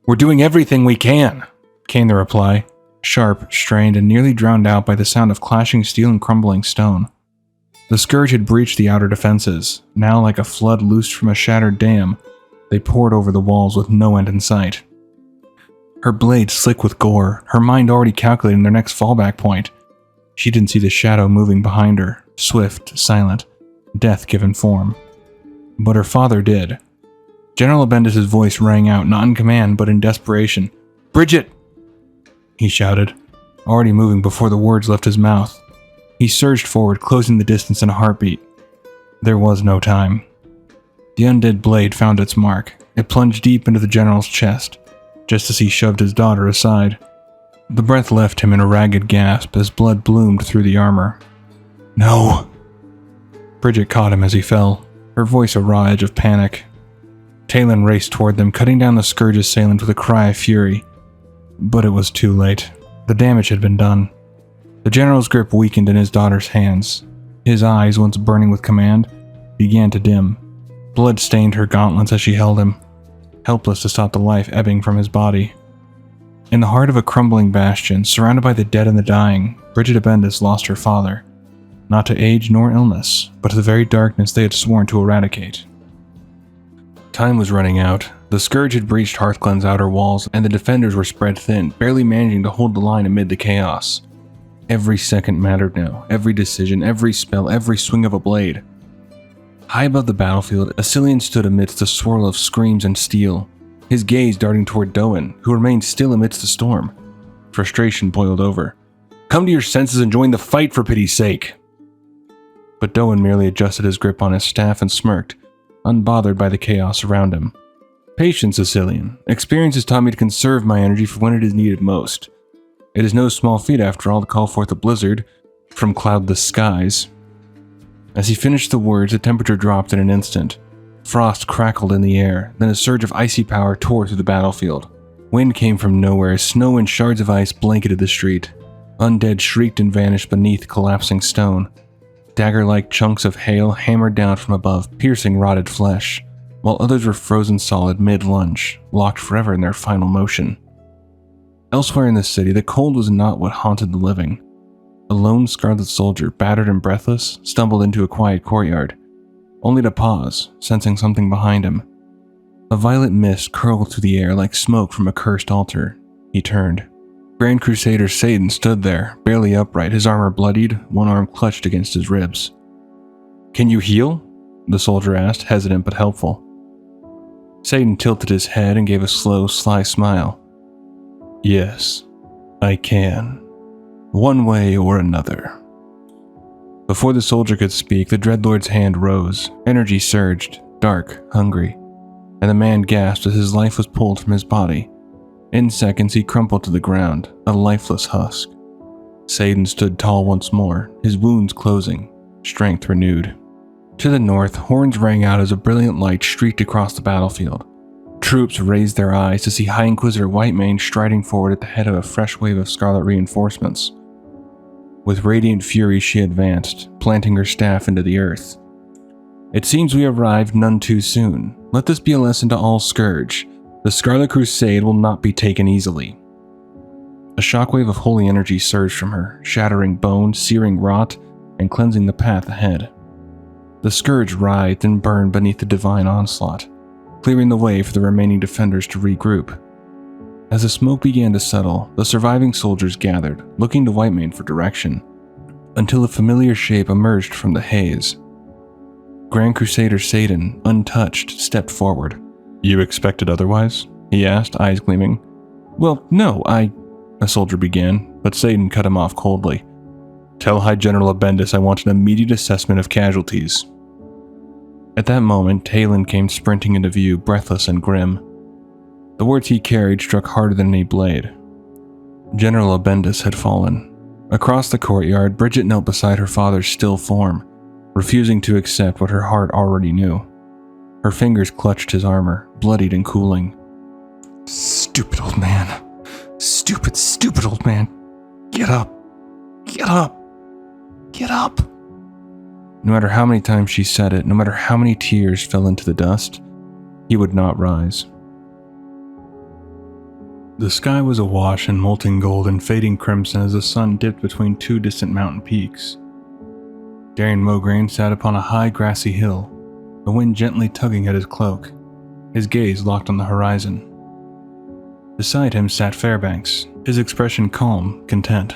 We're doing everything we can. came the reply, sharp, strained, and nearly drowned out by the sound of clashing steel and crumbling stone. The scourge had breached the outer defenses. Now, like a flood loosed from a shattered dam, they poured over the walls with no end in sight. Her blade slick with gore, her mind already calculating their next fallback point. She didn't see the shadow moving behind her, swift, silent, death given form. But her father did. General Abendis' voice rang out, not in command, but in desperation. "Bridget!" he shouted, already moving before the words left his mouth. He surged forward, closing the distance in a heartbeat. There was no time. The undead blade found its mark. It plunged deep into the general's chest, just as he shoved his daughter aside. The breath left him in a ragged gasp as blood bloomed through the armor. "No!" Bridget caught him as he fell, her voice a raw edge of panic. Talon raced toward them, cutting down the scourge assailant with a cry of fury. But it was too late. The damage had been done. The general's grip weakened in his daughter's hands. His eyes, once burning with command, began to dim. Blood stained her gauntlets as she held him, helpless to stop the life ebbing from his body. In the heart of a crumbling bastion, surrounded by the dead and the dying, Bridget Abendis lost her father. Not to age nor illness, but to the very darkness they had sworn to eradicate. Time was running out. The scourge had breached Hearthglen's outer walls, and the defenders were spread thin, barely managing to hold the line amid the chaos. Every second mattered now, every decision, every spell, every swing of a blade. High above the battlefield, Asilian stood amidst a swirl of screams and steel, his gaze darting toward Doan, who remained still amidst the storm. Frustration boiled over. "Come to your senses and join the fight, for pity's sake!" But Doan merely adjusted his grip on his staff and smirked, unbothered by the chaos around him. "Patience, Asilian. Experience has taught me to conserve my energy for when it is needed most. It is no small feat, after all, to call forth a blizzard from cloudless skies." As he finished the words, the temperature dropped in an instant. Frost crackled in the air, then a surge of icy power tore through the battlefield. Wind came from nowhere, snow and shards of ice blanketed the street. Undead shrieked and vanished beneath collapsing stone. Dagger-like chunks of hail hammered down from above, piercing rotted flesh, while others were frozen solid mid-lunge, locked forever in their final motion. Elsewhere in the city, the cold was not what haunted the living. A lone Scarlet soldier, battered and breathless, stumbled into a quiet courtyard, only to pause, sensing something behind him. A violet mist curled through the air like smoke from a cursed altar. He turned. Grand Crusader Satan stood there, barely upright, his armor bloodied, one arm clutched against his ribs. "Can you heal?" the soldier asked, hesitant but helpful. Satan tilted his head and gave a slow, sly smile. "Yes, I can. One way or another." Before the soldier could speak, the Dreadlord's hand rose, energy surged, dark, hungry, and the man gasped as his life was pulled from his body. In seconds, he crumpled to the ground, a lifeless husk. Satan stood tall once more, his wounds closing, strength renewed. To the north, horns rang out as a brilliant light streaked across the battlefield. Troops raised their eyes to see High Inquisitor Whitemane striding forward at the head of a fresh wave of Scarlet reinforcements. With radiant fury she advanced, planting her staff into the earth. "It seems we arrived none too soon. Let this be a lesson to all Scourge. The Scarlet Crusade will not be taken easily." A shockwave of holy energy surged from her, shattering bone, searing rot, and cleansing the path ahead. The Scourge writhed and burned beneath the divine onslaught, clearing the way for the remaining defenders to regroup. As the smoke began to settle, the surviving soldiers gathered, looking to Whitemane for direction, until a familiar shape emerged from the haze. Grand Crusader Satan, untouched, stepped forward. "You expected otherwise?" he asked, eyes gleaming. "Well, no, a soldier began, but Satan cut him off coldly. "Tell High General Abendis I want an immediate assessment of casualties." At that moment, Talon came sprinting into view, breathless and grim. The words he carried struck harder than any blade. General Abendis had fallen. Across the courtyard, Bridget knelt beside her father's still form, refusing to accept what her heart already knew. Her fingers clutched his armor, bloodied and cooling. "Stupid old man. Stupid, stupid old man. Get up. Get up. Get up." No matter how many times she said it, no matter how many tears fell into the dust, he would not rise. The sky was awash in molten gold and fading crimson as the sun dipped between two distant mountain peaks. Dariion Mograine sat upon a high grassy hill, the wind gently tugging at his cloak, his gaze locked on the horizon. Beside him sat Fairbanks, his expression calm, content.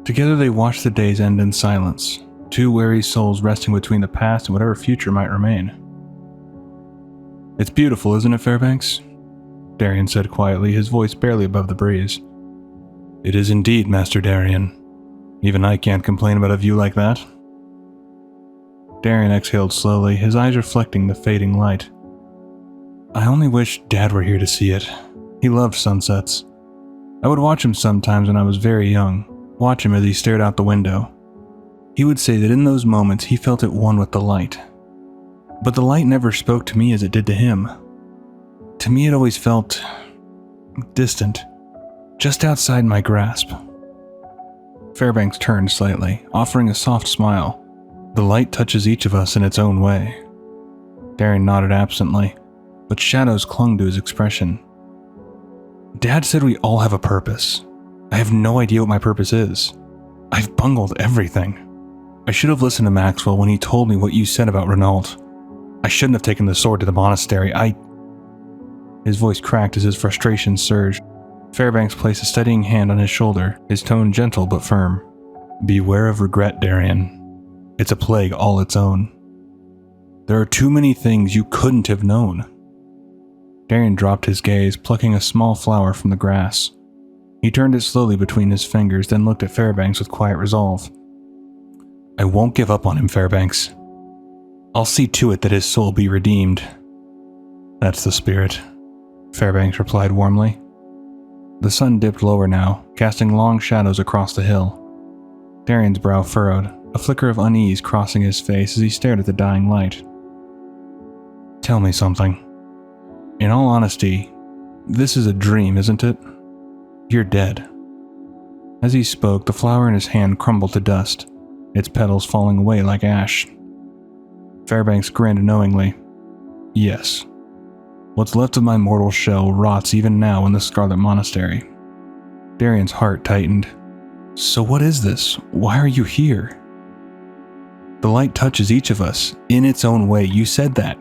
Together they watched the days end in silence, two weary souls resting between the past and whatever future might remain. "It's beautiful, isn't it, Fairbanks?" Dariion said quietly, his voice barely above the breeze. "It is indeed, Master Dariion. Even I can't complain about a view like that." Dariion exhaled slowly, his eyes reflecting the fading light. "I only wish Dad were here to see it. He loved sunsets. I would watch him sometimes when I was very young, watch him as he stared out the window. He would say that in those moments he felt at one with the light. But the light never spoke to me as it did to him. To me it always felt distant, just outside my grasp." Fairbanks turned slightly, offering a soft smile. "The light touches each of us in its own way." Dariion nodded absently, but shadows clung to his expression. "Dad said we all have a purpose. I have no idea what my purpose is. I've bungled everything. I should have listened to Maxwell when he told me what you said about Renault. I shouldn't have taken the sword to the monastery. His voice cracked as his frustration surged. Fairbanks placed a steadying hand on his shoulder, his tone gentle but firm. "Beware of regret, Dariion. It's a plague all its own. There are too many things you couldn't have known." Dariion dropped his gaze, plucking a small flower from the grass. He turned it slowly between his fingers, then looked at Fairbanks with quiet resolve. "I won't give up on him, Fairbanks. I'll see to it that his soul be redeemed." "That's the spirit," Fairbanks replied warmly. The sun dipped lower now, casting long shadows across the hill. Dariion's brow furrowed, a flicker of unease crossing his face as he stared at the dying light. "Tell me something. In all honesty, this is a dream, isn't it? You're dead." As he spoke, the flower in his hand crumbled to dust, its petals falling away like ash. Fairbanks grinned knowingly. "Yes. What's left of my mortal shell rots even now in the Scarlet Monastery." Dariion's heart tightened. "So what is this? Why are you here?" "The light touches each of us, in its own way. You said that."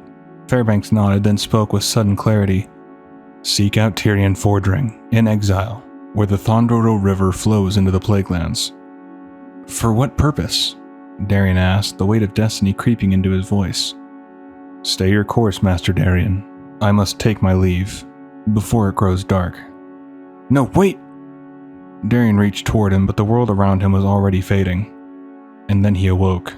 Fairbanks nodded, then spoke with sudden clarity. "Seek out Tyrion Fordring, in exile, where the Thondoro River flows into the Plaguelands." "For what purpose?" Dariion asked, the weight of destiny creeping into his voice. "Stay your course, Master Dariion. I must take my leave, before it grows dark." "No, wait!" Dariion reached toward him, but the world around him was already fading. And then he awoke.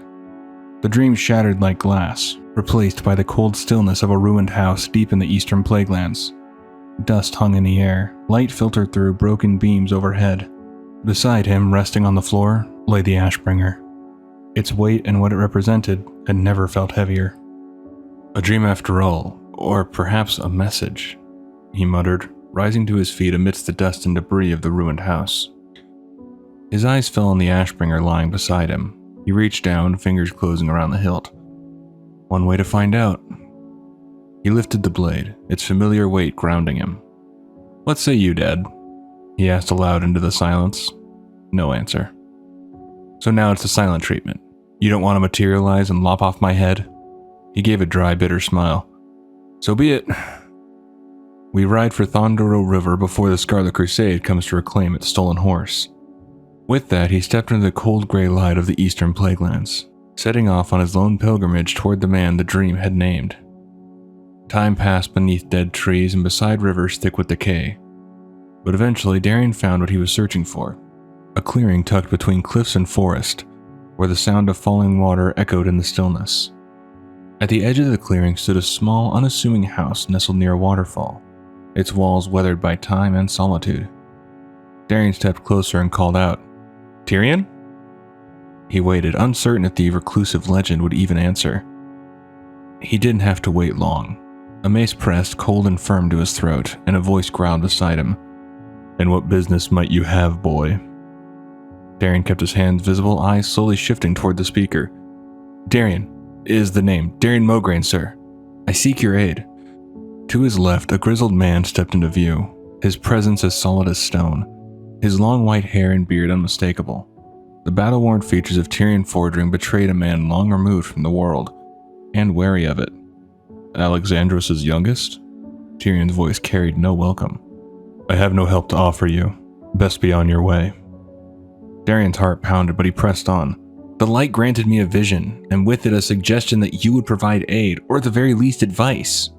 The dream shattered like glass, replaced by the cold stillness of a ruined house deep in the eastern Plaguelands. Dust hung in the air, light filtered through broken beams overhead. Beside him, resting on the floor, lay the Ashbringer. Its weight and what it represented had never felt heavier. "A dream after all, or perhaps a message," he muttered, rising to his feet amidst the dust and debris of the ruined house. His eyes fell on the Ashbringer lying beside him. He reached down, fingers closing around the hilt. One way to find out. He lifted the blade, its familiar weight grounding him. "What say you, Dad?" he asked aloud into the silence. No answer. "So now it's the silent treatment. You don't want to materialize and lop off my head?" He gave a dry, bitter smile. "So be it. We ride for Thondoro River before the Scarlet Crusade comes to reclaim its stolen horse." With that, he stepped into the cold gray light of the eastern Plaguelands, setting off on his lone pilgrimage toward the man the dream had named. Time passed beneath dead trees and beside rivers thick with decay. But eventually, Dariion found what he was searching for. A clearing tucked between cliffs and forest, where the sound of falling water echoed in the stillness. At the edge of the clearing stood a small, unassuming house nestled near a waterfall, its walls weathered by time and solitude. Dariion stepped closer and called out, "Tyrion?" He waited, uncertain if the reclusive legend would even answer. He didn't have to wait long. A mace pressed cold and firm to his throat, and a voice growled beside him. "And what business might you have, boy?" Dariion kept his hands visible, eyes slowly shifting toward the speaker. "Dariion is the name. Dariion Mograine, sir. I seek your aid." To his left, a grizzled man stepped into view, his presence as solid as stone, his long white hair and beard unmistakable. The battle-worn features of Tirion Fordring betrayed a man long removed from the world, and wary of it. Alexandros' youngest? Tyrion's voice carried no welcome. I have no help to offer you. Best be on your way. Darion's heart pounded, but he pressed on. The light granted me a vision, and with it a suggestion that you would provide aid, or at the very least advice.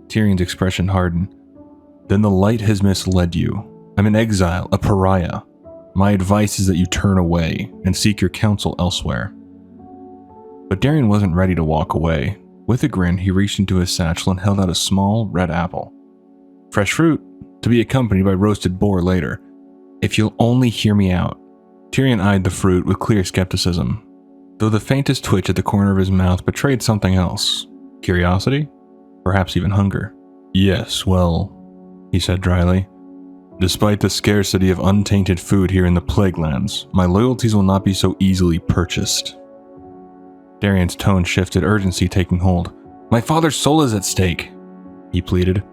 Tyrion's expression hardened. Then the light has misled you. I'm an exile, a pariah. My advice is that you turn away and seek your counsel elsewhere. But Dariion wasn't ready to walk away. With a grin, he reached into his satchel and held out a small, red apple. Fresh fruit, to be accompanied by roasted boar later. If you'll only hear me out. Tirion eyed the fruit with clear skepticism, though the faintest twitch at the corner of his mouth betrayed something else. Curiosity? Perhaps even hunger. Yes, well, he said dryly. Despite the scarcity of untainted food here in the Plaguelands, my loyalties will not be so easily purchased. Darion's tone shifted, urgency taking hold. My father's soul is at stake, he pleaded.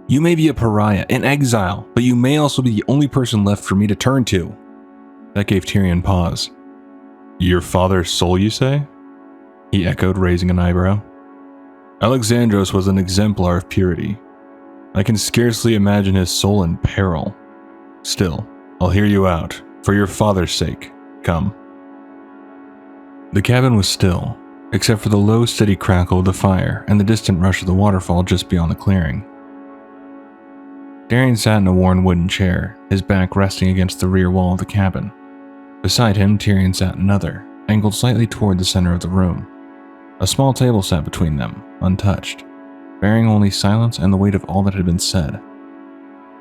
You may be a pariah, an exile, but you may also be the only person left for me to turn to. That gave Tirion pause. Your father's soul, you say? He echoed, raising an eyebrow. Alexandros was an exemplar of purity. I can scarcely imagine his soul in peril. Still, I'll hear you out. For your father's sake, come. The cabin was still, except for the low, steady crackle of the fire and the distant rush of the waterfall just beyond the clearing. Dariion sat in a worn wooden chair, his back resting against the rear wall of the cabin. Beside him, Tirion sat in another, angled slightly toward the center of the room. A small table sat between them, untouched, bearing only silence and the weight of all that had been said.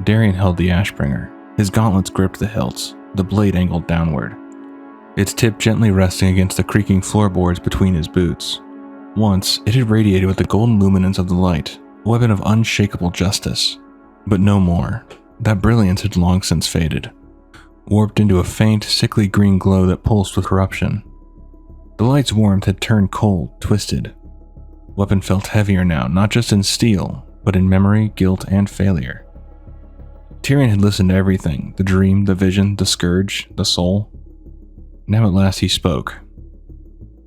Dariion held the Ashbringer, his gauntlets gripped the hilts, the blade angled downward, its tip gently resting against the creaking floorboards between his boots. Once, it had radiated with the golden luminance of the light, a weapon of unshakable justice. But no more. That brilliance had long since faded, warped into a faint, sickly green glow that pulsed with corruption. The light's warmth had turned cold, twisted. The weapon felt heavier now, not just in steel, but in memory, guilt, and failure. Tirion had listened to everything, the dream, the vision, the scourge, the soul. Now at last he spoke.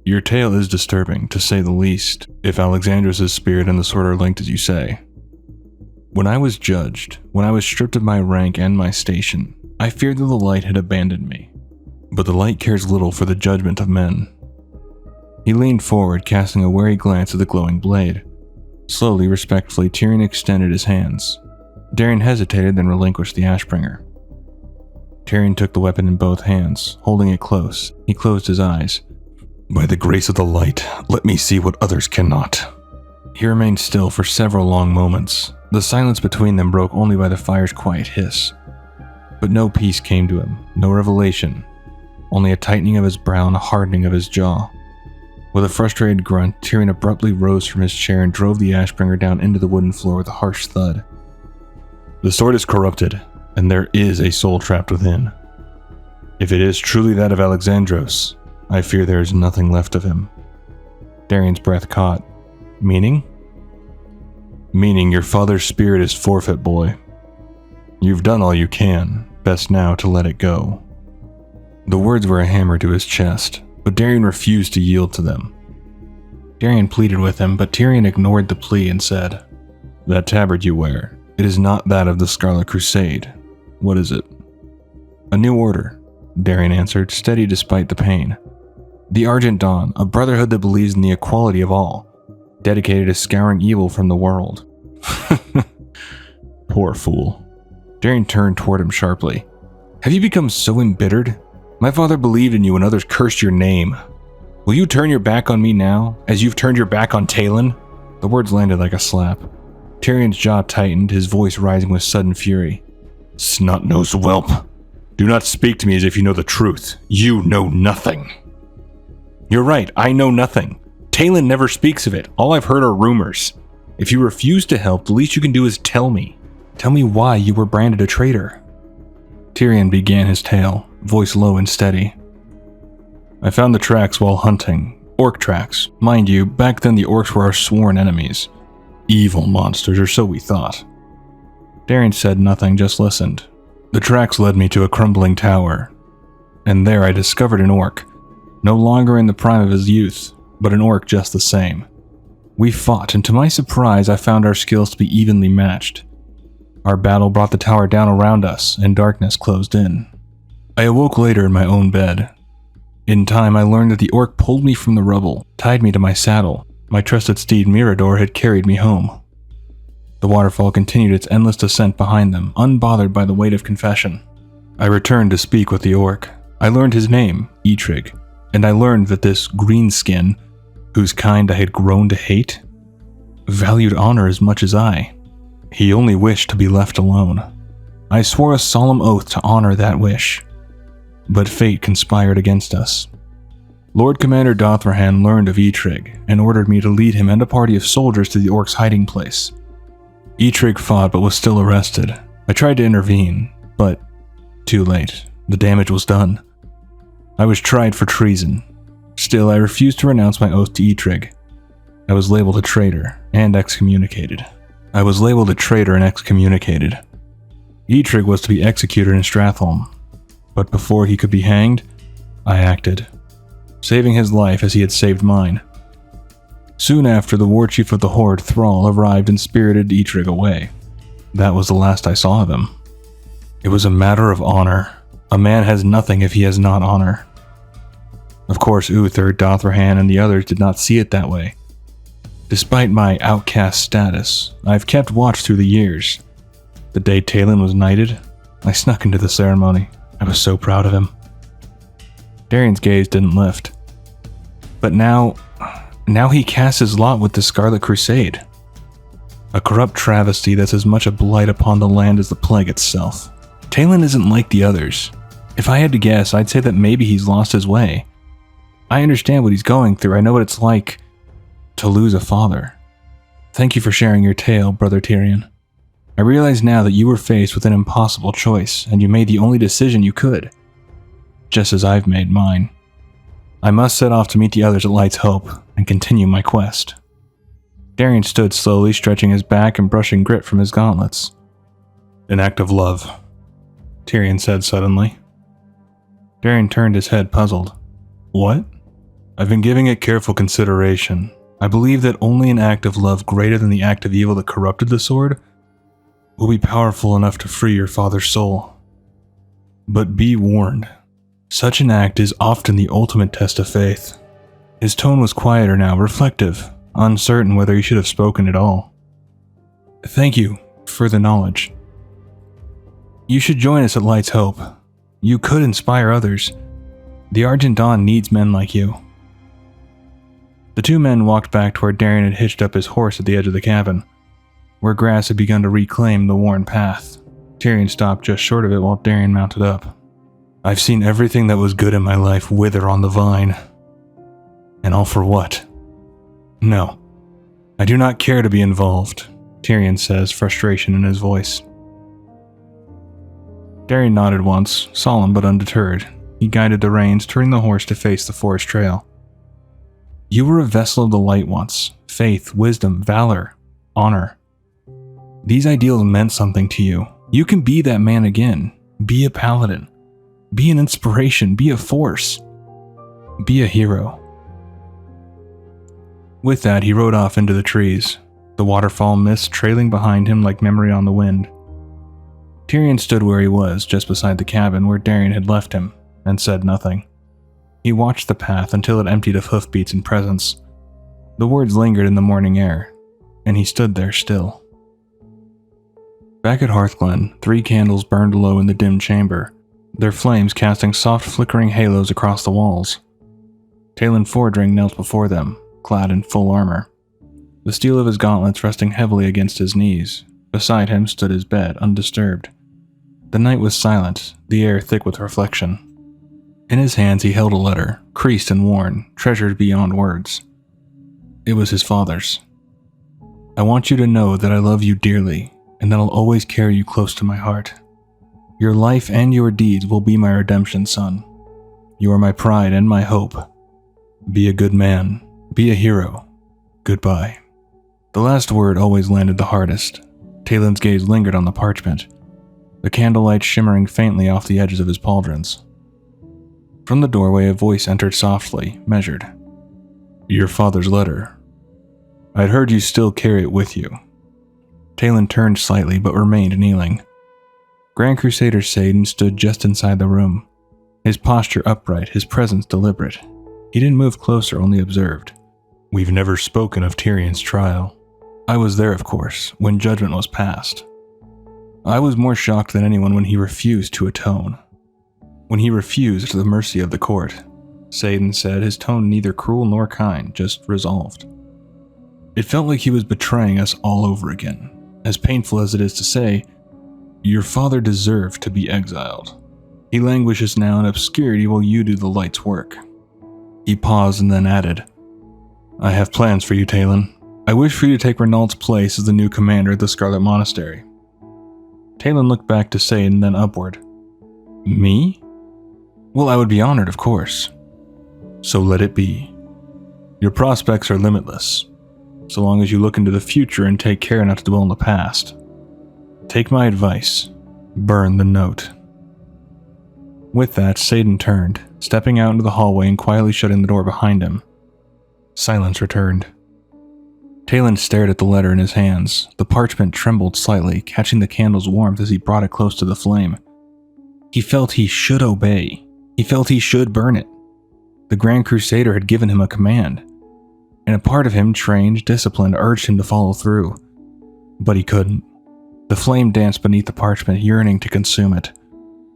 Your tale is disturbing, to say the least, if Alexandros' spirit and the sword are linked as you say. When I was judged, when I was stripped of my rank and my station, I feared that the light had abandoned me. But the light cares little for the judgment of men. He leaned forward, casting a wary glance at the glowing blade. Slowly, respectfully, Tirion extended his hands. Dariion hesitated, then relinquished the Ashbringer. Tirion took the weapon in both hands, holding it close. He closed his eyes. By the grace of the light, let me see what others cannot. He remained still for several long moments. The silence between them broke only by the fire's quiet hiss. But no peace came to him, no revelation, only a tightening of his brow and a hardening of his jaw. With a frustrated grunt, Tirion abruptly rose from his chair and drove the Ashbringer down into the wooden floor with a harsh thud. The sword is corrupted, and there is a soul trapped within. If it is truly that of Alexandros, I fear there is nothing left of him. Darion's breath caught. Meaning? Meaning your father's spirit is forfeit, boy. You've done all you can, best now to let it go. The words were a hammer to his chest, but Dariion refused to yield to them. Dariion pleaded with him, but Tirion ignored the plea and said, That tabard you wear, it is not that of the Scarlet Crusade. What is it? A new order, Dariion answered, steady despite the pain. The Argent Dawn, a brotherhood that believes in the equality of all, dedicated to scouring evil from the world. Poor fool. Dariion turned toward him sharply. Have you become so embittered? My father believed in you and others cursed your name. Will you turn your back on me now, as you've turned your back on Talon? The words landed like a slap. Tyrion's jaw tightened, his voice rising with sudden fury. Snot-nosed whelp. Do not speak to me as if you know the truth. You know nothing. You're right, I know nothing. Talon never speaks of it. All I've heard are rumors. If you refuse to help, the least you can do is tell me. Tell me why you were branded a traitor. Tirion began his tale, voice low and steady. I found the tracks while hunting. Orc tracks. Mind you, back then the orcs were our sworn enemies. Evil monsters, or so we thought. Dariion said nothing, just listened. The tracks led me to a crumbling tower, and there I discovered an orc, no longer in the prime of his youth, but an orc just the same. We fought, and to my surprise, I found our skills to be evenly matched. Our battle brought the tower down around us, and darkness closed in. I awoke later in my own bed. In time, I learned that the orc pulled me from the rubble, tied me to my saddle. My trusted steed Mirador had carried me home. The waterfall continued its endless descent behind them, unbothered by the weight of confession. I returned to speak with the orc. I learned his name, Eitrig, and I learned that this greenskin, whose kind I had grown to hate, valued honor as much as I. He only wished to be left alone. I swore a solemn oath to honor that wish. But fate conspired against us. Lord Commander Dothrahan learned of Eitrig and ordered me to lead him and a party of soldiers to the orc's hiding place. Eitrig fought but was still arrested. I tried to intervene, but too late. The damage was done. I was tried for treason. Still, I refused to renounce my oath to Eitrig. I was labeled a traitor and excommunicated. Eitrig was to be executed in Stratholme, but before he could be hanged, I acted, saving his life as he had saved mine. Soon after, the war chief of the Horde, Thrall, arrived and spirited Eitrig away. That was the last I saw of him. It was a matter of honor. A man has nothing if he has not honor. Of course, Uther, Dothrahan, and the others did not see it that way. Despite my outcast status, I've kept watch through the years. The day Talon was knighted, I snuck into the ceremony. I was so proud of him. Darion's gaze didn't lift. But now he casts his lot with the Scarlet Crusade. A corrupt travesty that's as much a blight upon the land as the plague itself. Talon isn't like the others. If I had to guess, I'd say that maybe he's lost his way. I understand what he's going through. I know what it's like to lose a father. Thank you for sharing your tale, Brother Tyrion. I realize now that you were faced with an impossible choice, and you made the only decision you could, just as I've made mine. I must set off to meet the others at Light's Hope and continue my quest. Dariion stood slowly, stretching his back and brushing grit from his gauntlets. An act of love, Tyrion said suddenly. Dariion turned his head, puzzled. What? I've been giving it careful consideration. I believe that only an act of love greater than the act of evil that corrupted the sword will be powerful enough to free your father's soul. But be warned, such an act is often the ultimate test of faith. His tone was quieter now, reflective, uncertain whether he should have spoken at all. Thank you for the knowledge. You should join us at Light's Hope. You could inspire others. The Argent Dawn needs men like you. The two men walked back to where Dariion had hitched up his horse at the edge of the cabin, where grass had begun to reclaim the worn path. Tyrion stopped just short of it while Dariion mounted up. I've seen everything that was good in my life wither on the vine. And all for what? No, I do not care to be involved, Tyrion says, frustration in his voice. Dariion nodded once, solemn but undeterred. He guided the reins, turning the horse to face the forest trail. You were a vessel of the light once. Faith, wisdom, valor, honor. These ideals meant something to you. You can be that man again. Be a paladin. Be an inspiration. Be a force. Be a hero. With that, he rode off into the trees, the waterfall mist trailing behind him like memory on the wind. Tyrion stood where he was, just beside the cabin where Dariion had left him, and said nothing. He watched the path until it emptied of hoofbeats and presence. The words lingered in the morning air, and he stood there still. Back at Hearthglen, 3 candles burned low in the dim chamber, their flames casting soft flickering halos across the walls. Talon Fordring knelt before them, clad in full armor, the steel of his gauntlets resting heavily against his knees. Beside him stood his bed, undisturbed. The night was silent, the air thick with reflection. In his hands he held a letter, creased and worn, treasured beyond words. It was his father's. I want you to know that I love you dearly, and that I'll always carry you close to my heart. Your life and your deeds will be my redemption, son. You are my pride and my hope. Be a good man. Be a hero. Goodbye. The last word always landed the hardest. Talon's gaze lingered on the parchment, the candlelight shimmering faintly off the edges of his pauldrons. From the doorway, a voice entered softly, measured. Your father's letter. I'd heard you still carry it with you. Talon turned slightly, but remained kneeling. Grand Crusader Satan stood just inside the room, his posture upright, his presence deliberate. He didn't move closer, only observed. We've never spoken of Tyrion's trial. I was there, of course, when judgment was passed. I was more shocked than anyone when he refused to atone. When he refused the mercy of the court, Satan said, his tone neither cruel nor kind, just resolved. It felt like he was betraying us all over again. As painful as it is to say, your father deserved to be exiled. He languishes now in obscurity while you do the light's work. He paused and then added, I have plans for you, Talon. I wish for you to take Renault's place as the new commander of the Scarlet Monastery. Talon looked back to Satan, then upward. Me? Well, I would be honored, of course. So let it be. Your prospects are limitless, so long as you look into the future and take care not to dwell in the past. Take my advice. Burn the note. With that, Satan turned, stepping out into the hallway and quietly shutting the door behind him. Silence returned. Talon stared at the letter in his hands. The parchment trembled slightly, catching the candle's warmth as he brought it close to the flame. He felt he should obey. He felt he should burn it. The Grand Crusader had given him a command, and a part of him, trained, disciplined, urged him to follow through. But he couldn't. The flame danced beneath the parchment, yearning to consume it.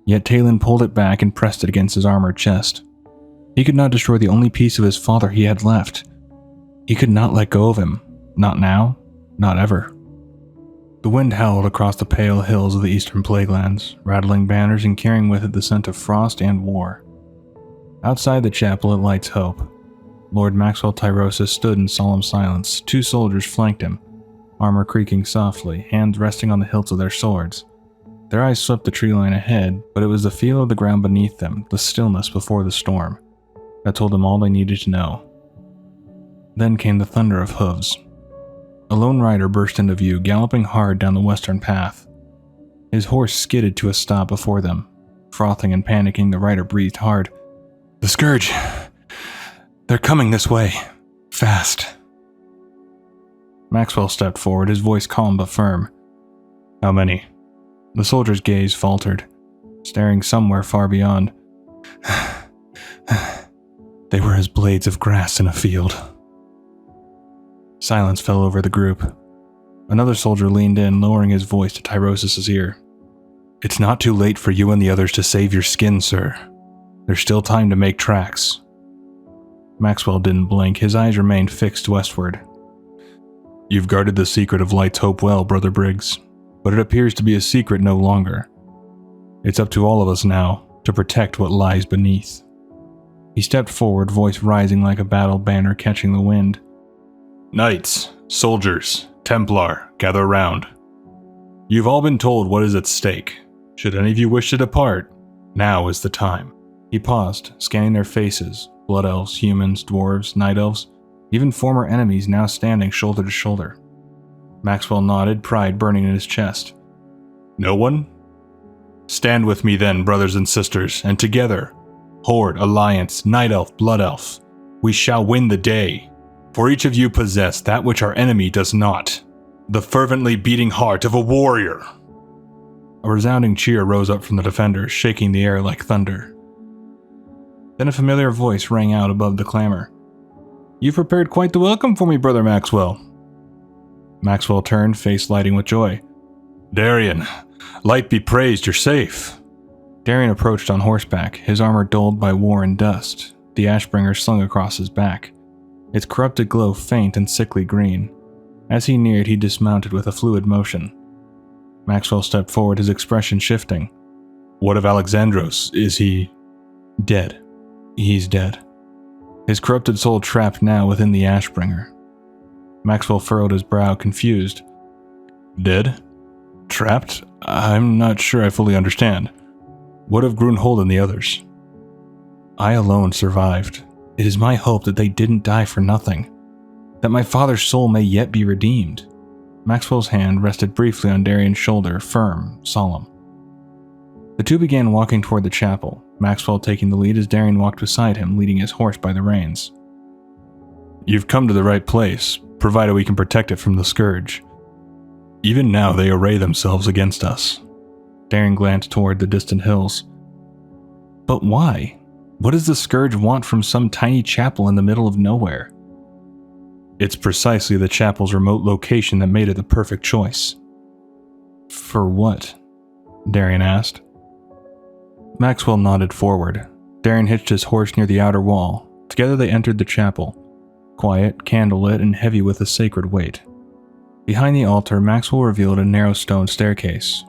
Yet Talon pulled it back and pressed it against his armored chest. He could not destroy the only piece of his father he had left. He could not let go of him. Not now, not ever. The wind howled across the pale hills of the eastern Plaguelands, rattling banners and carrying with it the scent of frost and war. Outside the chapel at Light's Hope, Lord Maxwell Tyrosus stood in solemn silence. 2 soldiers flanked him, armor creaking softly, hands resting on the hilts of their swords. Their eyes swept the tree line ahead, but it was the feel of the ground beneath them, the stillness before the storm, that told them all they needed to know. Then came the thunder of hooves. A lone rider burst into view, galloping hard down the western path. His horse skidded to a stop before them. Frothing and panicking, the rider breathed hard. The Scourge! They're coming this way. Fast. Maxwell stepped forward, his voice calm but firm. How many? The soldier's gaze faltered, staring somewhere far beyond. They were as blades of grass in a field. Silence fell over the group. Another soldier leaned in, lowering his voice to Tyrosus' ear. It's not too late for you and the others to save your skin, sir. There's still time to make tracks. Maxwell didn't blink, his eyes remained fixed westward. You've guarded the secret of Light's Hope well, Brother Briggs, but it appears to be a secret no longer. It's up to all of us now to protect what lies beneath. He stepped forward, voice rising like a battle banner catching the wind. Knights, soldiers, Templar, gather round. You've all been told what is at stake. Should any of you wish to depart, now is the time. He paused, scanning their faces, blood elves, humans, dwarves, night elves, even former enemies now standing shoulder to shoulder. Maxwell nodded, pride burning in his chest. No one? Stand with me then, brothers and sisters, and together, Horde, Alliance, Night Elf, Blood Elf, we shall win the day. For each of you possess that which our enemy does not, the fervently beating heart of a warrior. A resounding cheer rose up from the defenders, shaking the air like thunder. Then a familiar voice rang out above the clamor. You've prepared quite the welcome for me, Brother Maxwell. Maxwell turned, face lighting with joy. Dariion, light be praised, you're safe. Dariion approached on horseback, his armor dulled by war and dust, the Ashbringer slung across his back, its corrupted glow faint and sickly green. As he neared, he dismounted with a fluid motion. Maxwell stepped forward, his expression shifting. What of Alexandros? Is he... Dead. He's dead. His corrupted soul trapped now within the Ashbringer. Maxwell furrowed his brow, confused. Dead? Trapped? I'm not sure I fully understand. What of Grunhold and the others? I alone survived. It is my hope that they didn't die for nothing, that my father's soul may yet be redeemed. Maxwell's hand rested briefly on Darion's shoulder, firm, solemn. The two began walking toward the chapel, Maxwell taking the lead as Dariion walked beside him, leading his horse by the reins. You've come to the right place, provided we can protect it from the Scourge. Even now they array themselves against us. Dariion glanced toward the distant hills. But why? What does the Scourge want from some tiny chapel in the middle of nowhere? It's precisely the chapel's remote location that made it the perfect choice. For what? Dariion asked. Maxwell nodded forward. Dariion hitched his horse near the outer wall. Together they entered the chapel, quiet, candlelit, and heavy with a sacred weight. Behind the altar, Maxwell revealed a narrow stone staircase.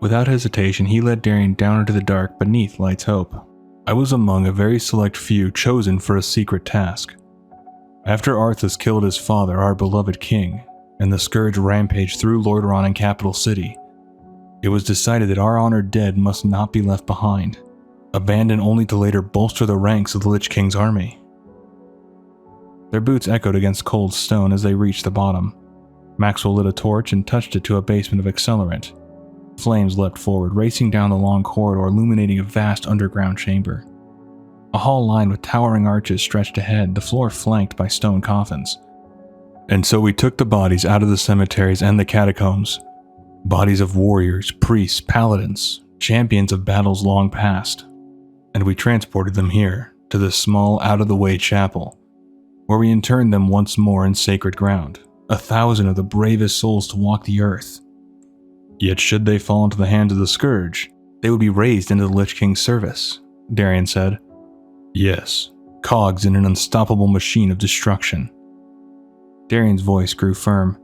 Without hesitation, he led Dariion down into the dark beneath Light's Hope. I was among a very select few chosen for a secret task. After Arthas killed his father, our beloved king, and the Scourge rampaged through Lordaeron and Capital City, it was decided that our honored dead must not be left behind, abandoned only to later bolster the ranks of the Lich King's army. Their boots echoed against cold stone as they reached the bottom. Maxwell lit a torch and touched it to a basement of accelerant. Flames leapt forward, racing down the long corridor, illuminating a vast underground chamber. A hall lined with towering arches stretched ahead, the floor flanked by stone coffins. And so we took the bodies out of the cemeteries and the catacombs. Bodies of warriors, priests, paladins, champions of battles long past. And we transported them here, to this small, out-of-the-way chapel, where we interned them once more in sacred ground. 1,000 of the bravest souls to walk the earth. Yet should they fall into the hands of the Scourge, they would be raised into the Lich King's service, Dariion said. Yes, cogs in an unstoppable machine of destruction. Darion's voice grew firm.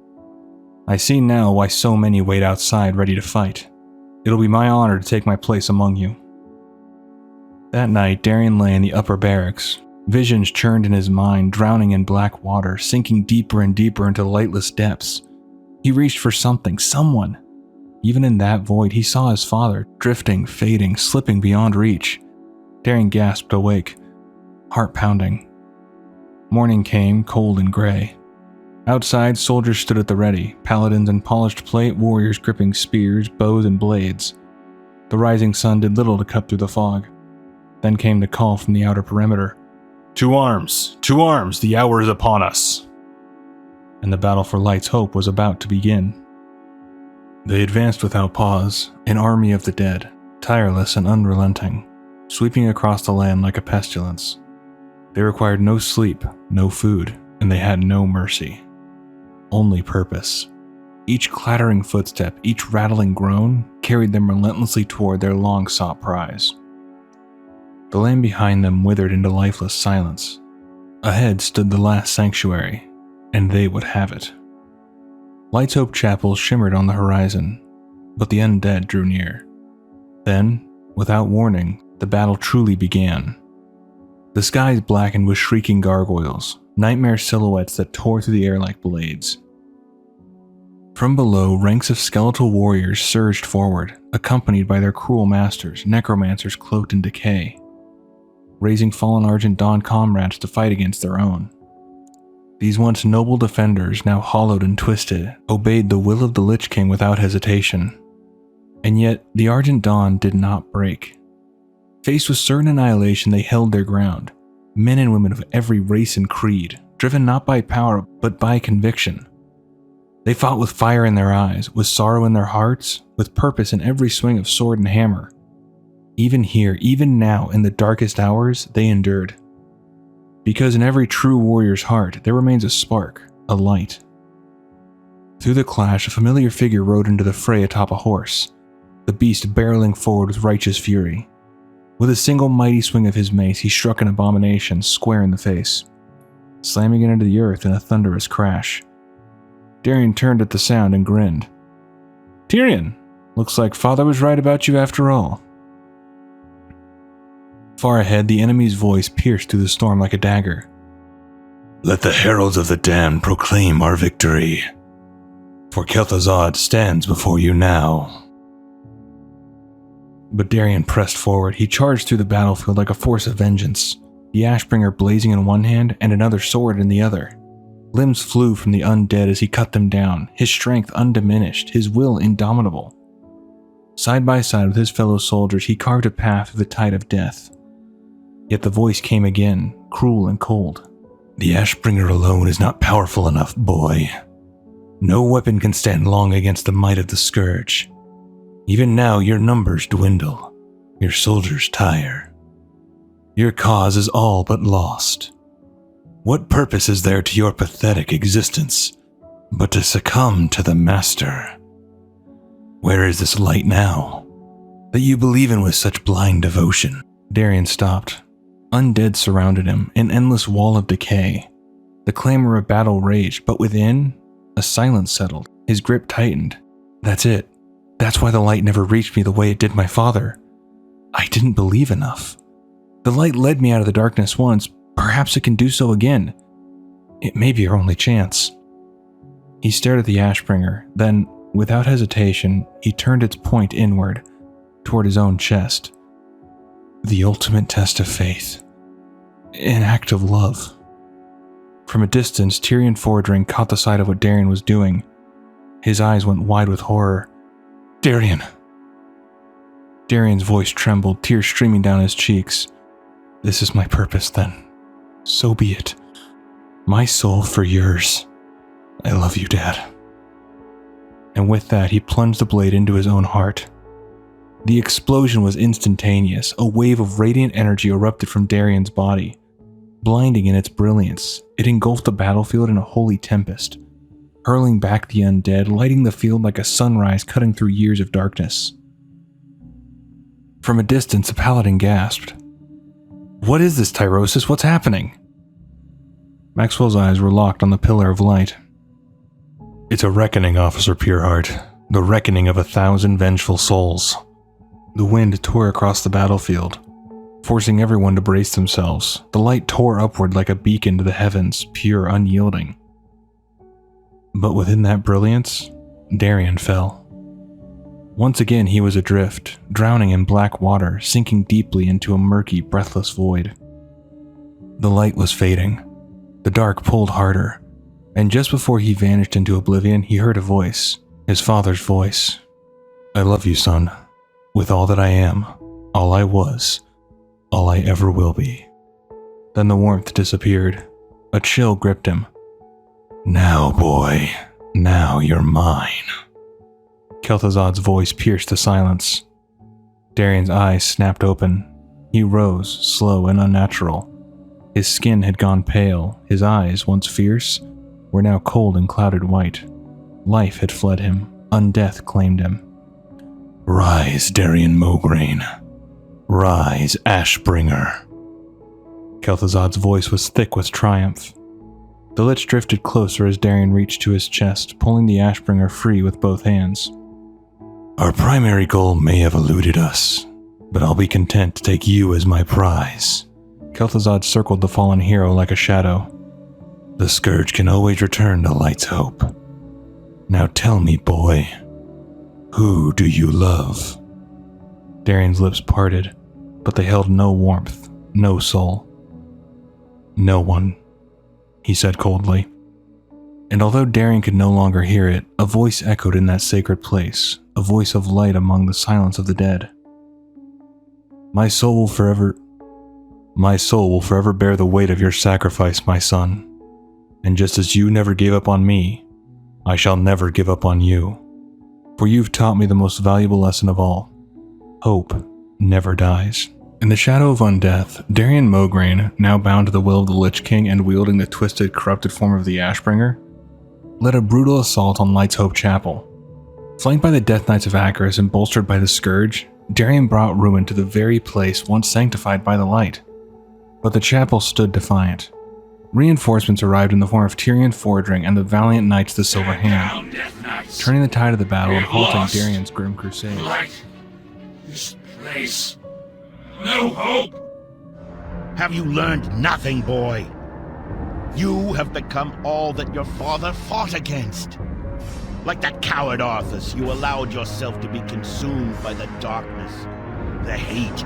I see now why so many wait outside ready to fight. It'll be my honor to take my place among you. That night, Dariion lay in the upper barracks. Visions churned in his mind, drowning in black water, sinking deeper and deeper into lightless depths. He reached for something, someone. Even in that void, he saw his father, drifting, fading, slipping beyond reach. Dariion gasped awake, heart pounding. Morning came, cold and gray. Outside, soldiers stood at the ready, paladins in polished plate, warriors gripping spears, bows, and blades. The rising sun did little to cut through the fog. Then came the call from the outer perimeter. To arms! To arms! The hour is upon us! And the battle for Light's Hope was about to begin. They advanced without pause, an army of the dead, tireless and unrelenting, sweeping across the land like a pestilence. They required no sleep, no food, and they had no mercy. Only purpose. Each clattering footstep, each rattling groan, carried them relentlessly toward their long-sought prize. The land behind them withered into lifeless silence. Ahead stood the last sanctuary, and they would have it. Light's Hope Chapel shimmered on the horizon, but the undead drew near. Then, without warning, the battle truly began. The skies blackened with shrieking gargoyles, nightmare silhouettes that tore through the air like blades. From below, ranks of skeletal warriors surged forward, accompanied by their cruel masters, necromancers cloaked in decay, raising fallen Argent Dawn comrades to fight against their own. These once noble defenders, now hollowed and twisted, obeyed the will of the Lich King without hesitation. And yet, the Argent Dawn did not break. Faced with certain annihilation, they held their ground, men and women of every race and creed, driven not by power, but by conviction. They fought with fire in their eyes, with sorrow in their hearts, with purpose in every swing of sword and hammer. Even here, even now, in the darkest hours, they endured. Because in every true warrior's heart, there remains a spark, a light. Through the clash, a familiar figure rode into the fray atop a horse, the beast barreling forward with righteous fury. With a single mighty swing of his mace, he struck an abomination square in the face, slamming it into the earth in a thunderous crash. Dariion turned at the sound and grinned. Tyrion, looks like father was right about you after all. Far ahead, the enemy's voice pierced through the storm like a dagger. Let the heralds of the damned proclaim our victory, for Kel'Thuzad stands before you now. But Dariion pressed forward. He charged through the battlefield like a force of vengeance, the Ashbringer blazing in one hand and another sword in the other. Limbs flew from the undead as he cut them down, his strength undiminished, his will indomitable. Side by side with his fellow soldiers, he carved a path through the tide of death. Yet the voice came again, cruel and cold. "The Ashbringer alone is not powerful enough, boy. No weapon can stand long against the might of the Scourge. Even now your numbers dwindle, your soldiers tire. Your cause is all but lost. What purpose is there to your pathetic existence but to succumb to the Master? Where is this light now that you believe in with such blind devotion?" Dariion stopped. Undead surrounded him, an endless wall of decay. The clamor of battle raged, but within, a silence settled. His grip tightened. "That's it. That's why the light never reached me the way it did my father. I didn't believe enough. The light led me out of the darkness once. Perhaps it can do so again. It may be our only chance." He stared at the Ashbringer, then, without hesitation, he turned its point inward, toward his own chest. The ultimate test of faith. An act of love. From a distance, Tyrion Fordring caught the sight of what Dariion was doing. His eyes went wide with horror. "Dariion!" Darion's voice trembled, tears streaming down his cheeks. "This is my purpose, then. So be it. My soul for yours. I love you, Dad." And with that, he plunged the blade into his own heart. The explosion was instantaneous. A wave of radiant energy erupted from Darion's body. Blinding in its brilliance, it engulfed the battlefield in a holy tempest, hurling back the undead, lighting the field like a sunrise cutting through years of darkness. From a distance, a paladin gasped. "What is this, Tyrosus? What's happening?" Maxwell's eyes were locked on the pillar of light. "It's a reckoning, Officer Pureheart. The reckoning of 1,000 vengeful souls." The wind tore across the battlefield, forcing everyone to brace themselves. The light tore upward like a beacon to the heavens, pure, unyielding. But within that brilliance, Dariion fell. Once again he was adrift, drowning in black water, sinking deeply into a murky, breathless void. The light was fading. The dark pulled harder, and just before he vanished into oblivion, he heard a voice, his father's voice. "I love you, son, with all that I am, all I was, all I ever will be." Then the warmth disappeared. A chill gripped him. "Now, boy, now you're mine." Kel'Thuzad's voice pierced the silence. Darion's eyes snapped open. He rose, slow and unnatural. His skin had gone pale. His eyes, once fierce, were now cold and clouded white. Life had fled him. Undeath claimed him. "Rise, Dariion Mograine. Rise, Ashbringer." Kel'Thuzad's voice was thick with triumph. The lich drifted closer as Dariion reached to his chest, pulling the Ashbringer free with both hands. "Our primary goal may have eluded us, but I'll be content to take you as my prize." Kel'Thuzad circled the fallen hero like a shadow. "The Scourge can always return to Light's hope. Now tell me, boy, who do you love?" Darion's lips parted, but they held no warmth, no soul. "No one," he said coldly. And although Dariion could no longer hear it, a voice echoed in that sacred place, a voice of light among the silence of the dead. My soul will forever bear the weight of your sacrifice, my son. And just as you never gave up on me, I shall never give up on you. For you've taught me the most valuable lesson of all. Hope never dies." In the shadow of undeath, Dariion Mograine, now bound to the will of the Lich King and wielding the twisted, corrupted form of the Ashbringer, led a brutal assault on Light's Hope Chapel. Flanked by the Death Knights of Acheris and bolstered by the Scourge, Dariion brought ruin to the very place once sanctified by the light. But the chapel stood defiant. Reinforcements arrived in the form of Tyrion Fordring and the valiant Knights of the Silver Hand, turning the tide of the battle and halting Dariion's grim crusade. Light. This place. No hope. Have you learned nothing, boy? You have become all that your father fought against. Like that coward Arthas, you allowed yourself to be consumed by the darkness, the hate,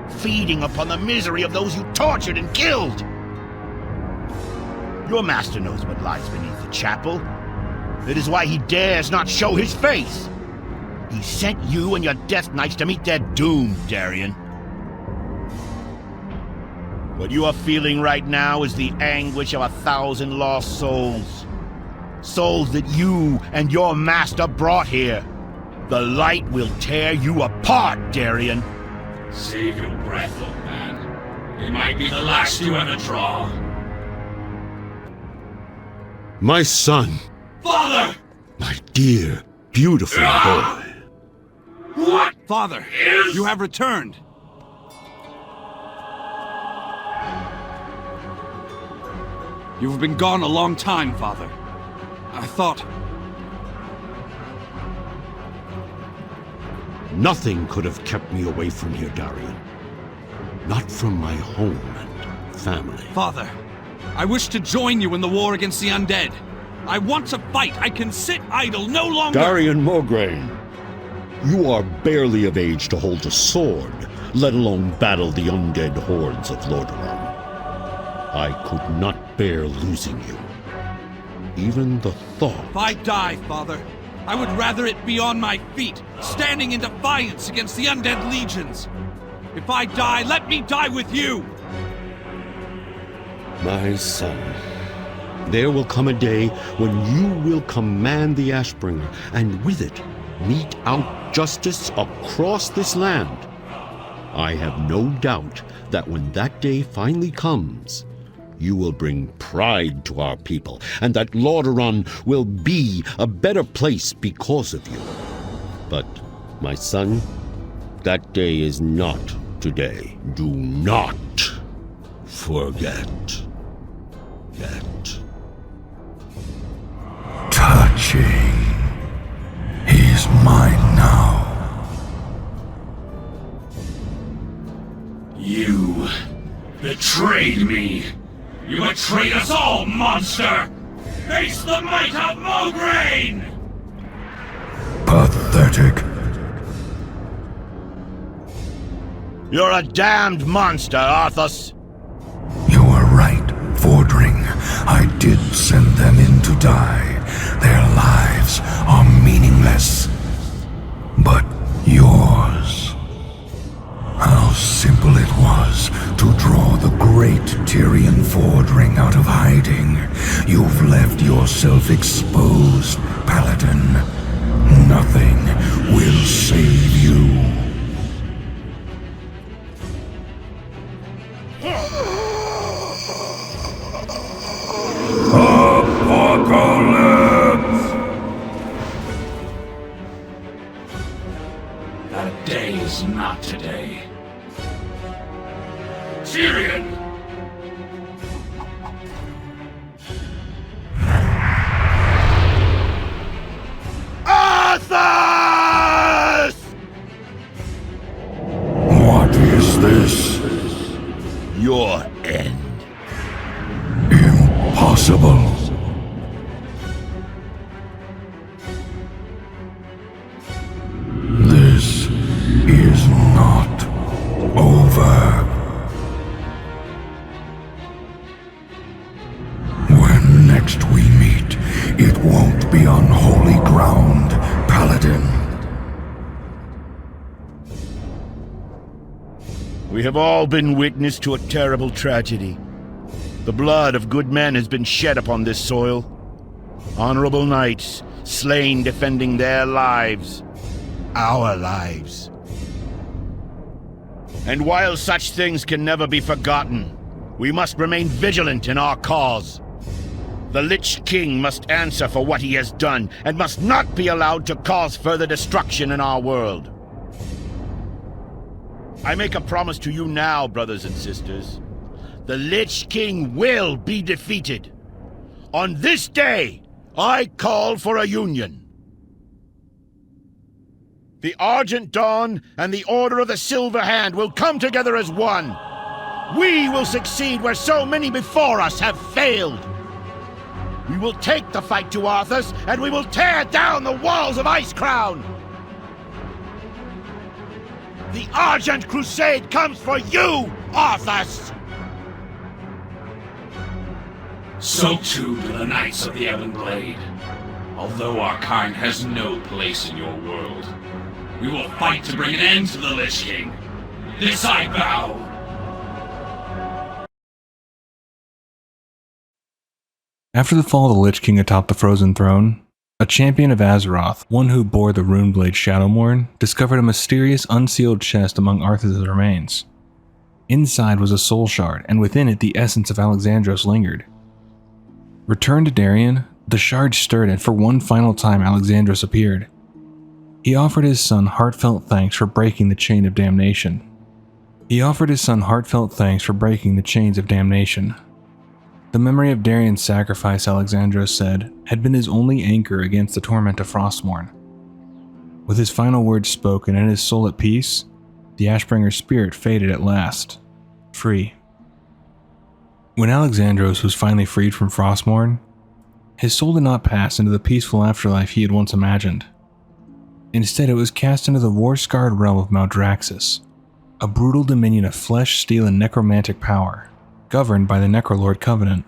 feeding upon the misery of those you tortured and killed. Your master knows what lies beneath the chapel. It is why he dares not show his face. He sent you and your Death Knights to meet their doom, Dariion. What you are feeling right now is the anguish of 1,000 lost souls. Souls that you and your master brought here. The light will tear you apart, Dariion. Save your breath, old man. It might be the last you ever draw. My son! Father! My dear, beautiful boy. What? Father, Is- you have returned. You've been gone a long time, Father. I thought... Nothing could have kept me away from here, Dariion. Not from my home and family. Father, I wish to join you in the war against the undead. I want to fight. I can sit idle no longer. Dariion Mograine, you are barely of age to hold a sword, let alone battle the undead hordes of Lordaeron. I could not bear losing you. Even the thought... If I die, Father, I would rather it be on my feet, standing in defiance against the undead legions. If I die, let me die with you! My son, there will come a day when you will command the Ashbringer, and with it, mete out justice across this land. I have no doubt that when that day finally comes, you will bring pride to our people, and that Lordaeron will be a better place because of you. But, my son, that day is not today. Do not forget that. Touching. He's mine now. You betrayed me! You betrayed us all, monster! Face the might of Mograine! Pathetic. You're a damned monster, Arthas. You are right, Fordring. I did send them in to die. Their lives are meaningless. But yours... How simple it was to draw the great Tyrion Fordring out of hiding. You've left yourself exposed, Paladin. Nothing will save you. That day is not today. Tyrion! Arthas! What is this? Your end. Impossible. This is not over. When next we meet, it won't be on holy ground, Paladin. We have all been witness to a terrible tragedy. The blood of good men has been shed upon this soil. Honorable knights, slain defending their lives. Our lives. And while such things can never be forgotten, we must remain vigilant in our cause. The Lich King must answer for what he has done, and must not be allowed to cause further destruction in our world. I make a promise to you now, brothers and sisters. The Lich King will be defeated. On this day, I call for a union. The Argent Dawn and the Order of the Silver Hand will come together as one. We will succeed where so many before us have failed. We will take the fight to Arthas, and we will tear down the walls of Icecrown. The Argent Crusade comes for you, Arthas! So too do the Knights of the Ebon Blade. Although our kind has no place in your world, we will fight to bring an end to the Lich King. This I vow! After the fall of the Lich King atop the Frozen Throne, a champion of Azeroth, one who bore the Runeblade Shadowmourne, discovered a mysterious unsealed chest among Arthas' remains. Inside was a soul shard, and within it the essence of Alexandros lingered. Returned to Dariion, the shard stirred, and for one final time Alexandros appeared. He offered his son heartfelt thanks for breaking the chain of damnation. The memory of Dariion's sacrifice, Alexandros said, had been his only anchor against the torment of Frostmourne. With his final words spoken and his soul at peace, the Ashbringer's spirit faded at last, free. When Alexandros was finally freed from Frostmourne, his soul did not pass into the peaceful afterlife he had once imagined. Instead, it was cast into the war-scarred realm of Maldraxxus, a brutal dominion of flesh, steel, and necromantic power, governed by the Necrolord Covenant.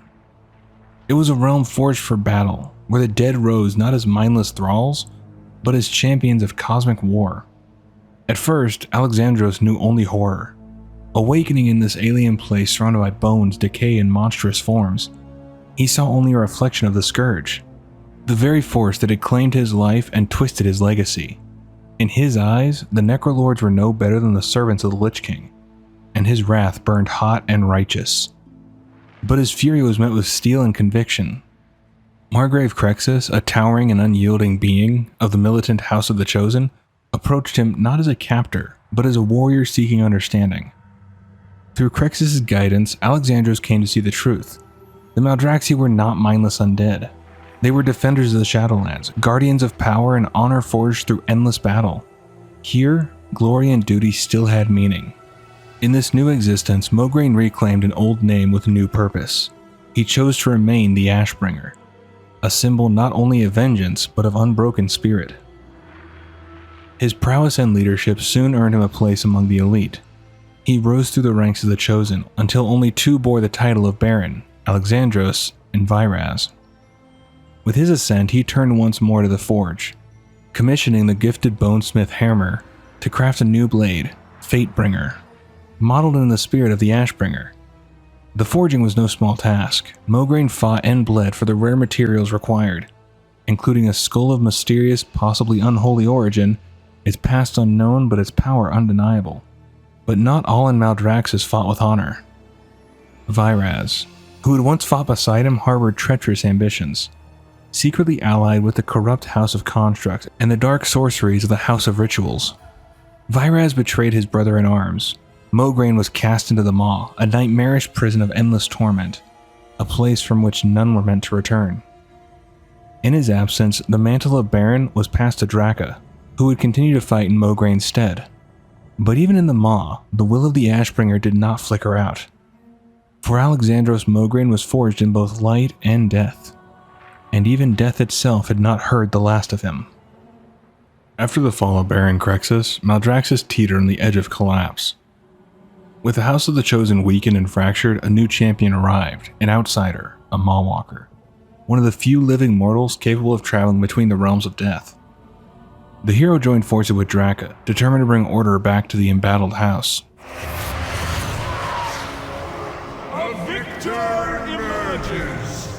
It was a realm forged for battle, where the dead rose not as mindless thralls, but as champions of cosmic war. At first, Alexandros knew only horror. Awakening in this alien place surrounded by bones, decay, and monstrous forms, he saw only a reflection of the Scourge, the very force that had claimed his life and twisted his legacy. In his eyes, the Necrolords were no better than the servants of the Lich King, and his wrath burned hot and righteous. But his fury was met with steel and conviction. Margrave Crexus, a towering and unyielding being of the militant House of the Chosen, approached him not as a captor, but as a warrior seeking understanding. Through Crexus' guidance, Alexandros came to see the truth. The Maldraxxi were not mindless undead. They were defenders of the Shadowlands, guardians of power and honor forged through endless battle. Here, glory and duty still had meaning. In this new existence, Mograine reclaimed an old name with a new purpose. He chose to remain the Ashbringer, a symbol not only of vengeance, but of unbroken spirit. His prowess and leadership soon earned him a place among the elite. He rose through the ranks of the Chosen, until only two bore the title of Baron, Alexandros and Vyraz. With his ascent, he turned once more to the forge, commissioning the gifted bonesmith Hermer to craft a new blade, Fatebringer, modeled in the spirit of the Ashbringer. The forging was no small task. Mograine fought and bled for the rare materials required, including a skull of mysterious, possibly unholy origin, its past unknown but its power undeniable. But not all in Maldraxxus fought with honor. Vyraz, who had once fought beside him, harbored treacherous ambitions. Secretly allied with the corrupt House of Construct and the dark sorceries of the House of Rituals. Vyraz betrayed his brother in arms. Mograine was cast into the Maw, a nightmarish prison of endless torment, a place from which none were meant to return. In his absence, the mantle of Baron was passed to Draka, who would continue to fight in Mograine's stead. But even in the Maw, the will of the Ashbringer did not flicker out. For Alexandros Mograine was forged in both light and death, and even death itself had not heard the last of him. After the fall of Baron Crexus, Maldraxxus teetered on the edge of collapse. With the House of the Chosen weakened and fractured, a new champion arrived, an outsider, a Mawwalker, one of the few living mortals capable of traveling between the realms of death. The hero joined forces with Draka, determined to bring order back to the embattled house. A victor emerges!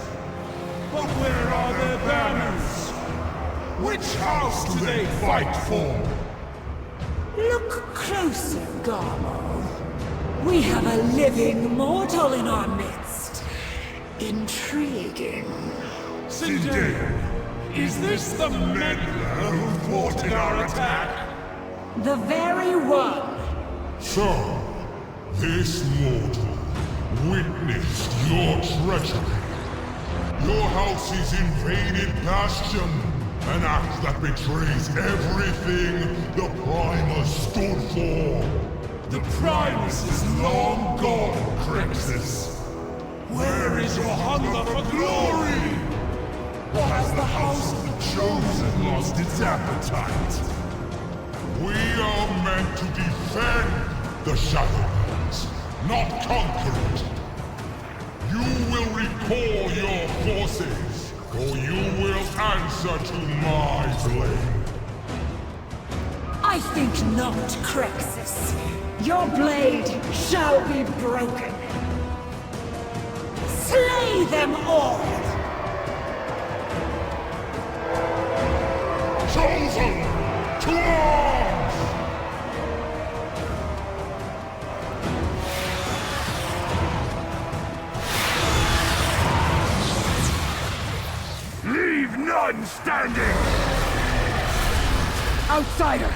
But where are their banners? Which house do they fight for? Look closer, Garmo. We have a living mortal in our midst. Intriguing. Zendaya, is this the meddler who thwarted our attack? The very one. So, this mortal witnessed your treachery. Your house's invaded bastion, an act that betrays everything the Primus stood for. The Primus is long gone, Crexus. Where is your hunger for glory? Or has the House of the Chosen lost its appetite? We are meant to defend the Shadowlands, not conquer it. You will recall your forces, or you will answer to my blade. I think not, Crexus. Your blade shall be broken. Slay them all! Chosen! To arms! Leave none standing! Outsider!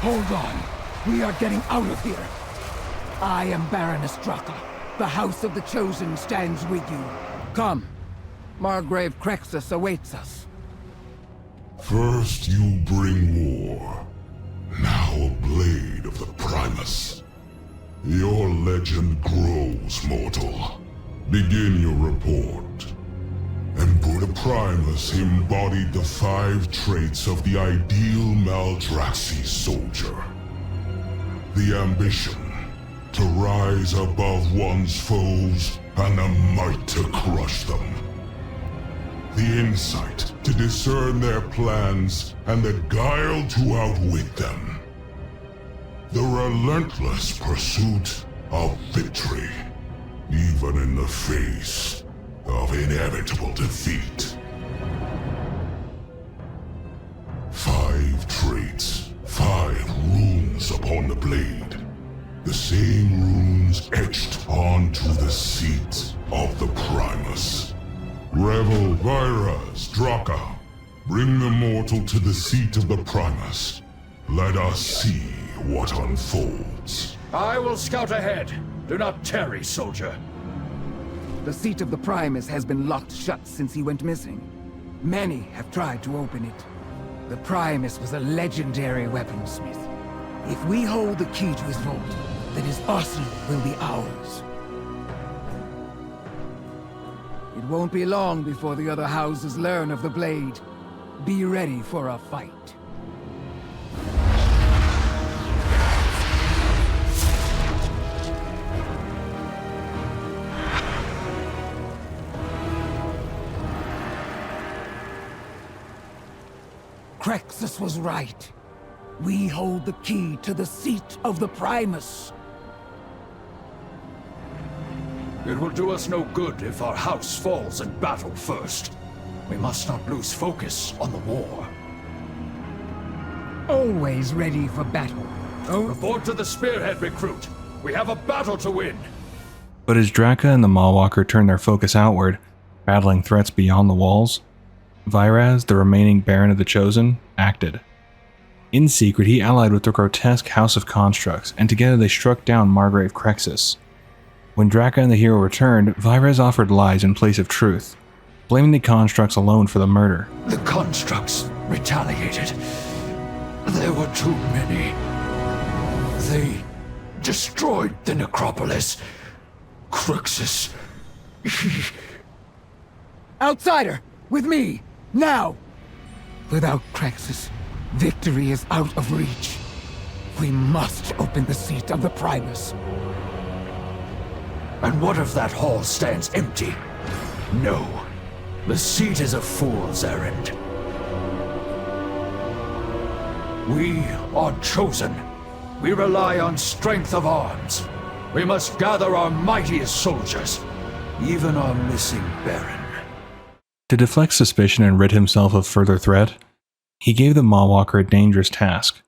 Hold on. We are getting out of here. I am Baroness Draka. The House of the Chosen stands with you. Come. Margrave Crexus awaits us. First you bring war. Now a blade of the Primus. Your legend grows, mortal. Begin your report. Emperor Primus embodied the 5 traits of the ideal Maldraxxi soldier. The ambition to rise above one's foes and the might to crush them. The insight to discern their plans and the guile to outwit them. The relentless pursuit of victory, even in the face of inevitable defeat. 5 traits, 5 runes upon the blade. The same runes etched onto the seat of the Primus. Revel, Vyras, Draka, bring the mortal to the seat of the Primus. Let us see what unfolds. I will scout ahead. Do not tarry, soldier. The seat of the Primus has been locked shut since he went missing. Many have tried to open it. The Primus was a legendary weaponsmith. If we hold the key to his vault, then his arsenal will be ours. It won't be long before the other houses learn of the blade. Be ready for a fight. Crexus was right. We hold the key to the seat of the Primus. It will do us no good if our house falls in battle first. We must not lose focus on the war. Always ready for battle. Report to the spearhead, recruit. We have a battle to win. But as Draka and the Mawwalker turned their focus outward, battling threats beyond the walls, Vyras, the remaining Baron of the Chosen, acted. In secret, he allied with the grotesque House of Constructs, and together they struck down Margrave Crexus. When Draka and the hero returned, Vyras offered lies in place of truth, blaming the Constructs alone for the murder. The Constructs retaliated. There were too many. They destroyed the necropolis. Crexus. Outsider! With me! Now! Without Crexus, victory is out of reach. We must open the seat of the Primus. And what if that hall stands empty? No. The seat is a fool's errand. We are chosen. We rely on strength of arms. We must gather our mightiest soldiers, even our missing Baron. To deflect suspicion and rid himself of further threat, he gave the Mawwalker a dangerous task: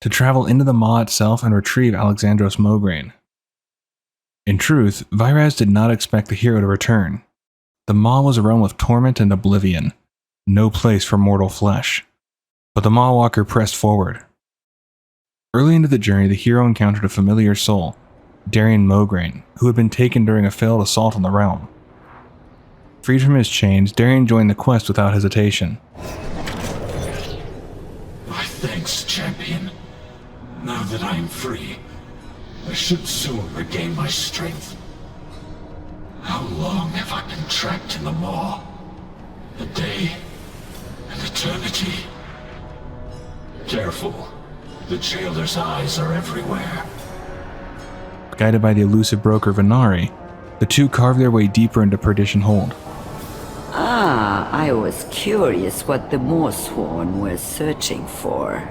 to travel into the Maw itself and retrieve Alexandros Mograine. In truth, Vyras did not expect the hero to return. The Maw was a realm of torment and oblivion, no place for mortal flesh. But the Mawwalker pressed forward. Early into the journey, the hero encountered a familiar soul, Dariion Mograine, who had been taken during a failed assault on the realm. Freed from his chains, Dariion joined the quest without hesitation. My thanks, champion. Now that I am free, I should soon regain my strength. How long have I been trapped in the Maw? A day? An eternity? Careful. The jailer's eyes are everywhere. Guided by the elusive broker Venari, The two carved their way deeper into Perdition Hold. Ah, I was curious what the Moorsworn were searching for.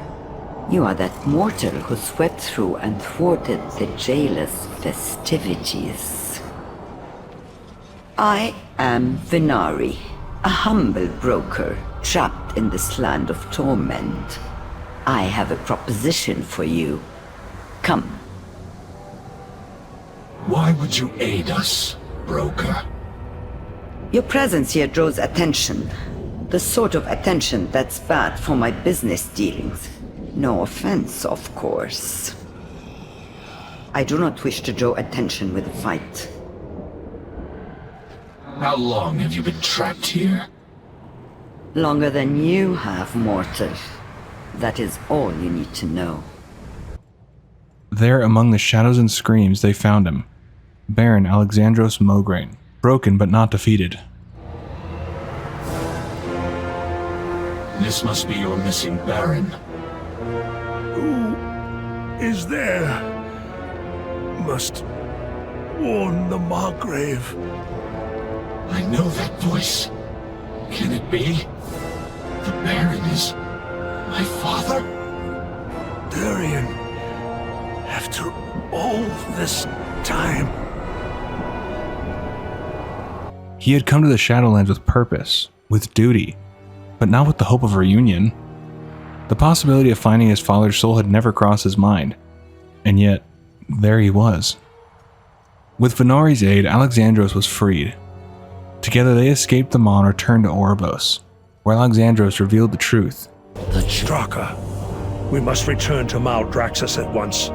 You are that mortal who swept through and thwarted the jailer's festivities. I am Venari, a humble broker trapped in this land of torment. I have a proposition for you. Come. Why would you aid us, broker? Your presence here draws attention. The sort of attention that's bad for my business dealings. No offense, of course. I do not wish to draw attention with a fight. How long have you been trapped here? Longer than you have, mortal. That is all you need to know. There, among the shadows and screams, they found him. Baron Alexandros Mograine, broken but not defeated. This must be your missing Baron. Who is there? Must warn the Margrave. I know that voice. Can it be? The Baron is my father? Dariion, after all this time. He had come to the Shadowlands with purpose, with duty, but not with the hope of reunion. The possibility of finding his father's soul had never crossed his mind, and yet, there he was. With Venari's aid, Alexandros was freed. Together they escaped the Maw and returned to Oribos, where Alexandros revealed the truth. Straka, we must return to Maldraxxus at once.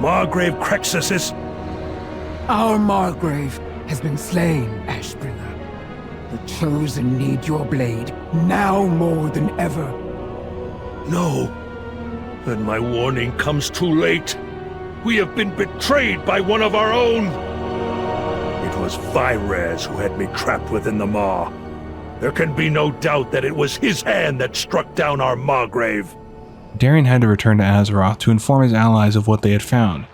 Margrave Crexus is... Our Margrave has been slain, Ashbringer. The Chosen need your blade, now more than ever. No. Then my warning comes too late. We have been betrayed by one of our own. It was Virez who had me trapped within the Maw. There can be no doubt that it was his hand that struck down our Margrave. Dariion had to return to Azeroth to inform his allies of what they had found,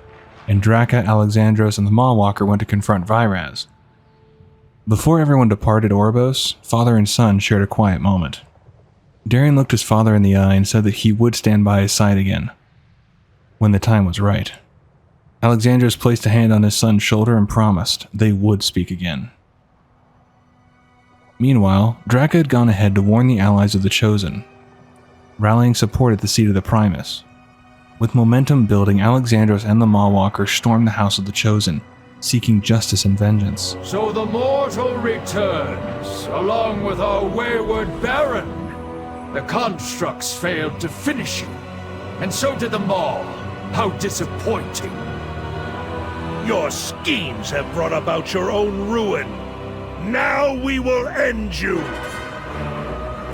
and Draka, Alexandros, and the Mawwalker went to confront Virez. Before everyone departed Oribos, father and son shared a quiet moment. Dariion looked his father in the eye and said that he would stand by his side again, when the time was right. Alexandros placed a hand on his son's shoulder and promised they would speak again. Meanwhile, Draka had gone ahead to warn the allies of the Chosen, rallying support at the seat of the Primus. With momentum building, Alexandros and the Mawwalker stormed the House of the Chosen, seeking justice and vengeance. So the mortal returns, along with our wayward Baron. The constructs failed to finish you, and so did the Maw. How disappointing. Your schemes have brought about your own ruin. Now we will end you.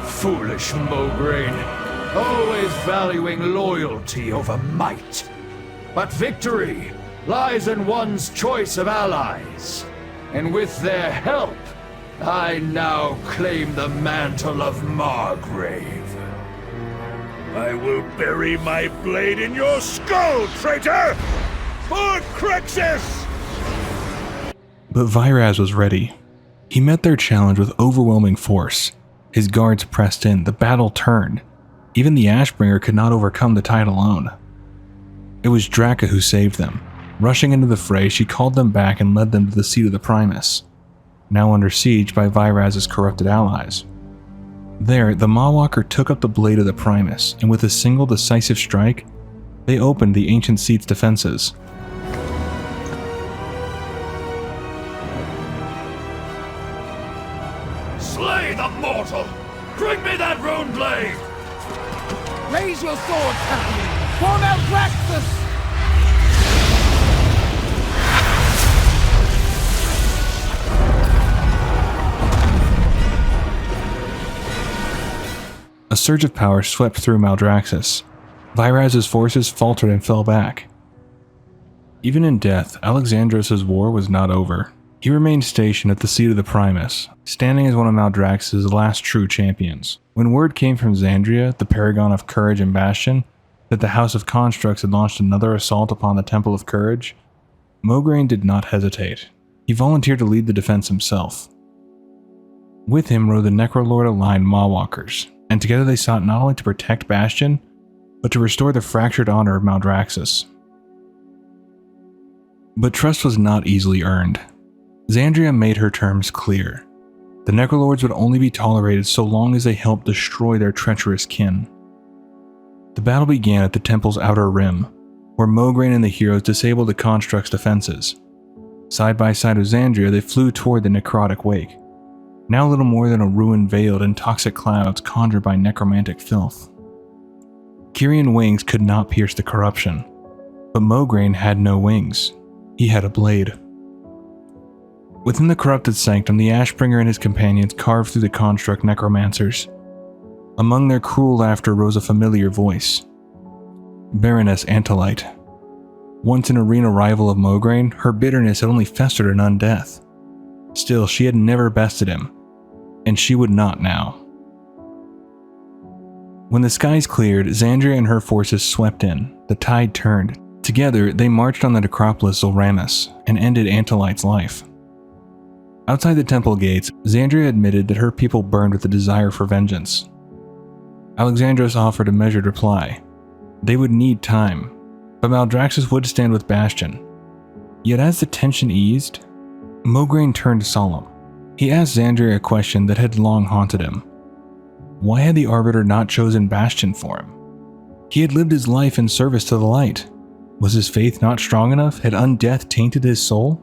Foolish Mograine, always valuing loyalty over might. But victory lies in one's choice of allies, and with their help, I now claim the mantle of Margrave. I will bury my blade in your skull, traitor! For Crexus! But Virez was ready. He met their challenge with overwhelming force. His guards pressed in, the battle turned. Even the Ashbringer could not overcome the tide alone. It was Draka who saved them. Rushing into the fray, she called them back and led them to the seat of the Primus, now under siege by Virez's corrupted allies. There, the Mawwalker took up the blade of the Primus, and with a single decisive strike, they opened the ancient seat's defenses. Slay the mortal! Bring me that rune blade! Raise your sword, Talon! For Maldraxxus! A surge of power swept through Maldraxxus. Virez's forces faltered and fell back. Even in death, Alexandros' war was not over. He remained stationed at the seat of the Primus, standing as one of Maldraxxus' last true champions. When word came from Xandria, the paragon of courage and bastion, that the House of Constructs had launched another assault upon the Temple of Courage, Mograine did not hesitate. He volunteered to lead the defense himself. With him rode the Necrolord-aligned Mawwalkers, and together they sought not only to protect Bastion, but to restore the fractured honor of Maldraxxus. But trust was not easily earned. Xandria made her terms clear. The Necrolords would only be tolerated so long as they helped destroy their treacherous kin. The battle began at the temple's outer rim, where Mograine and the heroes disabled the construct's defenses. Side by side with Xandria, they flew toward the necrotic wake, now little more than a ruin veiled in toxic clouds conjured by necromantic filth. Kyrian wings could not pierce the corruption, but Mograine had no wings. He had a blade. Within the corrupted sanctum, the Ashbringer and his companions carved through the construct necromancers. Among their cruel laughter rose a familiar voice. Baroness Antolite. Once an arena rival of Mograine, her bitterness had only festered in undeath. Still, she had never bested him, and she would not now. When the skies cleared, Xandria and her forces swept in. The tide turned. Together, they marched on the necropolis Zul'Ramis and ended Antolite's life. Outside the temple gates, Xandria admitted that her people burned with a desire for vengeance. Alexandros offered a measured reply. They would need time, but Maldraxxus would stand with Bastion. Yet as the tension eased, Mograine turned solemn. He asked Xandria a question that had long haunted him. Why had the Arbiter not chosen Bastion for him? He had lived his life in service to the light. Was his faith not strong enough? Had undeath tainted his soul?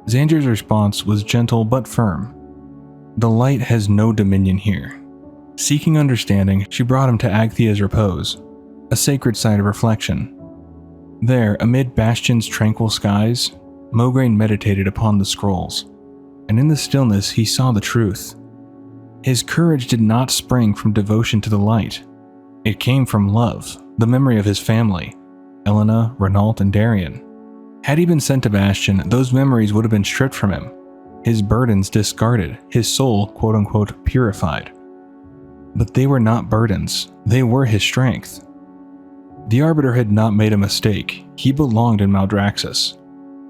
Xandria's response was gentle but firm. The light has no dominion here. Seeking understanding, she brought him to Agthia's repose, a sacred site of reflection. There, amid Bastion's tranquil skies, Mograine meditated upon the scrolls, and in the stillness he saw the truth. His courage did not spring from devotion to the light. It came from love, the memory of his family, Elena, Renault, and Dariion. Had he been sent to Bastion, those memories would have been stripped from him, his burdens discarded, his soul quote-unquote purified. But they were not burdens, they were his strength. The Arbiter had not made a mistake, he belonged in Maldraxxus.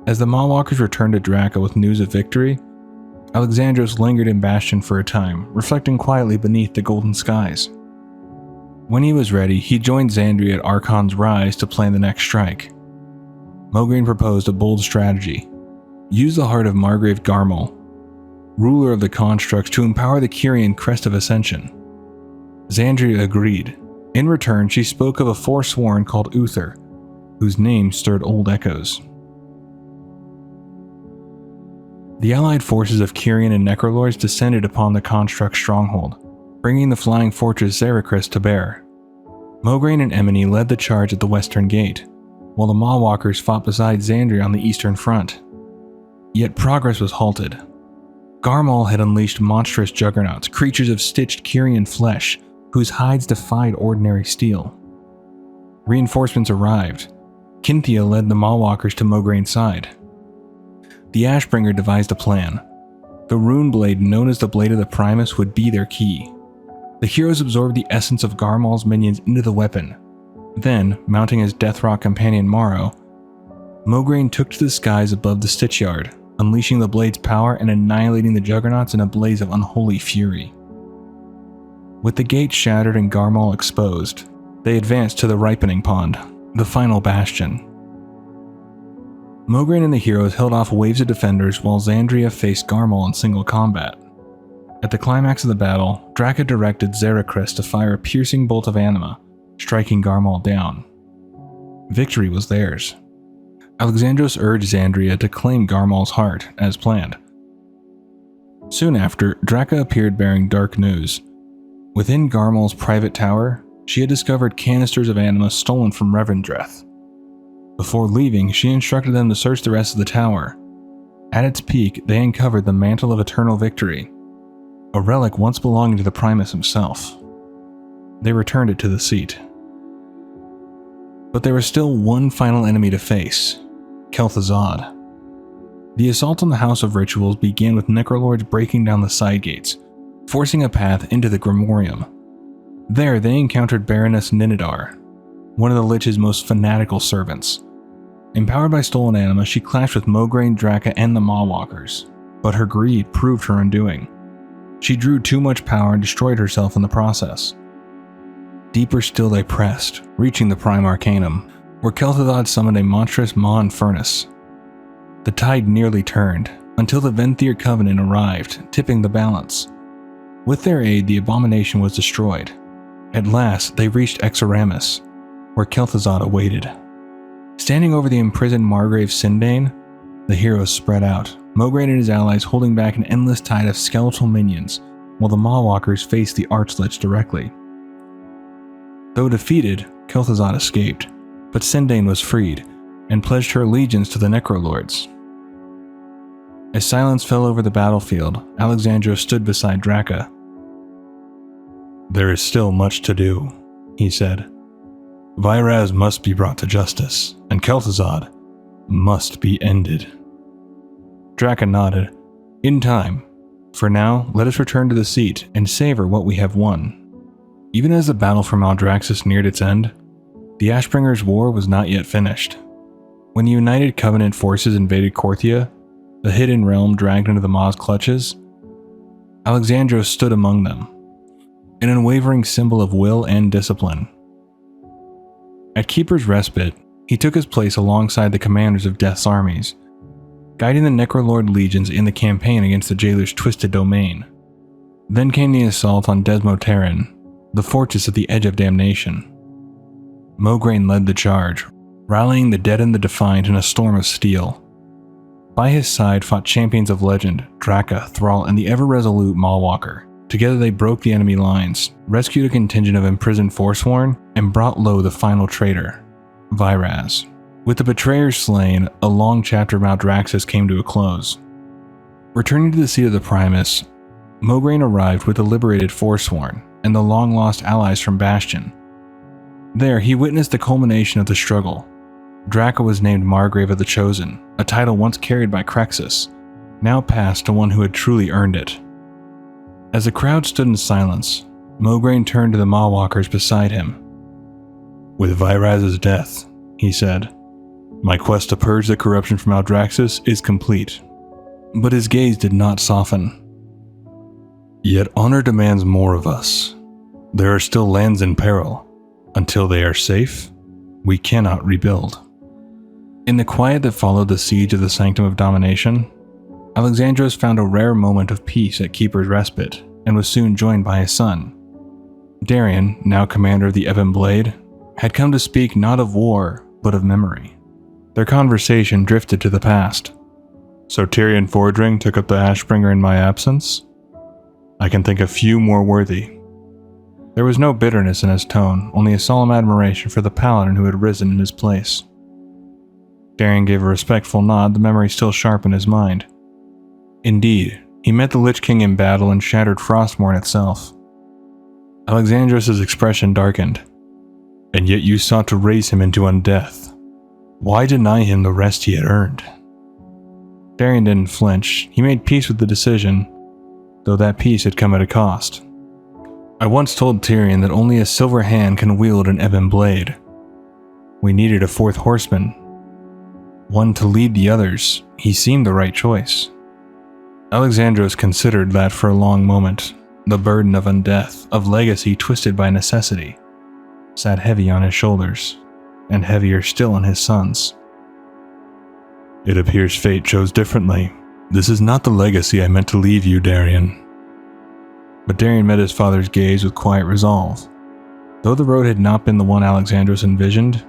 As the Mawwalkers returned to Draka with news of victory, Alexandros lingered in Bastion for a time, reflecting quietly beneath the golden skies. When he was ready, he joined Xandria at Archon's Rise to plan the next strike. Mograine proposed a bold strategy. Use the heart of Margrave Garmal, ruler of the constructs, to empower the Kyrian crest of ascension. Xandria agreed. In return, she spoke of a forsworn called Uther, whose name stirred old echoes. The allied forces of Kyrian and Necrolords descended upon the construct's stronghold, bringing the flying fortress Xericris to bear. Mograine and Emeny led the charge at the western gate, while the Mawwalkers fought beside Xandria on the eastern front. Yet progress was halted. Garmal had unleashed monstrous juggernauts, creatures of stitched Kyrian flesh, whose hides defied ordinary steel. Reinforcements arrived. Kinthia led the Mawwalkers to Mograine's side. The Ashbringer devised a plan. The rune blade known as the Blade of the Primus would be their key. The heroes absorbed the essence of Garmal's minions into the weapon. Then, mounting his Deathrock companion Morrow, Mograine took to the skies above the Stitchyard, unleashing the blade's power and annihilating the juggernauts in a blaze of unholy fury. With the gate shattered and Garmal exposed, they advanced to the Ripening Pond, the final bastion. Mograine and the heroes held off waves of defenders while Xandria faced Garmal in single combat. At the climax of the battle, Draka directed Xericris to fire a piercing bolt of anima, striking Garmal down. Victory was theirs. Alexandros urged Xandria to claim Garmal's heart, as planned. Soon after, Draka appeared bearing dark news. Within Garmal's private tower, she had discovered canisters of anima stolen from Revendreth. Before leaving, she instructed them to search the rest of the tower. At its peak, they uncovered the Mantle of Eternal Victory, a relic once belonging to the Primus himself. They returned it to the seat. But there was still one final enemy to face, Kel'Thuzad. The assault on the House of Rituals began with Necrolords breaking down the side gates, forcing a path into the Grimorium. There they encountered Baroness Ninidar, one of the Lich's most fanatical servants. Empowered by stolen anima, she clashed with Mograine, Draka, and the Mawwalkers, but her greed proved her undoing. She drew too much power and destroyed herself in the process. Deeper still they pressed, reaching the Prime Arcanum, where Kel'Thuzad summoned a monstrous maw and furnace. The tide nearly turned, until the Venthyr Covenant arrived, tipping the balance. With their aid, the abomination was destroyed. At last, they reached Naxxramas, where Kel'Thuzad awaited. Standing over the imprisoned Margrave Sindane, the heroes spread out, Mograine and his allies holding back an endless tide of skeletal minions, while the Mawwalkers faced the Archlich directly. Though defeated, Kel'Thuzad escaped, but Sindane was freed, and pledged her allegiance to the Necrolords. As silence fell over the battlefield, Alexandros stood beside Draka. "There is still much to do," he said. "Vyraz must be brought to justice, and Kel'Thuzad must be ended." Draka nodded. "In time. For now, let us return to the seat and savor what we have won." Even as the battle for Maldraxxus neared its end, the Ashbringer's war was not yet finished. When the United Covenant forces invaded Korthia, the hidden realm dragged into the Maw's clutches, Alexandros stood among them, an unwavering symbol of will and discipline. At Keeper's Respite, he took his place alongside the commanders of Death's armies, guiding the Necrolord legions in the campaign against the Jailer's twisted domain. Then came the assault on Desmoteran, the fortress at the edge of damnation. Mograine led the charge, rallying the dead and the defiant in a storm of steel. By his side fought champions of legend, Draka, Thrall, and the ever-resolute Mawwalker. Together they broke the enemy lines, rescued a contingent of imprisoned Forsworn, and brought low the final traitor, Vyraz. With the betrayers slain, a long chapter of Maldraxxus came to a close. Returning to the seat of the Primus, Mograine arrived with the liberated Forsworn and the long-lost allies from Bastion. There, he witnessed the culmination of the struggle. Draka was named Margrave of the Chosen, a title once carried by Crexus, now passed to one who had truly earned it. As the crowd stood in silence, Mograine turned to the Mawwalkers beside him. "With Vyraz's death," he said, "my quest to purge the corruption from Maldraxxus is complete." But his gaze did not soften. "Yet honor demands more of us. There are still lands in peril. Until they are safe, we cannot rebuild." In the quiet that followed the siege of the Sanctum of Domination, Alexandros found a rare moment of peace at Keeper's Respite, and was soon joined by his son. Dariion, now commander of the Ebon Blade, had come to speak not of war, but of memory. Their conversation drifted to the past. "So Tyrion Fordring took up the Ashbringer in my absence? I can think of few more worthy." There was no bitterness in his tone, only a solemn admiration for the paladin who had risen in his place. Dariion gave a respectful nod, the memory still sharp in his mind. Indeed, he met the Lich King in battle and shattered Frostmourne itself. Alexandros' expression darkened. "And yet you sought to raise him into undeath. Why deny him the rest he had earned?" Dariion didn't flinch. He made peace with the decision, though that peace had come at a cost. "I once told Tyrion that only a silver hand can wield an ebon blade. We needed a fourth horseman, one to lead the others. He seemed the right choice." Alexandros considered that for a long moment. The burden of undeath, of legacy twisted by necessity, sat heavy on his shoulders, and heavier still on his sons. "It appears fate chose differently. This is not the legacy I meant to leave you, Dariion." But Dariion met his father's gaze with quiet resolve. Though the road had not been the one Alexandros envisioned,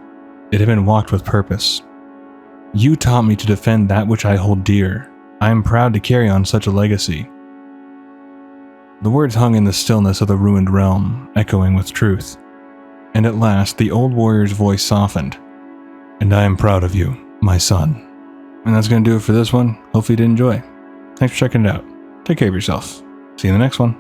it had been walked with purpose. "You taught me to defend that which I hold dear. I am proud to carry on such a legacy." The words hung in the stillness of the ruined realm, echoing with truth. And at last, the old warrior's voice softened. "And I am proud of you, my son." And that's going to do it for this one. Hopefully you did enjoy. Thanks for checking it out. Take care of yourself. See you in the next one.